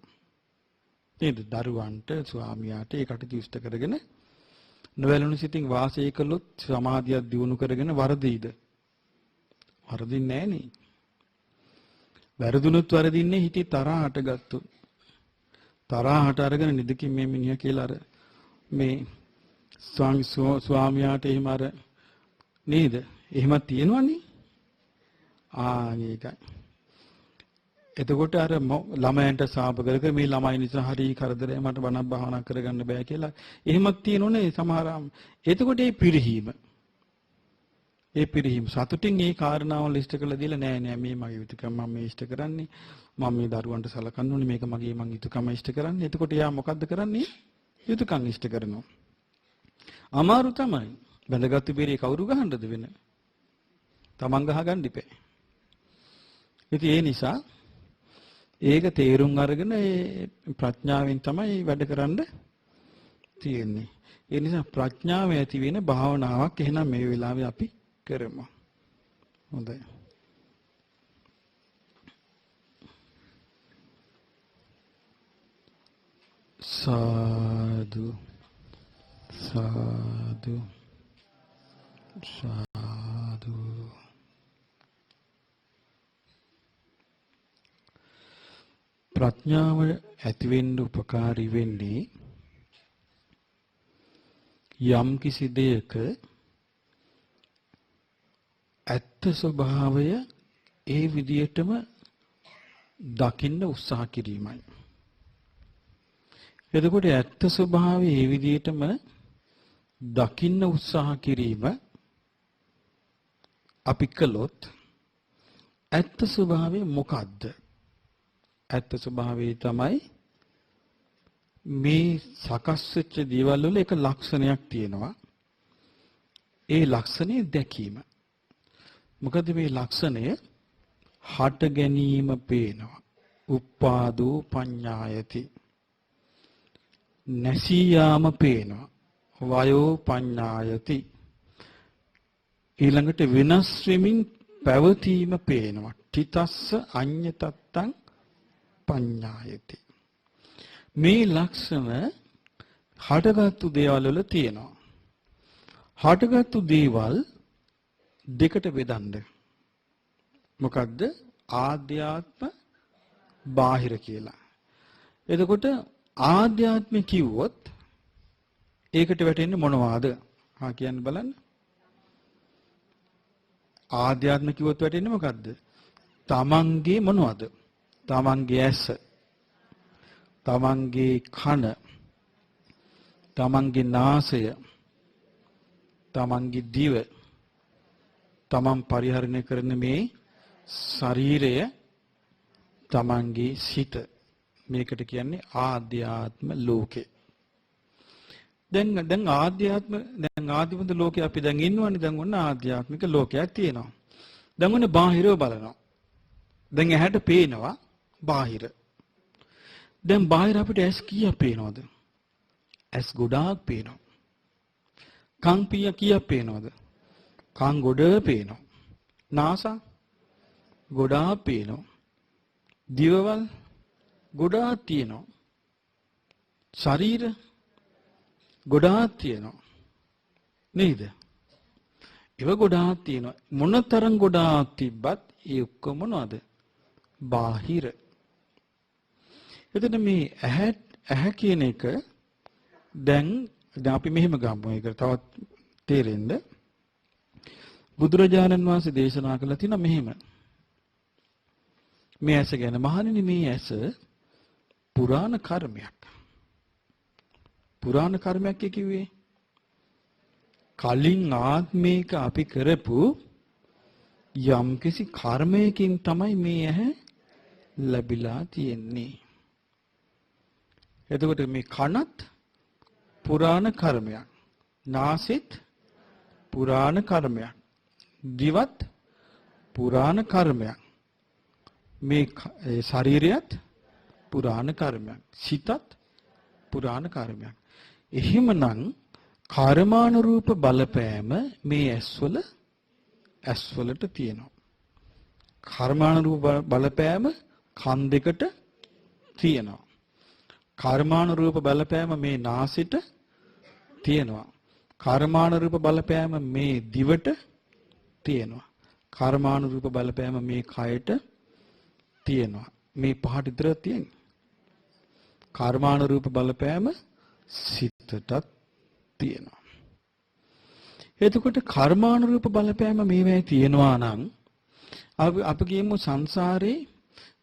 Speaker 1: නේද? දරුවන්ට ස්වාමියාට ඒ කටයුතු ඉෂ්ට කරගෙන නොවැළුණු සිතින් වාසය කළොත් සමාධියක් දියුණු කරගෙන වරදීද? වරදින්නේ නැහනේ. වැරදුනොත් වරදින්නේ හිතේ තරහ හටගත්තු. තරහට අරගෙන නිදකින් මේ මිනිහා කියලා අර මේ ස්වාමියාට එහෙම අර නේද? එහෙමත් තියෙනවනේ. ඒකයි. එතකොට අර ළමයන්ට සාප කර මේ ළමයි නිසා හරි කරදරයක් මට බණක් භාවනා කරගන්න බෑ කියලා එහෙමත් තියෙනෝනේ සමහර. එතකොට මේ පිරිහීම සතුටින් මේ කාරණාවල් ඉෂ්ට කරලා දීලා නෑ මේ මගේ යුතුයකම මම මේ ඉෂ්ට කරන්නේ මම මේ දරුවන්ට සලකන්න ඕනේ මේක මගේ මං යුතුයකම ඉෂ්ට කරන්නේ. එතකොට එයා මොකද්ද කරන්නේ? යුතුයකම් ඉෂ්ට කරනවා. අමාරු තමයි. බඳගත්තු බීරේ කවුරු ගහන්නද වෙන? Taman ගහගන්න ඉපේ. ඉතින් ඒ නිසා ඒක තේරුම් අරගෙන ඒ ප්‍රඥාවෙන් තමයි වැඩ කරන්න තියෙන්නේ. ඒ නිසා ප්‍රඥාව ඇති වෙන භාවනාවක් එහෙනම් මේ වෙලාවේ අපි කරමු. හොඳයි. සාදු සාදු සාදු. ප්‍රඥාව ඇති වෙන්න උපකාරී වෙන්නේ යම් කිසි දෙයක ඇත්ත ස්වභාවය ඒ විදියටම දකින්න උත්සාහ කිරීමයි. එතකොට ඇත්ත ස්වභාවය ඒ විදියටම දකින්න උත්සාහ කිරීම අපි කළොත් ඇත්ත ස්වභාවය මොකද්ද? ඇත්ත ස්වභාවය තමයි මේ සකස් වෙච්ච දේවල් වල එක ලක්ෂණයක් තියෙනවා. ඒ ලක්ෂණය දැකීම. මොකද මේ ලක්ෂණය හට ගැනීම පේනවා. උප්පාදෝ පඤ්ඤායති. නැසී යාම පේනවා. වයෝ පඤ්ඤායති. ඊළඟට විනාශ වෙමින් පැවතීම පේනවා. තිතස්ස අඤ්ඤතත්තං පඤ්ඤායති. මේ ලක්ෂණ හටගත්තු දේවල් වල තියෙනවා. හටගත්තු දේවල් දෙකට බෙදන්න. මොකද්ද? ආධ්‍යාත්ම බාහිර කියලා. එතකොට ආධ්‍යාත්ම කිව්වොත් ඒකට වැටෙන්නේ මොනවාද? කියන්න බලන්න. ආධ්‍යාත්ම කිව්වොත් වැටෙන්නේ මොකද්ද? තමන්ගේ මොනවද? තමන්ගේ ඇස, තමන්ගේ කන, තමන්ගේ නාසය, තමන්ගේ දිව, තමන් පරිහරණය කරන මේ ශරීරය, තමන්ගේ සිත. මේකට කියන්නේ ආධ්‍යාත්ම ලෝකේ. දැන් ආධිපද ලෝකේ අපි දැන් ඉන්නවනේ. දැන් ඔන්න ආධ්‍යාත්මික ලෝකයක් තියෙනවා. දැන් ඔන්න බාහිරව බලනවා. දැන් ඇහැට පේනවා බාහිර. දැන් බාහිර අපිට ඇස් කීයක් පේනවද? ඇස් ගොඩාක් පේනවා. කන් කීයක් පේනවද? කන් ගොඩ පේනවා. නාස ගොඩාක් පේනවා. දිවවල් ගොඩාක් තියෙනවා. ශරීර ගොඩාක් තියෙනවා. නේද? ඒව ගොඩාක් තියෙනවා. මොනතරම් ගොඩාක් තිබ්බත් ඒ ඔක්කොම මොනවද? බාහිර. එතන මේ ඇහැ කියන එක දැන් අපි මෙහෙම ගමු. ඒක තවත් තේරෙන්න. බුදුරජාණන් වහන්සේ දේශනා කළා තියෙනවා මෙහෙම. මේ ඇස ගැන මහණෙනි මේ ඇස පුරාණ කර්මයක්. පුරාණ කර්මයක් කිව්වේ කලින් ආත්මයක අපි කරපු යම්කිසි කර්මයකින් තමයි මේ ඇහැ ලැබිලා තියෙන්නේ. එතකොට මේ කනත් පුරාණ කර්මයක්. නාසෙත් පුරාණ කර්මයක්. දිවත් පුරාණ කර්මයක්. මේ ශරීරයත් පුරාණ කර්මයක්. සිතත් පුරාණ කර්මයක්. එහෙමනම් කර්මානුරූප බලපෑම මේ ඇස්වලට තියෙනවා. කර්මානුරූප බලපෑම කන් දෙකට තියෙනවා. කර්මානුරූප බලපෑම මේ නාසෙට තියෙනවා. කර්මානුරූප බලපෑම මේ දිවට තියෙනවා. කර්මානුරූප බලපෑම මේ කයට තියෙනවා. මේ පහට විතර තියෙන්නේ. කර්මානුරූප බලපෑම සිතටත් තියෙනවා. එතකොට කර්මානුරූප බලපෑම මේවැයි තියෙනවා නම් අපි කියමු සංසාරේ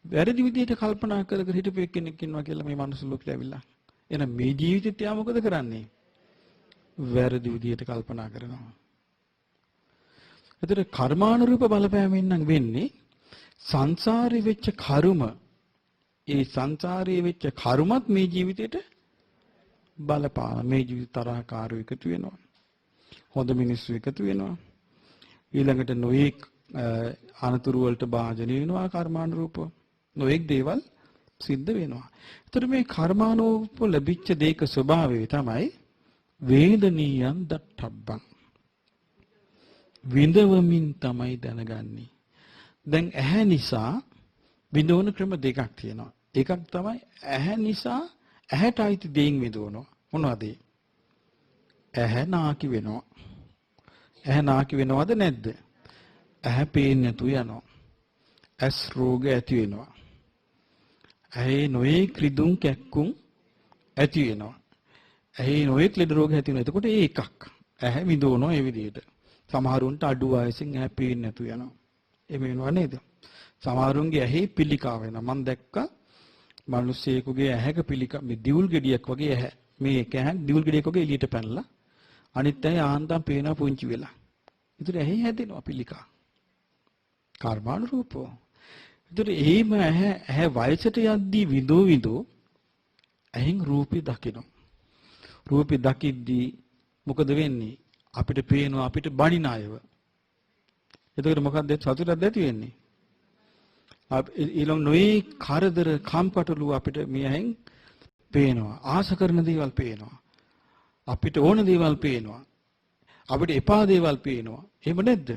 Speaker 1: වැරදි විදිහට කල්පනා කර කර හිටපු කෙනෙක් ඉන්නවා කියලා මේ මනුස්ස ලෝකෙට ඇවිල්ලා. එහෙනම් මේ ජීවිතේත් යා මොකද කරන්නේ? වැරදි විදිහට කල්පනා කරනවා. එතකොට කර්මානුරූප බලපෑමෙන් නම් වෙන්නේ සංසාරේ වෙච්ච කර්ම, ඒ සංසාරේ වෙච්ච කර්මත් මේ ජීවිතේට බලපාන. මේ ජීවිත තරහකාරව එකතු වෙනවා. හොඳ මිනිස්සු එකතු වෙනවා. ඊළඟට නොයෙක් අනතුරු වලට භාජනය වෙනවා කර්මානුරූපව. නොයෙක් දේවල් සිද්ධ වෙනවා. ඒතර මේ කර්මානුරූප ලැබිච්ච දේක ස්වභාවය තමයි වේදනීයන් දත්තබ්බං. විඳවමින් තමයි දැනගන්නේ. දැන් ඇහැ නිසා විඳවන ක්‍රම දෙකක් තියෙනවා. එකක් තමයි ඇහැ නිසා ඇහැට අයිති දෙයින් විඳවනවා. මොනවද? ඇහැ නාකි වෙනවා. ඇහැ නාකි වෙනවද නැද්ද? ඇහැ පේන්නේ නැතු යනවා. ඇස් රෝග ඇති වෙනවා. ඇහි නොයේ ක්‍රිදුම් කැක්කුම් ඇති වෙනවා. ඇහි නොයේ ක්ලෙඩ රෝග ඇති වෙනවා. එතකොට ඒ එකක්. ඇහැ විඳවනවා ඒ විදිහට. සමහරුන්ට අඩු වයසින් ඇහැ පේන්නේ නැතු යනවා. එහෙම වෙනව නේද? සමහරුන්ගේ ඇහි පිළිකාව වෙනවා. මම දැක්කා මිනිස්සෙකුගේ ඇහැක පිළිකා මේ දිවුල් ගෙඩියක් වගේ ඇහැ. මේ එක ඇහක් දිවුල් ගෙඩියක් වගේ එළියට පැනලා අනිත් ඇහැ ආන්තම් පේනවා පුංචි වෙලා. ඒතර ඇහි හැදෙනවා පිළිකා. කර්මානුරූපෝ. ඒතර එහෙම ඇහැ වයසට යද්දී විදෝ ඇහෙන් රූපේ දකිනවා. රූපේ දකිද්දී මොකද වෙන්නේ? අපිට පේනවා අපිට බණින අයව. එතකොට මොකක්ද සතුටක් ඇති වෙන්නේ? ඊළඟ නොයේ කරදර කම්කටොළු අපිට මෙහෙන් පේනවා. ආස කරන දේවල් පේනවා. අපිට ඕන දේවල් පේනවා. අපිට එපා දේවල් පේනවා. එහෙම නැද්ද?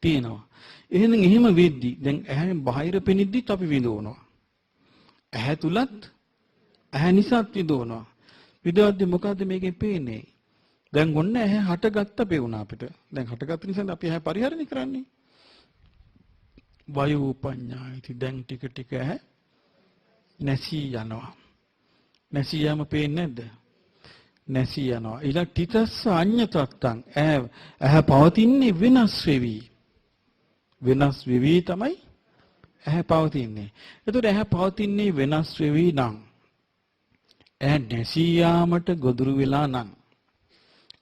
Speaker 1: තියෙනවා. එහෙම වෙද්දි දැන් ඇහෙන් බාහිර පෙනිද්දිත් අපි විඳවනවා. ඇහැ තුලත් ඇහැ නිසාත් විඳවනවා. විඳවද්දි මොකද්ද මේකෙන් පේන්නේ? දැන් ඔන්න ඇහැ හටගත්ත පෙවුනා අපිට. දැන් හටගත්ත නිසා අපි ඇහැ පරිහරණය කරන්නේ. වයෝ පඤ්ඤායිති දැන් ටික ටික ඇහැ නැසී යනවා. නැසී යම පේන්නේ නැද්ද? නැසී යනවා. ඊළඟ තිතස්ස අඤ්ඤතත්තං ඇහැ පවතින්නේ වෙනස් වෙවි. වෙනස් වෙවි තමයි ඇහැ පවතින්නේ. එතකොට ඇහැ පවතින්නේ වෙනස් වෙවි නම් ඇහැ නැසී යාමට ගොදුරු වෙලා නම්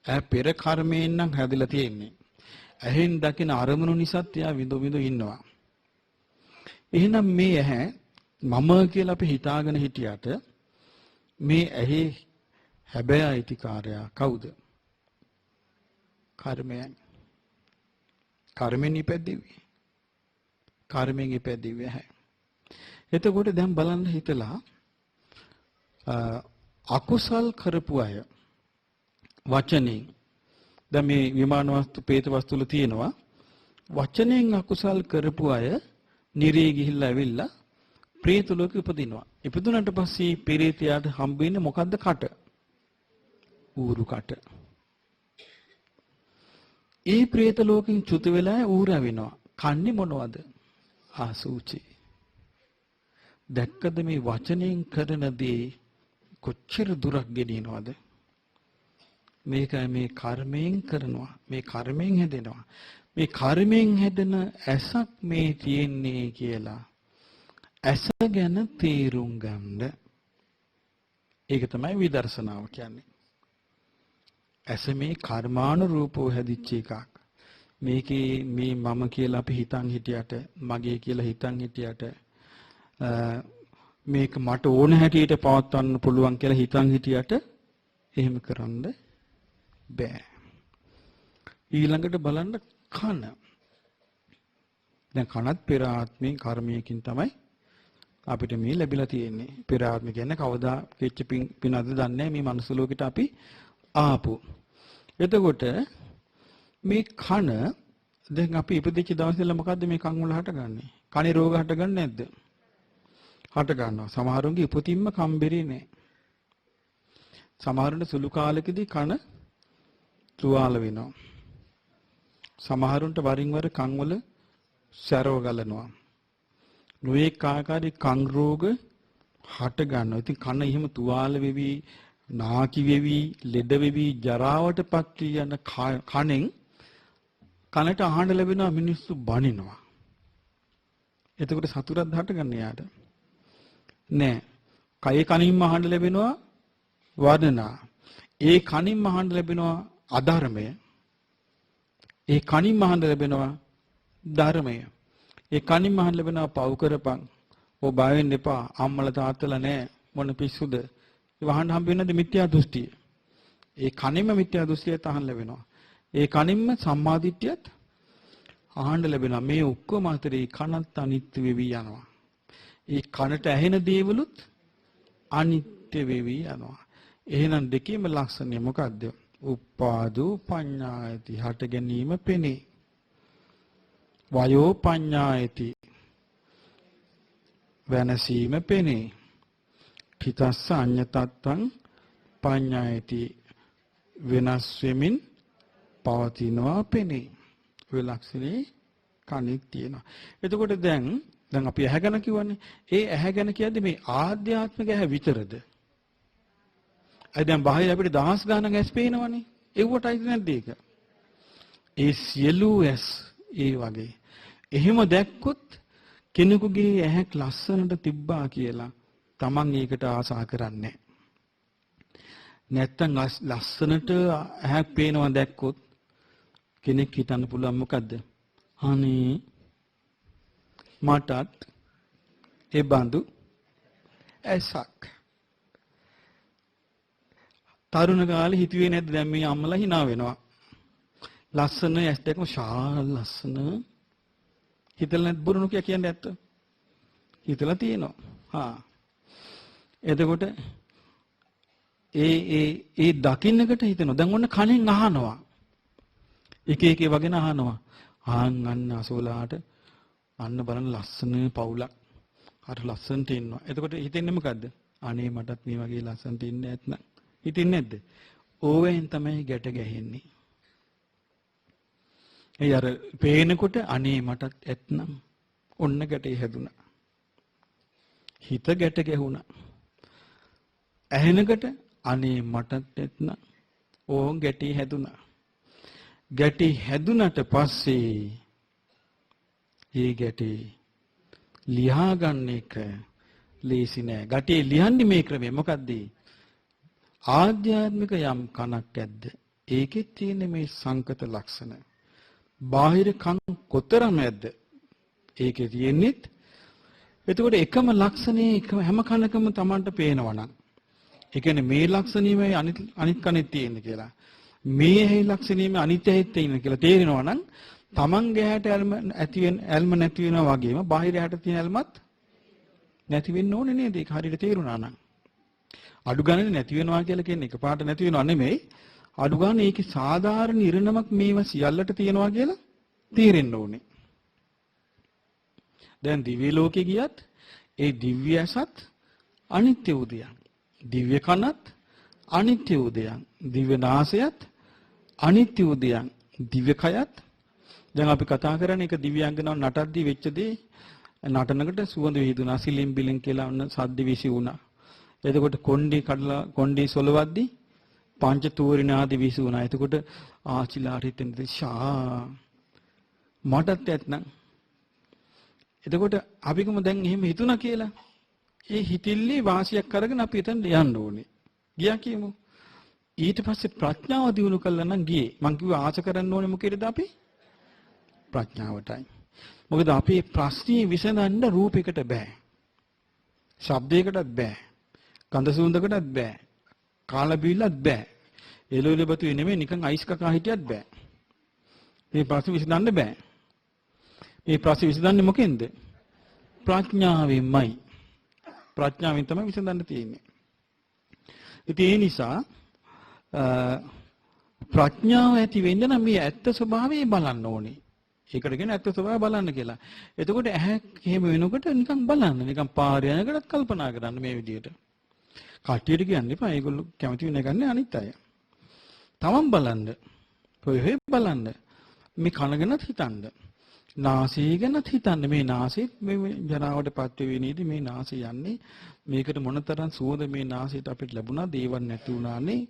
Speaker 1: ඇහැ පෙර කර්මයෙන් නම් හැදිලා තියෙන්නේ. ඇහෙන් දකින අරමුණු නිසාත් එයා විඳ ඉන්නවා. එහෙනම් මේ ඇහැ මම කියලා අපි හිතාගෙන හිටියට මේ ඇහි හැබැයි අයිතිකාරයා කවුද? කර්මයන්. කර්මෙන් ඉපැද්දෙවි. කර්මෙන් ඉපැද්දෙවි ඇහැ. එතකොට දැන් බලන්න හිතලා අකුසල් කරපු අය වචනෙන් දැන් මේ විමාන වස්තු പ്രേත වස්තු වල තියෙනවා වචනෙන් අකුසල් කරපු අය නිරේ ගිහිල්ලා ඇවිල්ලා പ്രേත ලෝකෙ උපදිනවා. ඉපදුනට පස්සේ පෙරේතයාට හම්බ වෙන්නේ මොකද්ද? කට. ඌරු කට. ඒ പ്രേත ලෝකෙන් චුත වෙලා ඌරා වෙනවා. කන්නේ මොනවද? ආසූචි. දැක්කද මේ වචනෙන් කරන දේ කොච්චර දුරක් ගෙනියනවද? මේකයි මේ කර්මයෙන් කරනවා. මේ කර්මයෙන් හැදෙනවා. මේ කර්මයෙන් හැදෙන ඇසක් මේ තියෙන්නේ කියලා ඇස ගැන තේරුම් ගන්න. ඒක තමයි විදර්ශනාව කියන්නේ. ඇස මේ කර්මානුරූපව හැදිච්ච එකක්. මේකේ මේ මම කියලා අපි හිතන් හිටියට මගේ කියලා හිතන් හිටියට මේක මට ඕන හැටියට පවත්වන්න පුළුවන් කියලා හිතන් හිටියට එහෙම කරන්න බෑ. ඊළඟට බලන්න කන. දැන් කනත් පෙර ආත්මේ කර්මයකින් තමයි අපිට මේ ලැබිලා තියෙන්නේ. පෙර ආත්ම කියන්නේ කවදා කෙච්ච පිනද දන්නේ මේ මනුස්ස ලෝකෙට අපි ආපු. එතකොට මේ කන දැන් අපි ඉපදිච්ච දවසේ ඉඳලා මොකද්ද මේ කන් වල හටගන්නේ? කනේ රෝග හටගන්නේ නැද්ද? හට ගන්නවා. සමහරුන්ගේ උපතින්ම කම්බරේ නැහැ. සමහරුන්ට සුළු කාලෙකදී කන තුවාල වෙනවා. සමහරුන්ට වරින් වර කන් වල සැරව ගලනවා. නොඑක ආකාරයේ කන් රෝග හට ගන්නවා. ඉතින් කන එහෙම තුවාල වෙවි, නාකි වෙවි, ලෙඩ වෙවි, ජරාවටපත් යන කනෙන් කනට ආහඬ ලැබෙනවා, මිනිස්සු බනිනවා. එතකොට සතුටක් හටගන්නේ යාට. නෑ. කය කනින්ම ආහඬ ලැබෙනවා වර්ණනා. ඒ කනින්ම ආහඬ ලැබෙනවා අධර්මය. ඒ කනින්ම ආහඬ ලැබෙනවා ධර්මය. ඒ කනින්ම ආහඬ ලැබෙනවා පව් කරපන්. ඔය බය වෙන්න එපා. අම්මලා තාත්තලා නෑ මොන පිස්සුද? ඒ වහන්න හම්බ වෙනද මිත්‍යා දෘෂ්ටිය. ඒ කනින්ම මිත්‍යා දෘෂ්ටියට ආහඬ ලැබෙනවා. ඒ කනින්ම සම්මාදිට්ඨියත් ආහඬ ලැබෙනවා. මේ ඔක්කොම අතරේ කනත් අනිත්‍ය වෙවි යනවා. ඒ කනට ඇහෙන දේවලුත් අනිත්‍ය වෙවි යනවා. එහෙනම් දෙකේම ලක්ෂණය මොකද්ද? උපාදෝ පඤ්ඤායති, හට ගැනීම පෙනේ. වයෝ පඤ්ඤායති, වෙනසීම පෙනේ. පිතස්ස අඤ්ඤතත්තං පඤ්ඤායති, වෙනස් වෙමින් පවතිනවා පෙනේ. ඔය ලක්ෂණේ කණික් තියෙනවා. එතකොට දැන් අපි ඇහැ ගැන කිව්වනේ. ඒ ඇහැ ගැන කියද්දි මේ ආධ්‍යාත්මික ඇහැ විතරද? අය දැන් බාහිර අපිට දහස් ගාණක් ඇස් පේනවනේ. ඒවටයි නැද්ද ඒක? ඒ සියලු ඇස් ඒ වගේ. එහෙම දැක්කොත් කෙනෙකුගේ ඇහැක් ලස්සනට තිබ්බා කියලා Taman ඒකට ආසා කරන්නේ නැත්තම් ලස්සනට ඇහැක් පේනවා දැක්කොත් කෙනෙක් හිතන්න පුළුවන් මොකද්ද? අනේ මටත් ඒ බඳු ඇසක්. තරුණ කාලේ හිතුවේ නැද්ද දැන් මේ අම්මලා hina වෙනවා. ලස්සන ඇස් දෙකම ශාල ලස්සන. හිතලා නැත් බොරුණු කියන්නේ ඇත්ත. හිතලා තියෙනවා. හා. එතකොට ඒ දකින්නකට හිතෙනවා. දැන් ඔන්න කනෙන් අහනවා. එක එක වගේ අහනවා. අන්න අසෝලාට අන්න බලන්න ලස්සන පවුලක්. අර ලස්සනට ඉන්නවා. එතකොට හිතෙන්නේ මොකද්ද? අනේ මටත් මේ වගේ ලස්සනට ඉන්න ඇත්නම්. හිතින්නේ නැද්ද? ඕවෙන් තමයි ගැට ගැහෙන්නේ. ඒ අර පේනකොට අනේ මටත් ඇත්නම් ඔන්න ගැටේ හැදුනා. හිත ගැට ගැහුණා. ඇහෙනකොට අනේ මටත් ඇත්නම් ඕන් ගැටේ හැදුනා. ගැටේ හැදුනට පස්සේ ඒ ගැටේ ලියා ගන්න එක ලේසි නෑ. ගැටේ ලියන්නේ මේ ක්‍රමය මොකද්ද? ආධ්‍යාත්මික යම් කණක් ඇද්ද? ඒකෙත් තියෙන මේ සංකත ලක්ෂණ. බාහිර කන් කොතරම් ඇද්ද? ඒකේ තියෙන්නේ. එතකොට එකම ලක්ෂණේ එකම හැම කනකම Tamanට පේනවා නම් ඒ කියන්නේ මේ ලක්ෂණීමයි අනිත් කනෙත් තියෙන්නේ කියලා. මේ ඇහි ලක්ෂණීම අනිත් ඇහෙත් තියෙන කියලා තේරෙනවා නම් Tamanගේ ඇහැට ඇල්ම නැති වෙනවා වගේම බාහිර ඇහැට තියෙන ඇල්මත් නැති වෙන්න ඕනේ නේද? ඒක හරියට තේරුණා නම්. අඩු ගණනේ නැති වෙනවා කියලා කියන්නේ එකපාරට නැති වෙනව නෙමෙයි. අඩු ගන්න ඒකේ සාධාරණ ඉරණමක් මේවා සියල්ලට තියෙනවා කියලා තේරෙන්න ඕනේ. දැන් දිව්‍ය ලෝකේ ගියත් ඒ දිව්‍ය ඇසත් අනිත්‍ය වූ දෙයක්. දිව්‍ය කනත් අනිත්‍ය වූ දෙයක්. දිව්‍ය නාසයත් අනිත්‍ය වූ දෙයක්. දිව්‍ය කයත් දැන් අපි කතා කරන්නේ ඒක දිව්‍යාංගනාව නටද්දී වෙච්ච දේ. නටනකට සුවඳ විහිදුනා සිලින් බිලින් කියලා ඔන්න සද්ද විසි වුණා. එතකොට කොණ්ඩේ සොලවද්දී පංච තූරිනාදී විසි වුණා. එතකොට ආචිලාට හිතෙන්නේ ෂා මටත් ඇත්නම්. එතකොට අපිකම දැන් එහෙම හිතුණා කියලා. ඒ හිතිල්ලේ වාසියක් අරගෙන අපි එතන යන්න ඕනේ. ගියා කියමු. ඊට පස්සේ ප්‍රඥාව දිනු කළා නම් ගියේ. මං කිව්වා ආස කරන්න ඕනේ මොකේද අපි? ප්‍රඥාවටයි. මොකද අපි ප්‍රශ්නේ විසඳන්න රූපයකට බෑ. ශබ්දයකටත් බෑ. ගන්ධ සුවඳකටත් බෑ. කාලා බීලත් බෑ. එළවලු බතු නෙමෙයි නිකන් අයිස් කකා හිටියත් බෑ. මේ ප්‍රශ්නේ විසඳන්න බෑ. මේ ප්‍රශ්නේ විසඳන්නේ මොකෙන්ද? ප්‍රඥාවෙන්මයි. ප්‍රඥාවෙන් තමයි විසඳන්න තියෙන්නේ. ඉතින් ඒ නිසා ප්‍රඥාව ඇති වෙන්න නම් මේ ඇත්ත ස්වභාවය බලන්න ඕනේ. ඒකට කියන ඇත්ත ස්වභාවය බලන්න කියලා. එතකොට ඇහැ එහෙම වෙනකොට නිකන් බලන්න. නිකන් පාර යනකොටත් කල්පනා කරන්න මේ විදිහට. කට්ටියට කියන්න එපා. ඒගොල්ලෝ කැමති වෙන ගන්නේ අනිත් අය. තමන් බලන්න. කොහේ බලන්න. මේ කන ගැනත් හිතන්න. නාසය ගැනත් හිතන්න. මේ නාසෙත් මේ ජරාවටපත් වෙවි නේද? මේ නාසය යන්නේ. මේකට මොනතරම් සුවඳ මේ නාසයට අපිට ලැබුණා. දේවල් නැති වුණානේ.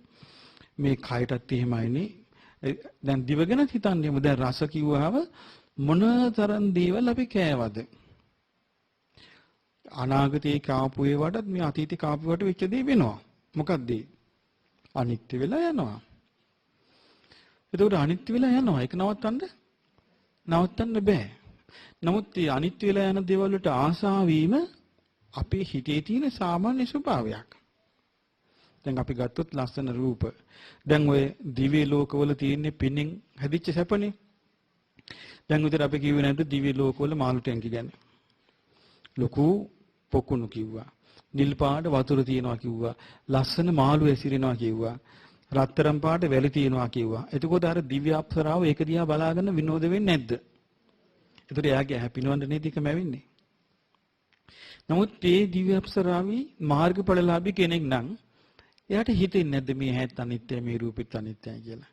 Speaker 1: මේ කයටත් එහෙමයිනේ. දැන් දිව ගැනත් හිතන්නේම දැන් රස කිව්වහම මොනතරම් දේවල් අපි කෑවද? අනාගතේ කාපු ඒවාටත් මේ අතීතේ කාපු වට වෙච්ච දේ වෙනවා. මොකක්ද ඒ? අනිත්‍ය වෙලා යනවා. එතකොට අනිත්‍ය වෙලා යනවා. ඒක නවත්තන්න බෑ. නමුත් මේ අනිත්‍ය වෙලා යන දේවල් වලට ආසාව වීම අපේ හිතේ තියෙන සාමාන්‍ය ස්වභාවයක්. දැන් අපි ගත්තොත් ලස්සන රූප. දැන් ඔය දිව්‍ය ලෝකවල තියෙන පින්නෙන් හැදිච්ච සැපනේ. දැන් උදේ අපි කිව්වේ නැද්ද දිව්‍ය ලෝකවල මාළු ටැංකි ගැන? ලොකු පොකුණු කිව්වා. නිල් පාට වතුර තියෙනවා කිව්වා. ලස්සන මාළු ඇසිරෙනවා කිව්වා. රත්තරන් පාට වැලි තියෙනවා කිව්වා. එතකොට අර දිව්‍ය අප්සරාව ඒක දිහා බලාගෙන විනෝද වෙන්නේ නැද්ද? එතකොට එයාගේ හැපිනවන්න නේද එකම ඇවින්නේ. නමුත් මේ දිව්‍ය අප්සරාවි මාර්ගඵලලාභී කෙනෙක් නම් එයාට හිතෙන්නේ නැද්ද මේ හැත් අනිත්‍යයි මේ රූපෙත් අනිත්‍යයි කියලා?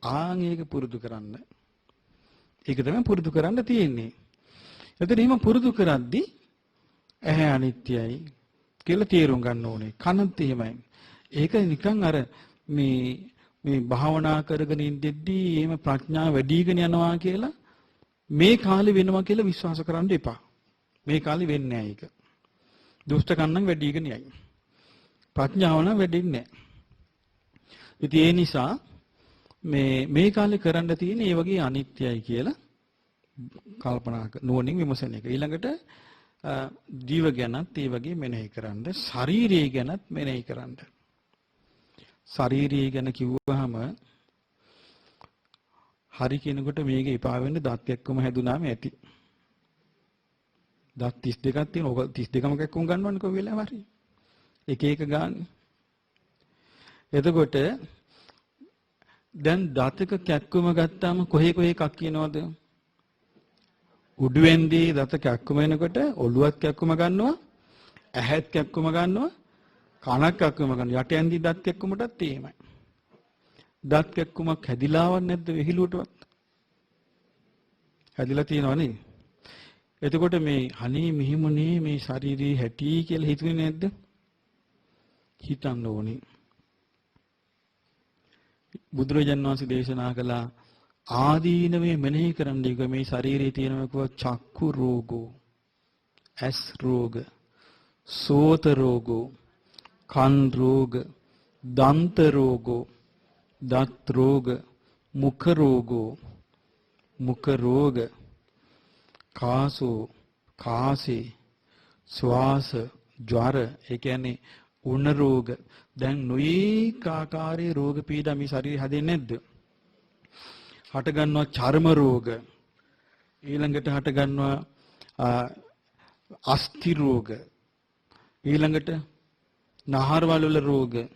Speaker 1: ආන් ඒක පුරුදු කරන්න. ඒක තමයි පුරුදු කරන්න තියෙන්නේ. එතන එහෙම පුරුදු කරද්දී ඇහැ අනිත්‍යයි කියලා තේරුම් ගන්න ඕනේ. කනත් එහෙමයි. ඒක නිකන් අර මේ භාවනා කරගෙන ඉඳිද්දී එහෙම ප්‍රඥාව වැඩිගෙන යනවා කියලා මේ කාලේ වෙනවා කියලා විශ්වාස කරන්න එපා. මේ කාලේ වෙන්නේ නැහැ ඒක. දුෂ්ටකම් නම් වැඩිගෙන යයි. ප්‍රඥාව නම් වැඩින්නේ නැහැ. ඉතින් ඒ නිසා මේ කාලේ කරන්න තියෙන මේ වගේ අනිත්‍යයි කියලා කල්පනා නුවණින් විමසන එක. ඊළඟට ජීව ගැනත් ඒ වගේ මෙනෙහි කරන්න, ශරීරය ගැනත් මෙනෙහි කරන්න. ශරීරය ගැන කිව්වහම හරි කෙනෙකුට මේක එපා වෙන්නේ දත් එක්කම හැදුනාම ඇති. දත් 32ක් තියෙන. ඔක 32ම එක්කම ගන්නවනේ කොයි වෙලාවෙම හරි. එක එක ගන්න. එතකොට දැන් දතක කැක්කුම ගත්තාම කොහේ එකක් කියනවද? උඩුවෙන්දී දත කැක්කුම එනකොට ඔළුවත් කැක්කුම ගන්නවා, ඇහත් කැක්කුම ගන්නවා, කනක් කැක්කුම ගන්නවා. යටෙන්දී දත් කැක්කුමටත් එහෙමයි. දත් කැක්කුමක් හැදිලාවක් නැද්ද විහිළුවටවත්? හැදිලා තියෙනව නේ. එතකොට මේ අනේ මෙහිමුනේ මේ ශාරීරික හැටි කියලා හිතුනේ නැද්ද? හිතන්න ඕනේ. බුදුරජාණන් වහන්සේ දේශනා කළා ආදීනවේ මෙනෙහි කරන්න එක මේ ශරීරයේ තියෙනකව චක්කු රෝගෝ, ඇස් රෝග, සෝත රෝගෝ, කන් රෝග, දන්ත රෝගෝ, දත් රෝග, මුඛ රෝග, කාසෝ, කාසේ, ශ්වාස, ජ්වර, ඒ කියන්නේ උණ රෝග. දැන් නොයේක ආකාරයේ රෝග පීඩා මේ ශරීරය හැදෙන්නේ නැද්ද? හට ගන්නවා චර්ම රෝග. ඊළඟට හට ගන්නවා අස්ථි රෝග. ඊළඟට නහරවල වල රෝග.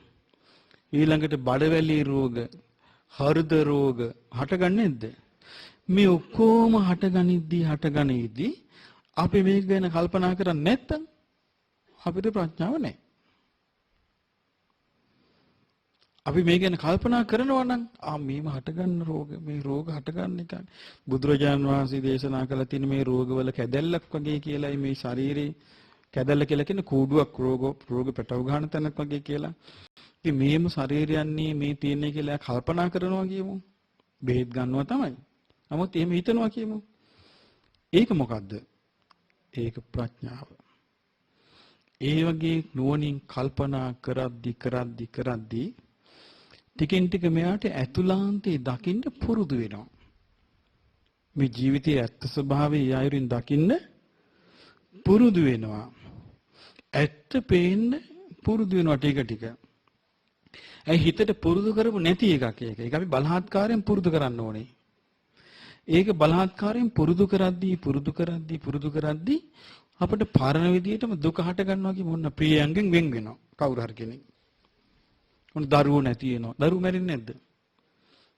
Speaker 1: ඊළඟට බඩවැලි රෝග, හෘද රෝග හටගන්නේ නැද්ද? මේ ඔක්කොම හටගනිද්දී අපි මේක ගැන කල්පනා කරන්නේ නැත්තම් අපිට ප්‍රඥාව නැහැ. අපි මේ ගැන කල්පනා කරනවා නම් මේම හටගන්න රෝග, මේ රෝග හටගන්න එක බුදුරජාණන් වහන්සේ දේශනා කළ තියෙන මේ රෝගවල කැදැල්ලක් වගේ කියලායි මේ ශරීරේ කැදැල්ල කියලා කියන්නේ කූඩුවක් රෝග පැටව ගන්න තැනක් වගේ කියලා. ඉතින් මේම ශරීරයන්නේ මේ තියෙන්නේ කියලා කල්පනා කරනවා කියමු. බෙහෙත් ගන්නවා තමයි. නමුත් එහෙම හිතනවා කියමු. ඒක මොකද්ද? ඒක ප්‍රඥාව. ඒ වගේ නුවණින් කල්පනා කරද්දී ටිකෙන් ටික මෙයාට ඇතුළාන්තේ දකින්න පුරුදු වෙනවා. මේ ජීවිතයේ ඇත්ත ස්වභාවය යයිරින් දකින්න පුරුදු වෙනවා. ඇත්ත පේන්න පුරුදු වෙනවා ටික. ඒ හිතට පුරුදු කරපු නැති එකක් ඒක. ඒක අපි බලහත්කාරයෙන් පුරුදු කරන්න ඕනේ. ඒක බලහත්කාරයෙන් පුරුදු කරද්දී අපිට පරණ විදියටම දුක හට ගන්නවා කිය මොන ප්‍රියයන්ගෙන් වෙන් වෙනවා. කවුරු හරි කෙනෙක්. මොන දරුවෝ නැති වෙනවා. දරුවෝ මැරෙන්නේ නැද්ද?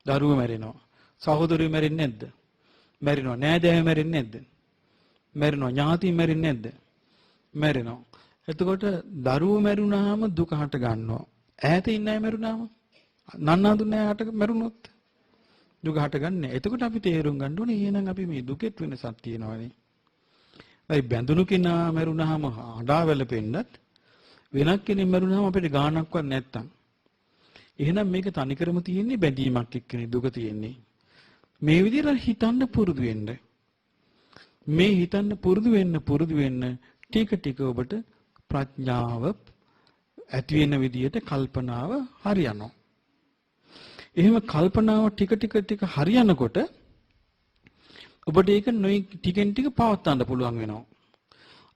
Speaker 1: දරුවෝ මැරෙනවා. සහෝදරයෝ මැරෙන්නේ නැද්ද? මැරෙනවා. නෑදෑයෝ මැරෙන්නේ නැද්ද? මැරෙනවා. ඥාති මැරෙන්නේ නැද්ද? මැරෙනවා. එතකොට දරුවෝ මැරුණාම දුක හට ගන්නවා. ඈත ඉන්න අය මැරුණාම නන්නාඳුන අයට මැරුණොත් දුක හටගන්නේ. එතකොට අපි තේරුම් ගන්න ඕනේ එහෙනම් අපි මේ දුකෙත් වෙනසක් තියෙනවානේ. ඒ බැඳුණු කෙනා මැරුණාම අඬා වැළපෙන්නත් වෙනත් කෙනෙක් මැරුණාම අපිට ගාණක්වත් නැත්තම්. එහෙනම් මේක තනිකරම තියෙන්නේ බැඳීමක් එක්කනේ දුක තියෙන්නේ. මේ විදිහට හිතන්න පුරුදු වෙන්න. මේ හිතන්න පුරුදු වෙන්න ටික ටික ඔබට ප්‍රඥාව ඇති වෙන විදිහට කල්පනාව හරියනවා. එහෙම කල්පනාව ටික හරියනකොට ඔබට ඒක ටිකෙන් ටික පවත්වන්න පුළුවන් වෙනවා.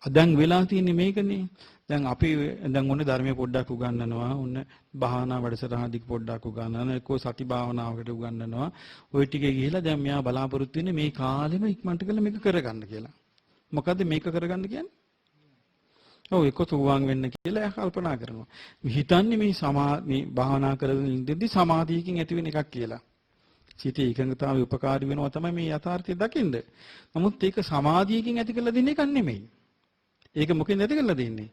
Speaker 1: දැන් වෙලා තියෙන්නේ මේකනේ. දැන් අපි දැන් ඔන්න ධර්මයේ පොඩ්ඩක් උගන්වනවා. ඔන්න භාවනා වැඩසටහනදී පොඩ්ඩක් උගන්වනවා. එක්කෝ සති භාවනාවකට උගන්වනවා. ওই ටිකේ ගිහිලා දැන් මෙයා බලාපොරොත්තු වෙන්නේ මේ කාලෙම ඉක්මනට කළා මේක කරගන්න කියලා. මොකද්ද මේක කරගන්න කියන්නේ? ඔව් ඒක තුවාන් වෙන්න කියලා එයා කල්පනා කරනවා. හිතන්නේ මේ භාවනා කරගෙන ඉඳිද්දි සමාධියකින් ඇති වෙන එකක් කියලා. සිතේ එකඟතාවය උපකාරී වෙනවා තමයි මේ යථාර්ථය දකින්න. නමුත් ඒක සමාධියකින් ඇති කරලා දෙන එකක් නෙමෙයි. ඒක මොකෙන්ද ඇති කරලා දෙන්නේ?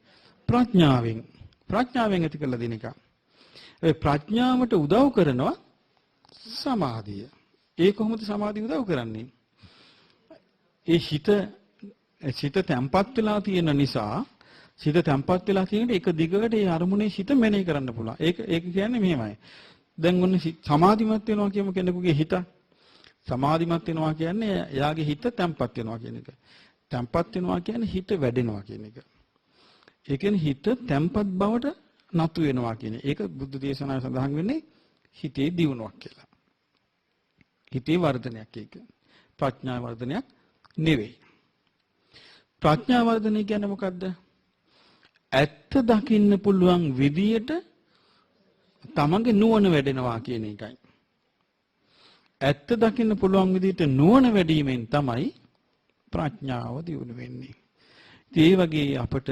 Speaker 1: ප්‍රඥාවෙන්. ප්‍රඥාවෙන් ඇති කරලා දෙන එක. ඒ ප්‍රඥාවට උදව් කරනවා සමාධිය. ඒ කොහොමද සමාධිය උදව් කරන්නේ? ඒ සිත තැම්පත් වෙලා තියෙන නිසා සිත තැම්පත් වෙලා තියෙන එක දිගට ඒ අරමුණේ සිත මෙනෙහි කරන්න පුළුවන්. ඒක කියන්නේ මෙහෙමයි. දැන් ඔන්න සමාධිමත් වෙනවා කියමු කෙනෙකුගේ හිත. සමාධිමත් වෙනවා කියන්නේ එයාගේ හිත තැම්පත් වෙනවා කියන එක. තැම්පත් වෙනවා කියන්නේ හිත වැඩෙනවා කියන එක. ඒ කියන්නේ හිත තැම්පත් බවට නතු වෙනවා කියන එක. ඒක බුද්ධ දේශනාවේ සඳහන් වෙන්නේ හිතේ දියුණුවක් කියලා. හිතේ වර්ධනයක් ඒක. ප්‍රඥා වර්ධනයක් නෙවෙයි. ප්‍රඥා වර්ධනය කියන්නේ මොකද්ද? ඇත්ත දකින්න පුළුවන් විදියට තමන්ගේ නුවණ වැඩෙනවා කියන එකයි. ඇත්ත දකින්න පුළුවන් විදියට නුවණ වැඩිවීමෙන් තමයි ප්‍රඥාව දියුණු වෙන්නේ. ඒ වගේ අපට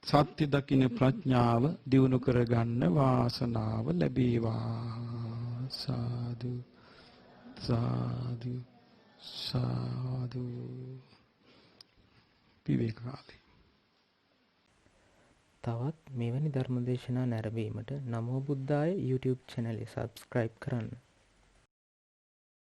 Speaker 1: සත්‍ය දකින්න ප්‍රඥාව දියුණු කරගන්න වාසනාව ලැබේවා. සාදු සාදු සාදු. විවේක කාලේ.
Speaker 2: තවත් මෙවැනි ධර්මදේශනා නැරඹීමට නමෝ බුද්දාය YouTube channel එක subscribe කරන්න.